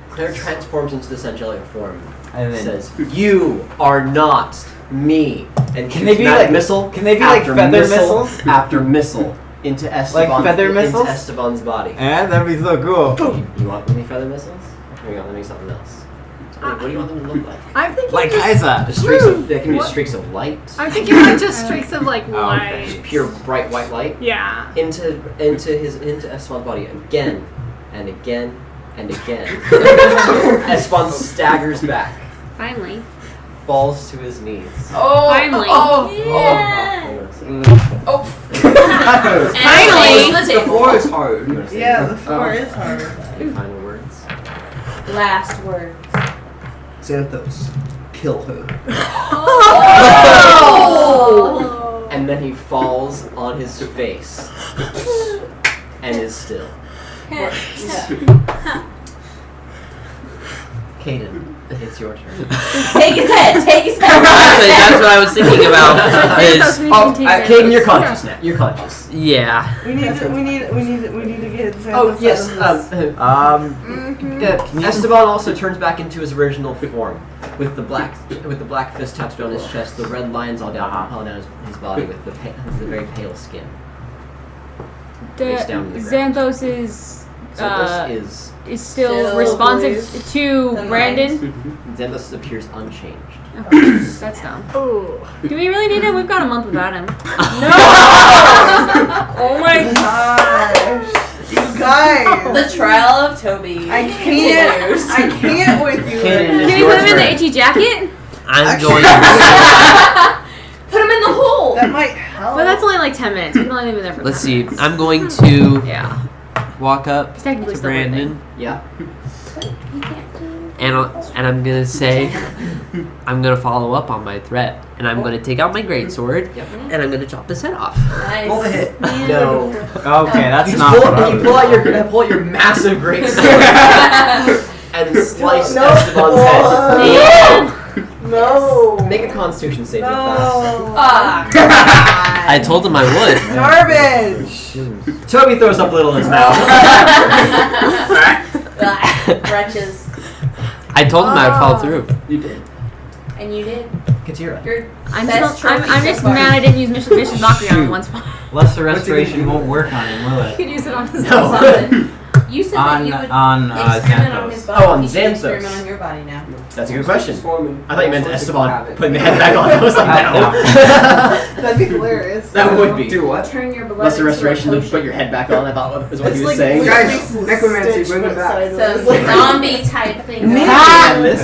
Claire transforms into this angelic form. And then Says, "You are not me." And Can they be magic like- missile? can they be like after feather missile missiles? After missile into Esteban, feather into missiles? Esteban's body. and that'd be so cool. You want any feather missiles? Here you go. Let me something else. Wait, what do you want them to look like? I'm thinking like just, Kaiser. Just streaks of, they can be What? streaks of light. I'm thinking like just streaks of like okay. light. Just pure bright white light Yeah. into Esteban's body again and again and again. Esteban staggers back, Finally. falls to his knees. Oh, Finally. Yeah. Finally. The The table. floor is hard. You wanna say Yeah, the floor is hard. any final words? Last word. Xanthos, kill her. Oh. And then he falls on his face and is still. Caden, it's your turn. Take his head. Take his head. Actually, that's what I was thinking about. Is Caden, you're conscious now. You're conscious. yeah. We need to get Xanthos Oh yes. out of this. Esteban also turns back into his original form, with the black fist tattooed on his chest, the red lines all down his body, with the very pale skin. Face down to the ground. Xanthos is Xanthos is still Still responsive believes to the Brandon. Xanthos appears unchanged. Okay, that's dumb. Oh. Do we really need him? We've got a month without him. Oh my gosh. You guys. The trial of Teaubee. I can't with you. Caden, Can it's we your put him in the turn. itchy jacket? I'm going to. Put him in the hole. That might help. But that's only like 10 minutes. We can only leave him there for Let's 10 see. minutes. I'm going to Yeah. walk up He's technically to still breathing. Brandon Yeah. and I'm gonna say, I'm gonna follow up on my threat, and I'm gonna take out my greatsword, and I'm gonna chop this head off. Nice. Roll the hit. No. Okay, that's You not. pull, what I you was pull out looking your for. pull out your massive great sword and slice No. Esteban's And No. head. Make a Constitution saving throw. No. I told him I would. Garbage. Toby throws up a little in his mouth. Wretches. I told him I would follow through. You did. And you did. Katira. Your I'm best still, I'm trophy just so far. mad I didn't use Mission Mockery on Shoot. one spot. Lesser restoration won't work on him, will You it? could use it on his No. You said that you would On experiment on his Xanthos. body. Oh, on You should experiment Xanthos. on your body now. That's a good question. Swarming. I thought you meant Swarming Esteban have it. putting the head back on. I was like, no. That'd be hilarious. That would be. Do what? Turn your blood Lesser into a restoration to potion. put your head back on. I thought was what It's he was like saying. Guys, necromancy, bring it back. So zombie type thing. Ah, this.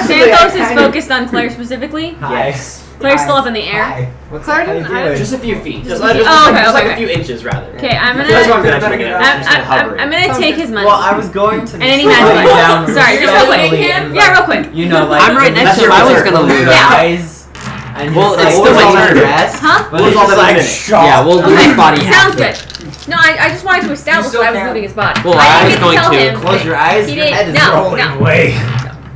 Xanthos is focused on Claire specifically. Yes. Claire's still up in the air. Hi. What's Claire how you didn't- doing? Just a few feet. Just, Oh, like, okay, just like okay. a few inches rather. Okay, I'm That's why I'm gonna. gonna bring it up. Just kinda hovering. I'm gonna take his money. Well, I was going to. And then he slow has you money. down Sorry, just real quick. respectfully and, Yeah, real quick. You know, like I'm right next to him. I was gonna lose. Yeah. Eyes. And Well, just, it's like, still my all the turn. rest, Huh? But We'll it's all just that like in a minute. shot. Yeah, we'll lose his body. Sounds after. good. No, I just wanted to establish still that I was can. looting his body. Well, I I didn't was get going tell to. him. Close your eyes. He Your did- head is no, rolling no. away.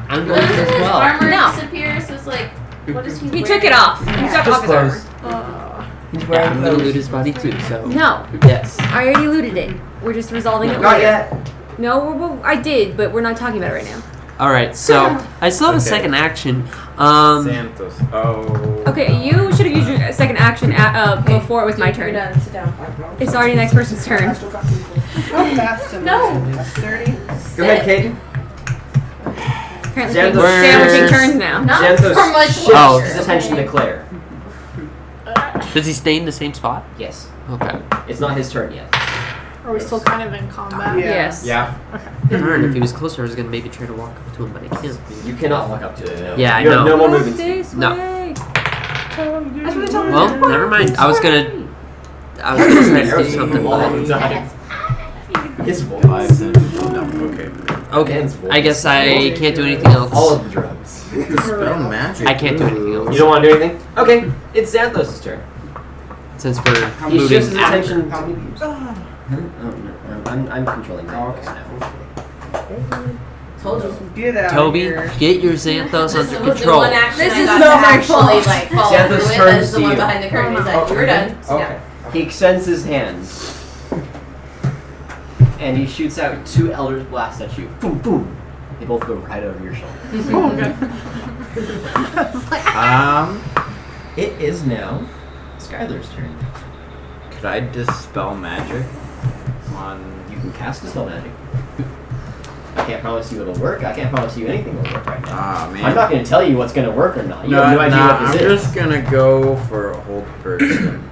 I'm When going to his as well. armor No. disappears, it's like, what is he He wearing? took it off. He took off his armor. He's Yeah, wearing I'm gonna clothes. loot his body too. So No, Yes. I already looted it. We're just resolving it Not later. yet. No, I did, but we're not talking about it right now. all right. So I still have a Okay. second action. Santos. Oh. Okay, you should have used your second action before it was my You're turn. done. Sit down. It's already the next person's turn. How fast am I? No. 30. Go ahead, Kate. Apparently, Xanthos we're sandwiching shares- turns now. Not Xanthos for much shifts Oh. his attention to Claire. Does he stay in the same spot? Yes. Okay. It's not his turn yet. Are we still kind of in combat? Yeah. Yes. Yeah. Darn, if he was closer, I was gonna maybe try to walk up to him, but I can't. You cannot walk up to it. No. Yeah, I you have know. no more movement. This No. way. That's what I told Well, never mind. I was gonna try to do something, all but the time. His voice. 5, 10, no, okay. okay. I guess I can't do anything else. All of the drugs. Spell magic. I can't do anything else. You don't want to do anything? Okay. It's Xanthos' turn. Since we're He moving shifts his after. attention How to... many views? Oh, no. I'm controlling that Oh, okay. now. Told you. Get out Toby, of here. get your Xanthos This under was the control. one action This I is got not to my actually fault. like follow Xanthos through with. turns That's the to one you. behind the curtain. He's like, Okay. you're done. Sit Okay. down. He extends his hands. And he shoots out 2 Eldritch Blasts at you. Boom, boom. They both go right over your shoulder. It is now Skylar's turn. Could I dispel magic on? You can cast Dispel Magic. I can't promise you it'll work. I can't promise you anything will work right now. Ah man. I'm not going to tell you what's going to work or not. You No, have no idea what I'm this is. just gonna go for a hold person.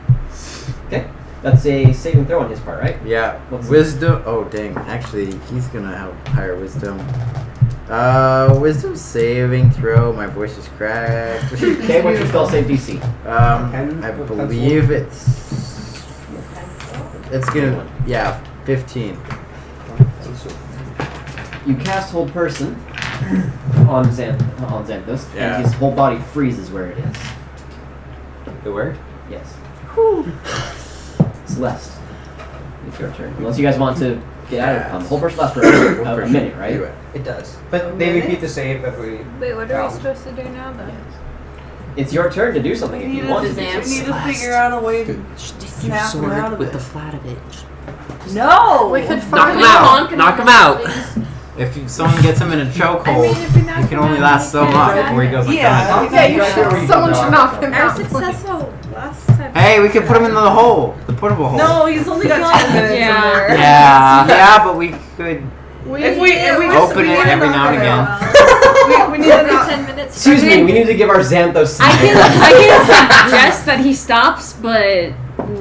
Okay. That's a saving throw on his part, right? Yeah. What's Wisdom. Oh dang. Actually, he's gonna have higher wisdom. Wisdom saving throw. My voice is cracked. Okay, what's your spell save DC? I believe it's gonna. Yeah, 15. You cast Hold Person on Xanthos, Yeah. and his whole body freezes where it is. It worked. Yes. Celeste, it's your turn. Unless you guys want to get out of it. Hold Person lasts for a minute, right? Do it. It does. But they repeat the save every. Wait, what are we supposed to do now then? It's your turn to do something if you want to. to We dance. need to figure out a way to Your snap him out sword of with it. the flat of it. No! We could Knock find him out. Knock him out. If someone gets him in a chokehold, if it can only last so long before he goes like Yeah. that. Yeah, you should. Someone should knock him I was out. successful last time. Hey, we could put him in the hole, the portable hole. No, he's only got 10 minutes in there. Yeah, but we could. If we just Open we it need to every knock now and him again. out. we need to Every knock. 10 minutes. Excuse me, we need to give our Xanthos I some can suggest that he stops, but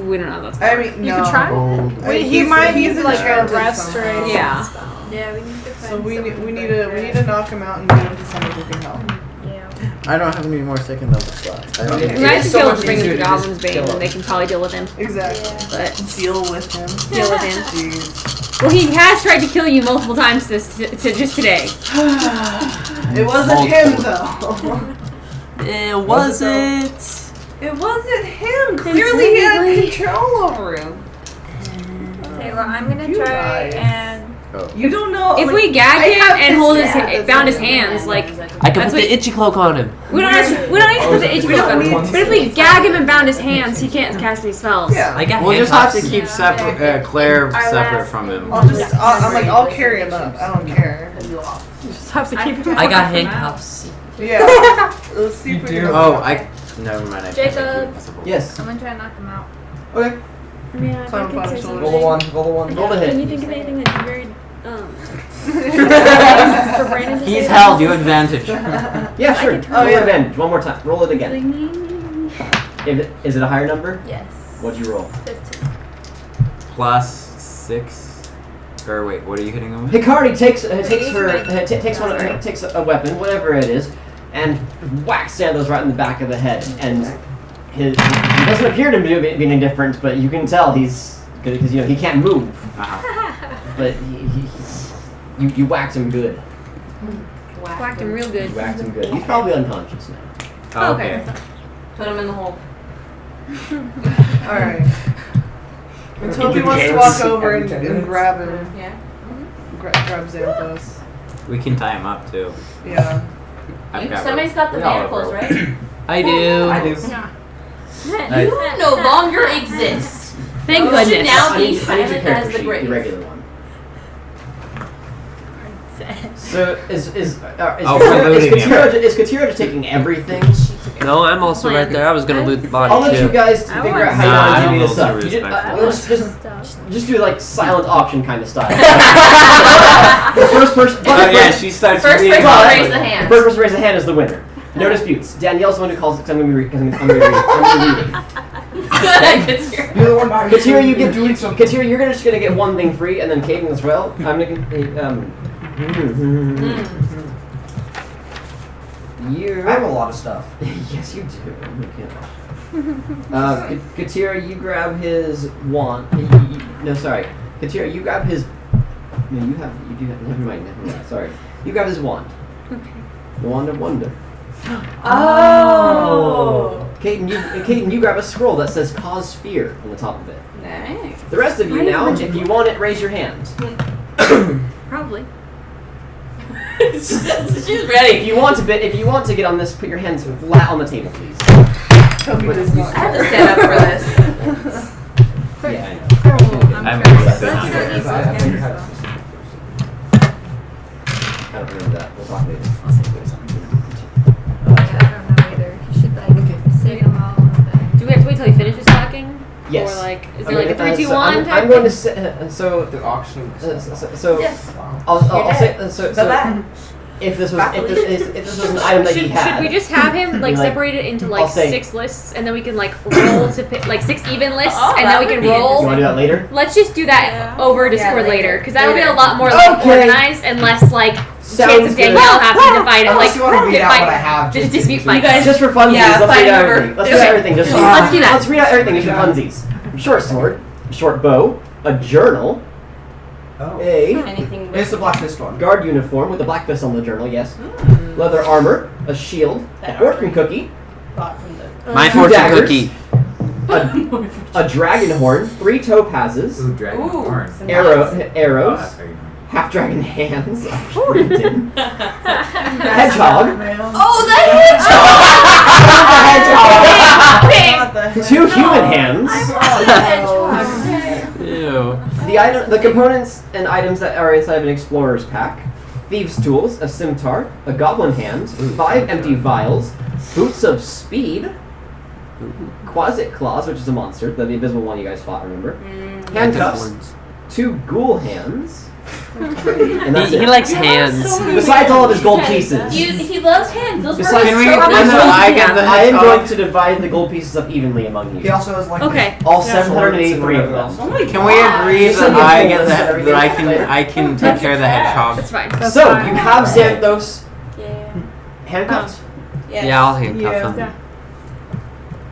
we don't know that's. I mean, You no. could try. Wait, He might he's need like a enchanted restoration. somehow. Yeah. Yeah, we need to find So we someone need like to knock him out and get him to somebody who can help. Yeah. I don't have any more second level slots. I don't Okay. need We might have to so kill much him, bring him easier to to just Goblin's Bane, kill and him. they can probably deal with him. Exactly. But Deal with him. deal with him. Jeez. Well, he has tried to kill you multiple times to just today. It wasn't him though. It wasn't. It wasn't him. Clearly he had control over him. Okay, well, I'm gonna You try guys. and. You don't know. If like, we gag I him have and this hold his cat bound his that's hands, like I can That's put the what- itchy cloak on him. we don't need to put the itchy We don't cloak on need him. to. But if we gag him and bound his hands, he can't cast any spells. Yeah. I got We'll just have to handcuffs. keep separate, Claire Our separate last- from him. I'll carry him up. I don't care. You just have to keep him. I got handcuffs. Yeah. Let's see if we can. Oh, never mind. I Jacob. Impossible. Yes. I'm gonna try and knock him out. Okay. Yeah, Climb up on his shoulders. Roll the one. Roll the one. Roll the Can you hit. think of anything that's very For Brandon to He's say held. You have advantage. Yeah, sure. can try. Roll advantage. One more time. Roll it again. that? Is it a higher number? Yes. What'd you roll? 15. +6. Or wait, what are you hitting him with? Hikari takes Use takes a weapon, whatever it is, and whacks Santos right in the back of the head. And he doesn't appear to be any different, but you can tell he's good because he can't move. But you whacked him good. Whacked him real good. You whacked him good. He's probably unconscious now. Oh, okay. Put him in the hole. Alright. And Toby wants to walk over and grab him. Yeah. Grab Xanthos. We can tie him up too. Yeah. I've got Somebody's rope. got the We all have manacles, rope. right? I do. I do. You no longer exist. Thank You should goodness. now I be need your silent character as the sheet, grave. the regular one. So is Oh, we're looting him. Katira just taking everything? No, I'm also right there. I was gonna loot the body I'll let you too. guys I figure out want how Nah, you I want to don't do this know up. if it's You respectful. just do like silent auction kind of style. The first person. Oh yeah, she starts First reading. person But- to raise the The hand. first person to raise a hand is the winner. No disputes. Danielle's the one who calls it because I'm going to be reading. You're the one behind Katira, Katira, you're just gonna get one thing free, and then Caden as well. I'm gonna you. I have a lot of stuff. Yes, you do. Katira, you grab his wand. No, sorry. Katira, you grab his. No, you do have. Never mind. Sorry. You grab his wand. Okay. The wand of wonder. Oh. Caden, you grab a scroll that says "Cause Fear" on the top of it. Nice. The rest of you now, if you want it, raise your hands. Probably. She's ready. If you want to get on this, put your hands flat on the table, please. Toby does not. I have to stand up for this. Yeah, I know. I'm I don't remember that. We'll talk later. I don't know either. You should like say them all. Do we have to wait till he finishes talking? Yes. Or like, is there like a 3, 2, so 1? I'm going to say, so The auction. Yes. I'll say so. Bye-bye. If this was an item that he Should had, we just have him like Like, separate it into I'll like say- 6 lists and then we can like roll to pick like 6 even lists Oh, and that then we would can be you roll? want to do that later? Let's just do that Yeah. over Discord Yeah, later later. because that'll be a Later. lot more like Okay. organized and less like Sounds chance of good. Danielle having to fight it Unless like you want to read hit out fight- what I have. just just dispute to- fights. Just for funsies, Yeah, let's fight read out over. everything. Let's read Okay. out everything. Just Let's do that. Let's read out everything just for funsies. Short sword, short bow, a journal, Oh. a Anything. It's the Black Fist one. guard uniform with a black fist on the journal. Yes. Leather armor, a shield, a That fortune armory. cookie, Bought from the. My Two fortune daggers. cookie. a dragon horn, 3 topazes, Ooh, dragon Ooh. horn. arrows, Oh, very nice. half dragon hands, printed, hedgehog, Oh, the hedgehog! 2 human hands. Ew. The components and items that are inside of an explorer's pack: thieves' tools, a scimitar, a goblin hand, 5 empty vials, boots of speed, quasit claws, which is a monster, the invisible one you guys fought. Remember? Handcuffs, 2 ghoul hands, and that's He it. likes hands. Besides all of his gold pieces. He loves hands. Those Besides, were Can we- so can much I get the I am hedgehog? going to divide the gold pieces up evenly among He you. also has like Okay. All 783 of them. Can we agree You said that you I told get us that everything I later. can take care of the hedgehog? That's fine. That's So fine. you have Xanthos Yeah. handcuffed. Yes. Yeah, I'll handcuff Yeah. him. Yeah.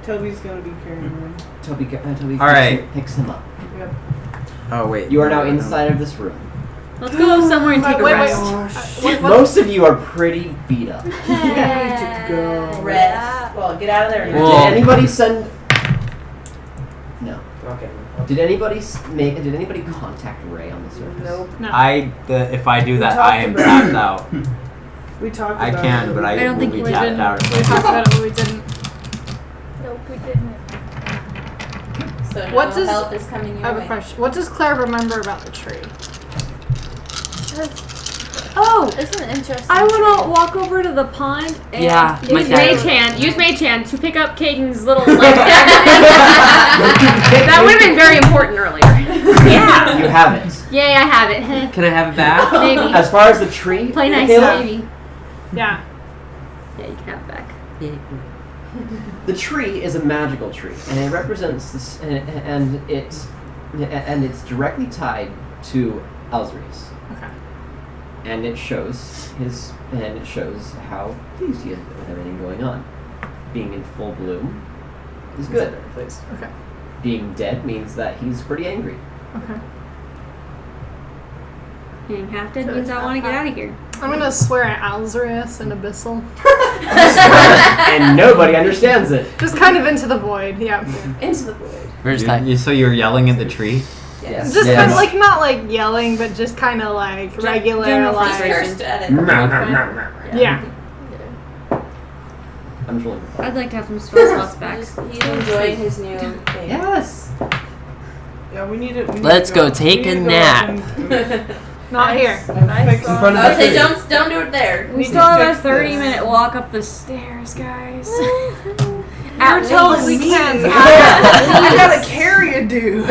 Toby's gonna be carrying him. Toby All right. picks him up. Oh wait. You are now inside of this room. Let's go somewhere and take a Wait, rest. what's Most of you are pretty beat up. We need to go. Rest. Well, get out of there. Well- Did anybody send? No. Okay. Did anybody Did anybody contact Ray on the surface? Nope. If I do that, talked I am about tapped it. out. We talked I about can, it. but I don't will think be we tapped didn't. out. We talked about it, but we didn't. Nope, we didn't. So no What does- help is coming I your have a way. question. What does Claire remember about the tree? Oh, It's an interesting. I want to tree. walk over to the pond and Yeah, my use dad- Mage Hand. Use Mage Hand to pick up Caden's little like that would have been very important earlier. Yeah. You have it. Yay, I have it. Can I have it back? Maybe. As far as the tree, Play nice, Michaela, maybe. Yeah. Yeah, you can have it back. the tree is a magical tree, and it represents this, and it's directly tied to Alzari's. Okay. And it shows how pleased he is with everything going on. Being in full bloom is good. Okay. Being dead means that he's pretty angry. Okay. Being half dead means I want to get out of here. I'm gonna swear at Alzarius and Abyssal. And nobody understands it. Just kind of into the void. Yeah. Into the void. Where's that? So you're yelling at the tree? Yes. Just Yes. kind of like not like yelling, but just kind of like regular general like. frustration. Cursed at it. Yeah. I'm just rolling. I'd like to have some spell slots back. He's enjoying his new thing. Yes. Yeah, we need it. Let's go take a nap. Not here. Nice. In front of I the say tree. don't do it there. We still have a 30-minute walk up the stairs, guys. You're totally can. I gotta carry a dude.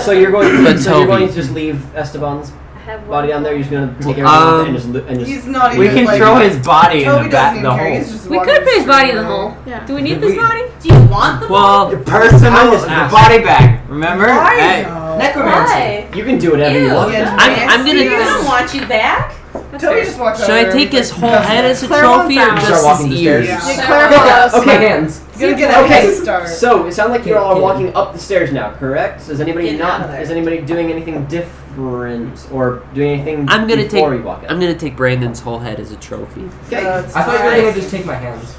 So you're going. But So you're Toby. going to just leave Esteban's I have one body down there. You're just gonna take Um, everything and just. He's not even. We can like, throw his body in Toby the doesn't even hole. care. He's just We walking could put his body in the straight hole. away. Yeah. Do we need this body? Do you want the Well, Personal, just the asked. body bag. Remember? Why Hey, though? Necromancy. Why? You can do whatever you Ew. want. Yeah, I'm We gonna. don't want you back. Toby just walks Should over I there take and his he's whole like, head as a Claire trophy or wants out. just Start walking his the stairs. ears? Yeah. Yeah, Claire wants. My Okay. hands. Gonna get a Okay. head start. So it sounds like you're all Okay. walking up the stairs now, correct? Is anybody Getting out of not? there. Is anybody doing anything different or doing anything I'm gonna before take. you walk in? I'm gonna take Brandon's whole head as a trophy. Okay. I thought you were gonna just take my hands.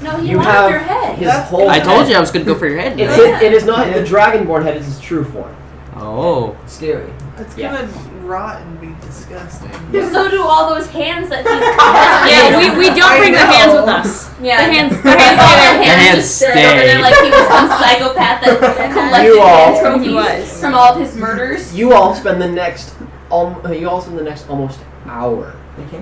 No, he You wanted have your head. his That's whole. I told head. you I was gonna go for your head. It's man. it is not the Dragonborn head. It's his true form. Oh. Scary. It's Yeah. gonna rot and be disgusting. So do all those hands that he's Yeah, we don't I bring the know. hands with us. Yeah. The hands All their hands hands just sit over there stay. like he was some psychopath that collected You all- hand trophies He was. from all of his murders. You all spend the next almost hour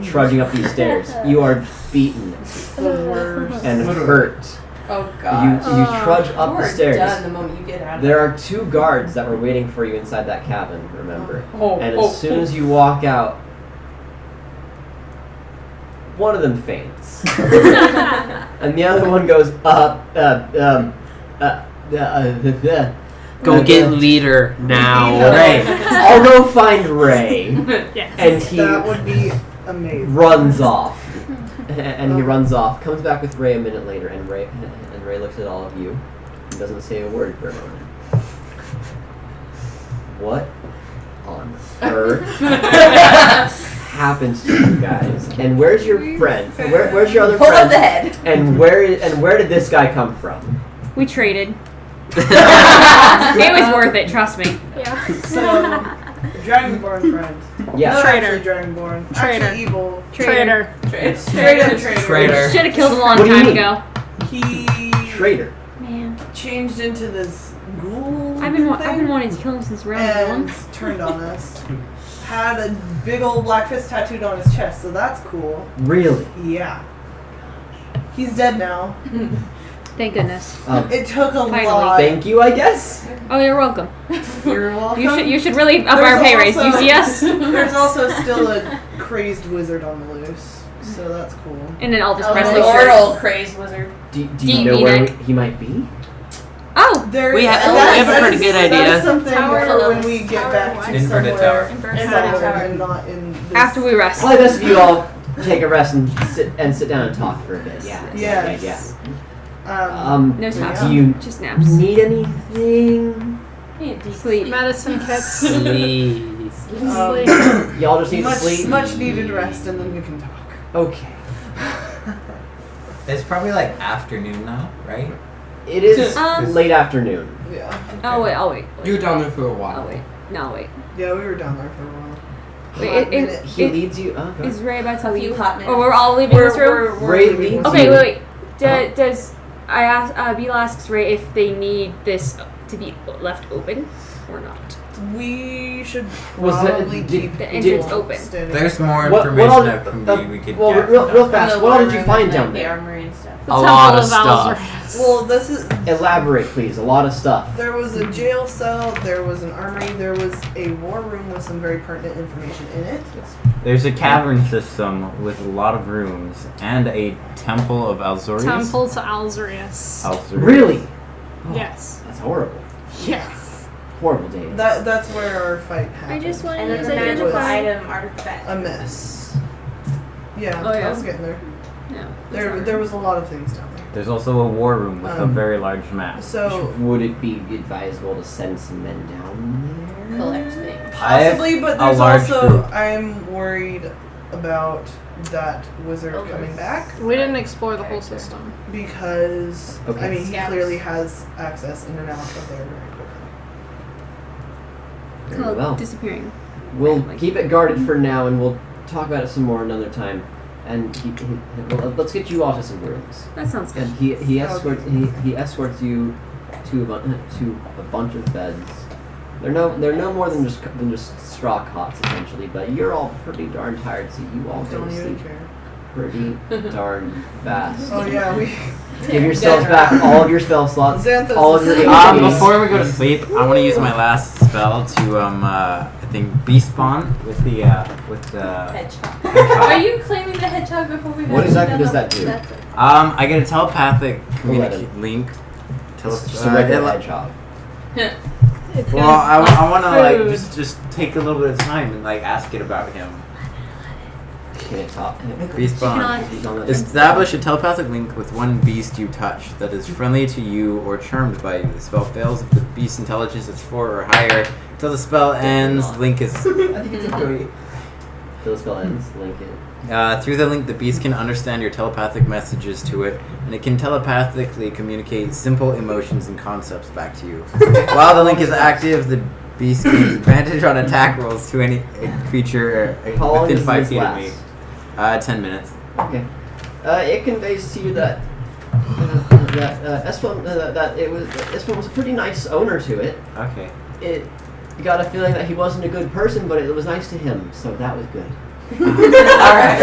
trudging up these stairs. You are beaten The worst. and hurt. Oh You trudge up You the are stairs. done the moment you get out of There are 2 guards that were waiting for you inside that cabin, remember? Oh, And as soon as you walk out, one of them faints. And the other one goes, Go get leader now. Ray. I'll go find Ray. Yes. And he That would be amazing. runs off. And he runs off, comes back with Ray a minute later, and Ray looks at all of you and doesn't say a word for a moment. What on earth happens to you guys? And where's your friend? Where's your other Hold friend? up the head. And where did this guy come from? We traded. It was worth it, trust me. Yeah. So, Dragonborn friend. Yeah. Not Traitor. actually Dragonborn. Traitor. Actually evil. Traitor. Straight up traitor. Traitor. Should have killed him a long What do you time mean? ago. He Traitor. Man, changed into this ghoul I've been thing wanting to kill him since round and one. turned on us. Had a big old black fist tattooed on his chest, so that's cool. Really? Yeah. He's dead now. Thank goodness. It took a Finally. lot. Thank you, I guess. Oh, you're welcome. You're welcome. You should really up There's our pay raise. Do you also- see us? There's also still a crazed wizard on the loose, so that's cool. And an Elvis Oh, Presley the shirt. oral crazed wizard. Do you DV know where neck. he might be? Oh, There, We have- that- we have a pretty good that is idea. something Tower for when levels. we get back to Inverted somewhere, tower. somewhere and not in this. after we rest. Probably best if you all take a rest and sit down and talk for a bit. Yeah. Yes. Yeah. No talk. Do you Just naps. need anything? Sleep. Medicine kits. Please. Sleep. Y'all just need to much, sleep. much needed rest, and then we can talk. Okay. It's probably like afternoon now, right? It is late afternoon. Yeah. Oh wait, I'll wait. You were down there for a while. Oh wait. No, wait. Yeah, we were down there for a while. Wait, He leads you. Okay. is Ray about to A leave? few hot minutes. Or we're all leaving this room? Ray leads Okay, you. wait. Does I ask? Beetle asks Ray if they need this to be left open or not. We should Was that- probably did- keep The entrance open. standing There's back. more What information all- that can be we could well, get. real fast. The What all war did you room find and, down the there? armory and stuff. The A lot Temple of stuff. Alzarius. Well, this is. Elaborate, please. A lot of stuff. There was a jail cell. There was an armory. There was a war room with some very pertinent information in it. There's a cavern system with a lot of rooms and a temple of Alzorius. Temple to Alzarius. Really? Yes. That's horrible. Yes. Horrible day. That's where our fight happened. I just want And to then the magical identify. item artifact. A mess. Yeah, Oh, yeah? I was getting there. No. There was a lot of things down there. There's also a war room with a very large map. So Would it be advisable to send some men down there? Collect things. possibly, but a there's large also group. I'm worried about that wizard coming back We didn't explore the whole system. because Okay. I mean he Scouts. clearly has access in and out of there very quickly. Very Called well. disappearing. We'll keep it guarded for now, and we'll talk about it some more another time. And well, let's get you off to some rooms. That sounds good. And he escorts you to a bunch of beds. They're no more than just straw cots essentially, but you're all pretty darn tired, so you all go Don't to even sleep care. pretty darn fast. Oh yeah, we Give yourselves back all of your spell slots, Xanthos all of your is- HP. Before we go to sleep, I want to use my last spell to I think beast spawn with the Hedgehog. hedgehog. Are you claiming the hedgehog before we What exactly does that do? I get a telepathic Eleven. link. It's just a regular hedgehog. Well, I want to like Food. just take a little bit of time and like ask it about him. Can it talk? Beast spawn. Establish a telepathic link with one beast you touch that is friendly to you or charmed by you. The spell fails if the beast's intelligence is 4 or higher. Until the spell ends, link is... I think it's a 3. Till the spell ends, link it. Through the link, the beast can understand your telepathic messages to it, and it can telepathically communicate simple emotions and concepts back to you. While the link is active, the beast gains advantage on attack rolls to any creature How long within does 5 this feet of me. last? 10 minutes. Okay. It conveys to you that Espen was a pretty nice owner to it. Okay. It got a feeling that he wasn't a good person, but it was nice to him, so that was good. Alright.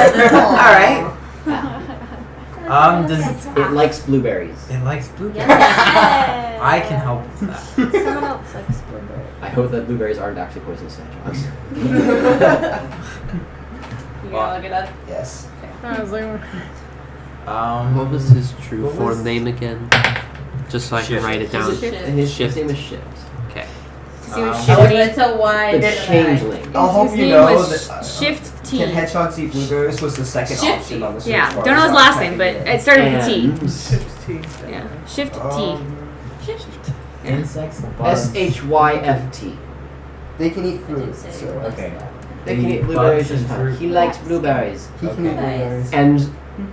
Does It likes blueberries. it likes blueberries? Yes. I can help with that. Someone else likes blueberry. I hope that blueberries aren't actually poisonous to hedgehogs. You gonna look it up? Yes. I was like, What was his true What form was- name again? Just so I can Shift. write it down. And his Shift. name is Shift. Okay. He was Um, shifty. It's a wide. The changeling. I'll hope His you name know was that Shift T. Can hedgehogs eat blueberries was the second Shifty. option on the search Yeah, bar. don't know his last name, but it started with T. And 16. Yeah, Shift T. Insects, SHYFT. They can eat I fruit. didn't say So it was Okay. that. They can eat Bugs blueberries and just fine. fruit. He likes Yes. blueberries. he can eat Nice. blueberries. And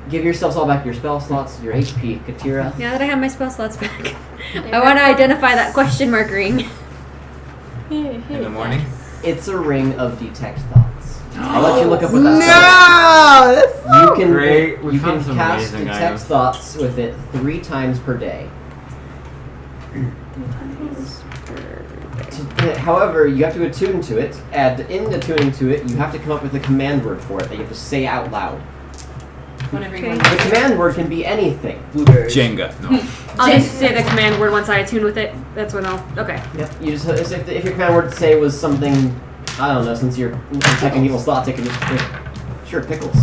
give yourselves all back your spell slots, your HP, Katira. Now that I have my spell slots back, I want to identify that question mark ring. In the morning? It's a ring of detect thoughts. I'll let you look up what that No, that's spell is. You can Great. We you found can some cast amazing detect items. thoughts with it 3 times per day. However, you have to attune to it, and in attuning to it, you have to come up with a command word for it that you have to say out loud. Whenever you Okay. want. The command word can be anything. Blueberries. Jenga. No. I'll just say the command word once I attune with it. That's when I'll. Okay. Yep. You just if your command word say was something, I don't know. Since you're detecting people's thoughts, it can just sure pickles.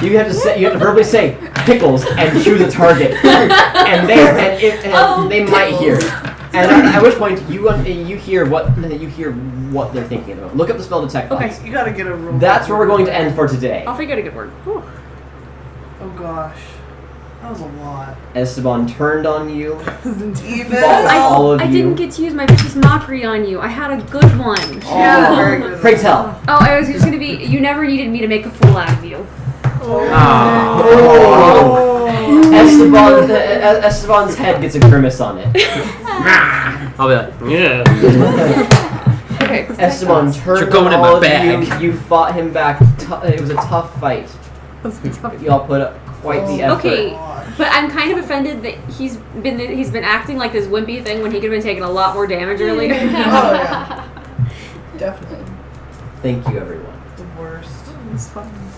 You have to verbally say pickles and choose a target, and they might hear. And at which point you hear what they're thinking about. Look up the spell detect Okay. thoughts. You gotta get a room. That's where we're going to end for today. I'll figure out a good word. Whew. Oh gosh. That was a lot. Esteban turned on you. Wasn't even. All of I you. didn't get to use my vicious mockery on you. I had a good one. Yeah, very good. Pray tell. Oh, I was just gonna be. You never needed me to make a fool out of you. Esteban's head gets a grimace on it. I'll be like, yeah. Okay. Esteban turned You're going on in my all of bag. you. You fought him back. It was a tough fight. Y'all put up quite the effort. Okay, but I'm kind of offended that he's been acting like this wimpy thing when he could have been taking a lot more damage earlier. Oh yeah. Definitely. Thank you, everyone. The worst.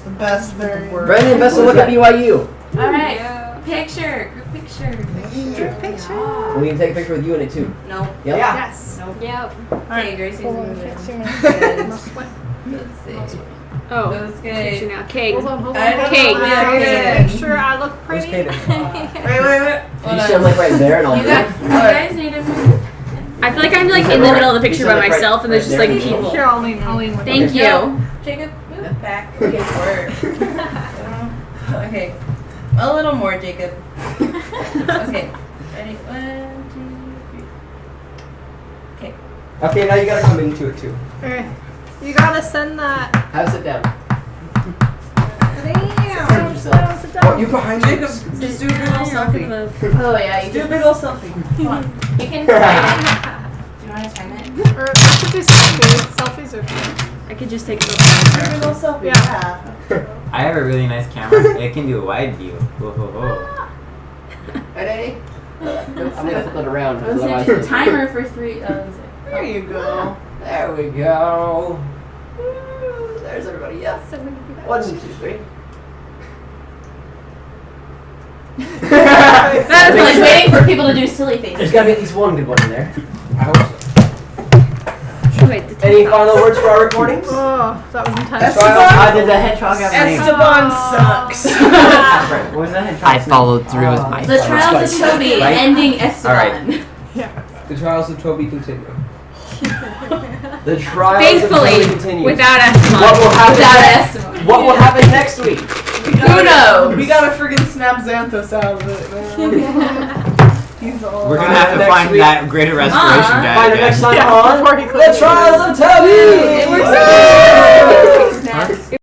The best, very worst. Brendan, best of luck at BYU. Alright. Picture. Group picture. Group picture. We need to take a picture with you in it too. No. Yep. Yes. Yep. Okay, Gracie's Hold on, moving. can't see my Let's see. Oh. That was Picture good. now. Cake. Hold on, hold on. I don't Cake. know. Make sure I look Where's pretty. Kaden? Wait. You stand like right there and I'll You move. guys need to move. I feel like I'm like in the middle of the picture by myself, and there's just like people. Here, I'll lean with Thank you. you. Jacob, move back. Okay, forward. Okay. A little more, Jacob. Okay. Ready? 1, 2, 3. Okay. Okay, now you gotta come into it too. Okay. You gotta send that. Have a sit down. Damn. yourself. Sit down. Oh, you behind me? Jacob, just do a big ol' selfie. Oh yeah, you Do a big ol' selfie. Come on. You can time it. Do you want to time it? Or I should do selfies. Selfies are fun. I could just take a Do a big ol' selfie. Yeah. I have a really nice camera. It can do a wide view. Whoa, whoa, whoa. Ready? I'm gonna flip it around. I was otherwise saying it'll- timer for 3. There you go. There we go. Woo, there's everybody. Yes. 1, 2, 3. That was like waiting for people to do silly There's faces. gotta be at least one good one in there. I hope so. Wait, the Any final words for our recordings? Oh, that was intense. I did the hedgehog have a name. Esteban sucks. What was that hedgehog? I followed through with my The Trials of Teaubee, Right? ending Esteban. The trials of Teaubee continue. The trials Thankfully, of Teaubee continue. without Esteban. What will happen? Without next? Esteban. What will happen next week? Who knows? We gotta friggin' snap Xanthos out of it, man. He's all. We're gonna have to Next find week. that greater restoration guy Find it again. next time Yeah, on before he The closes. Trials of Teaubee. It works.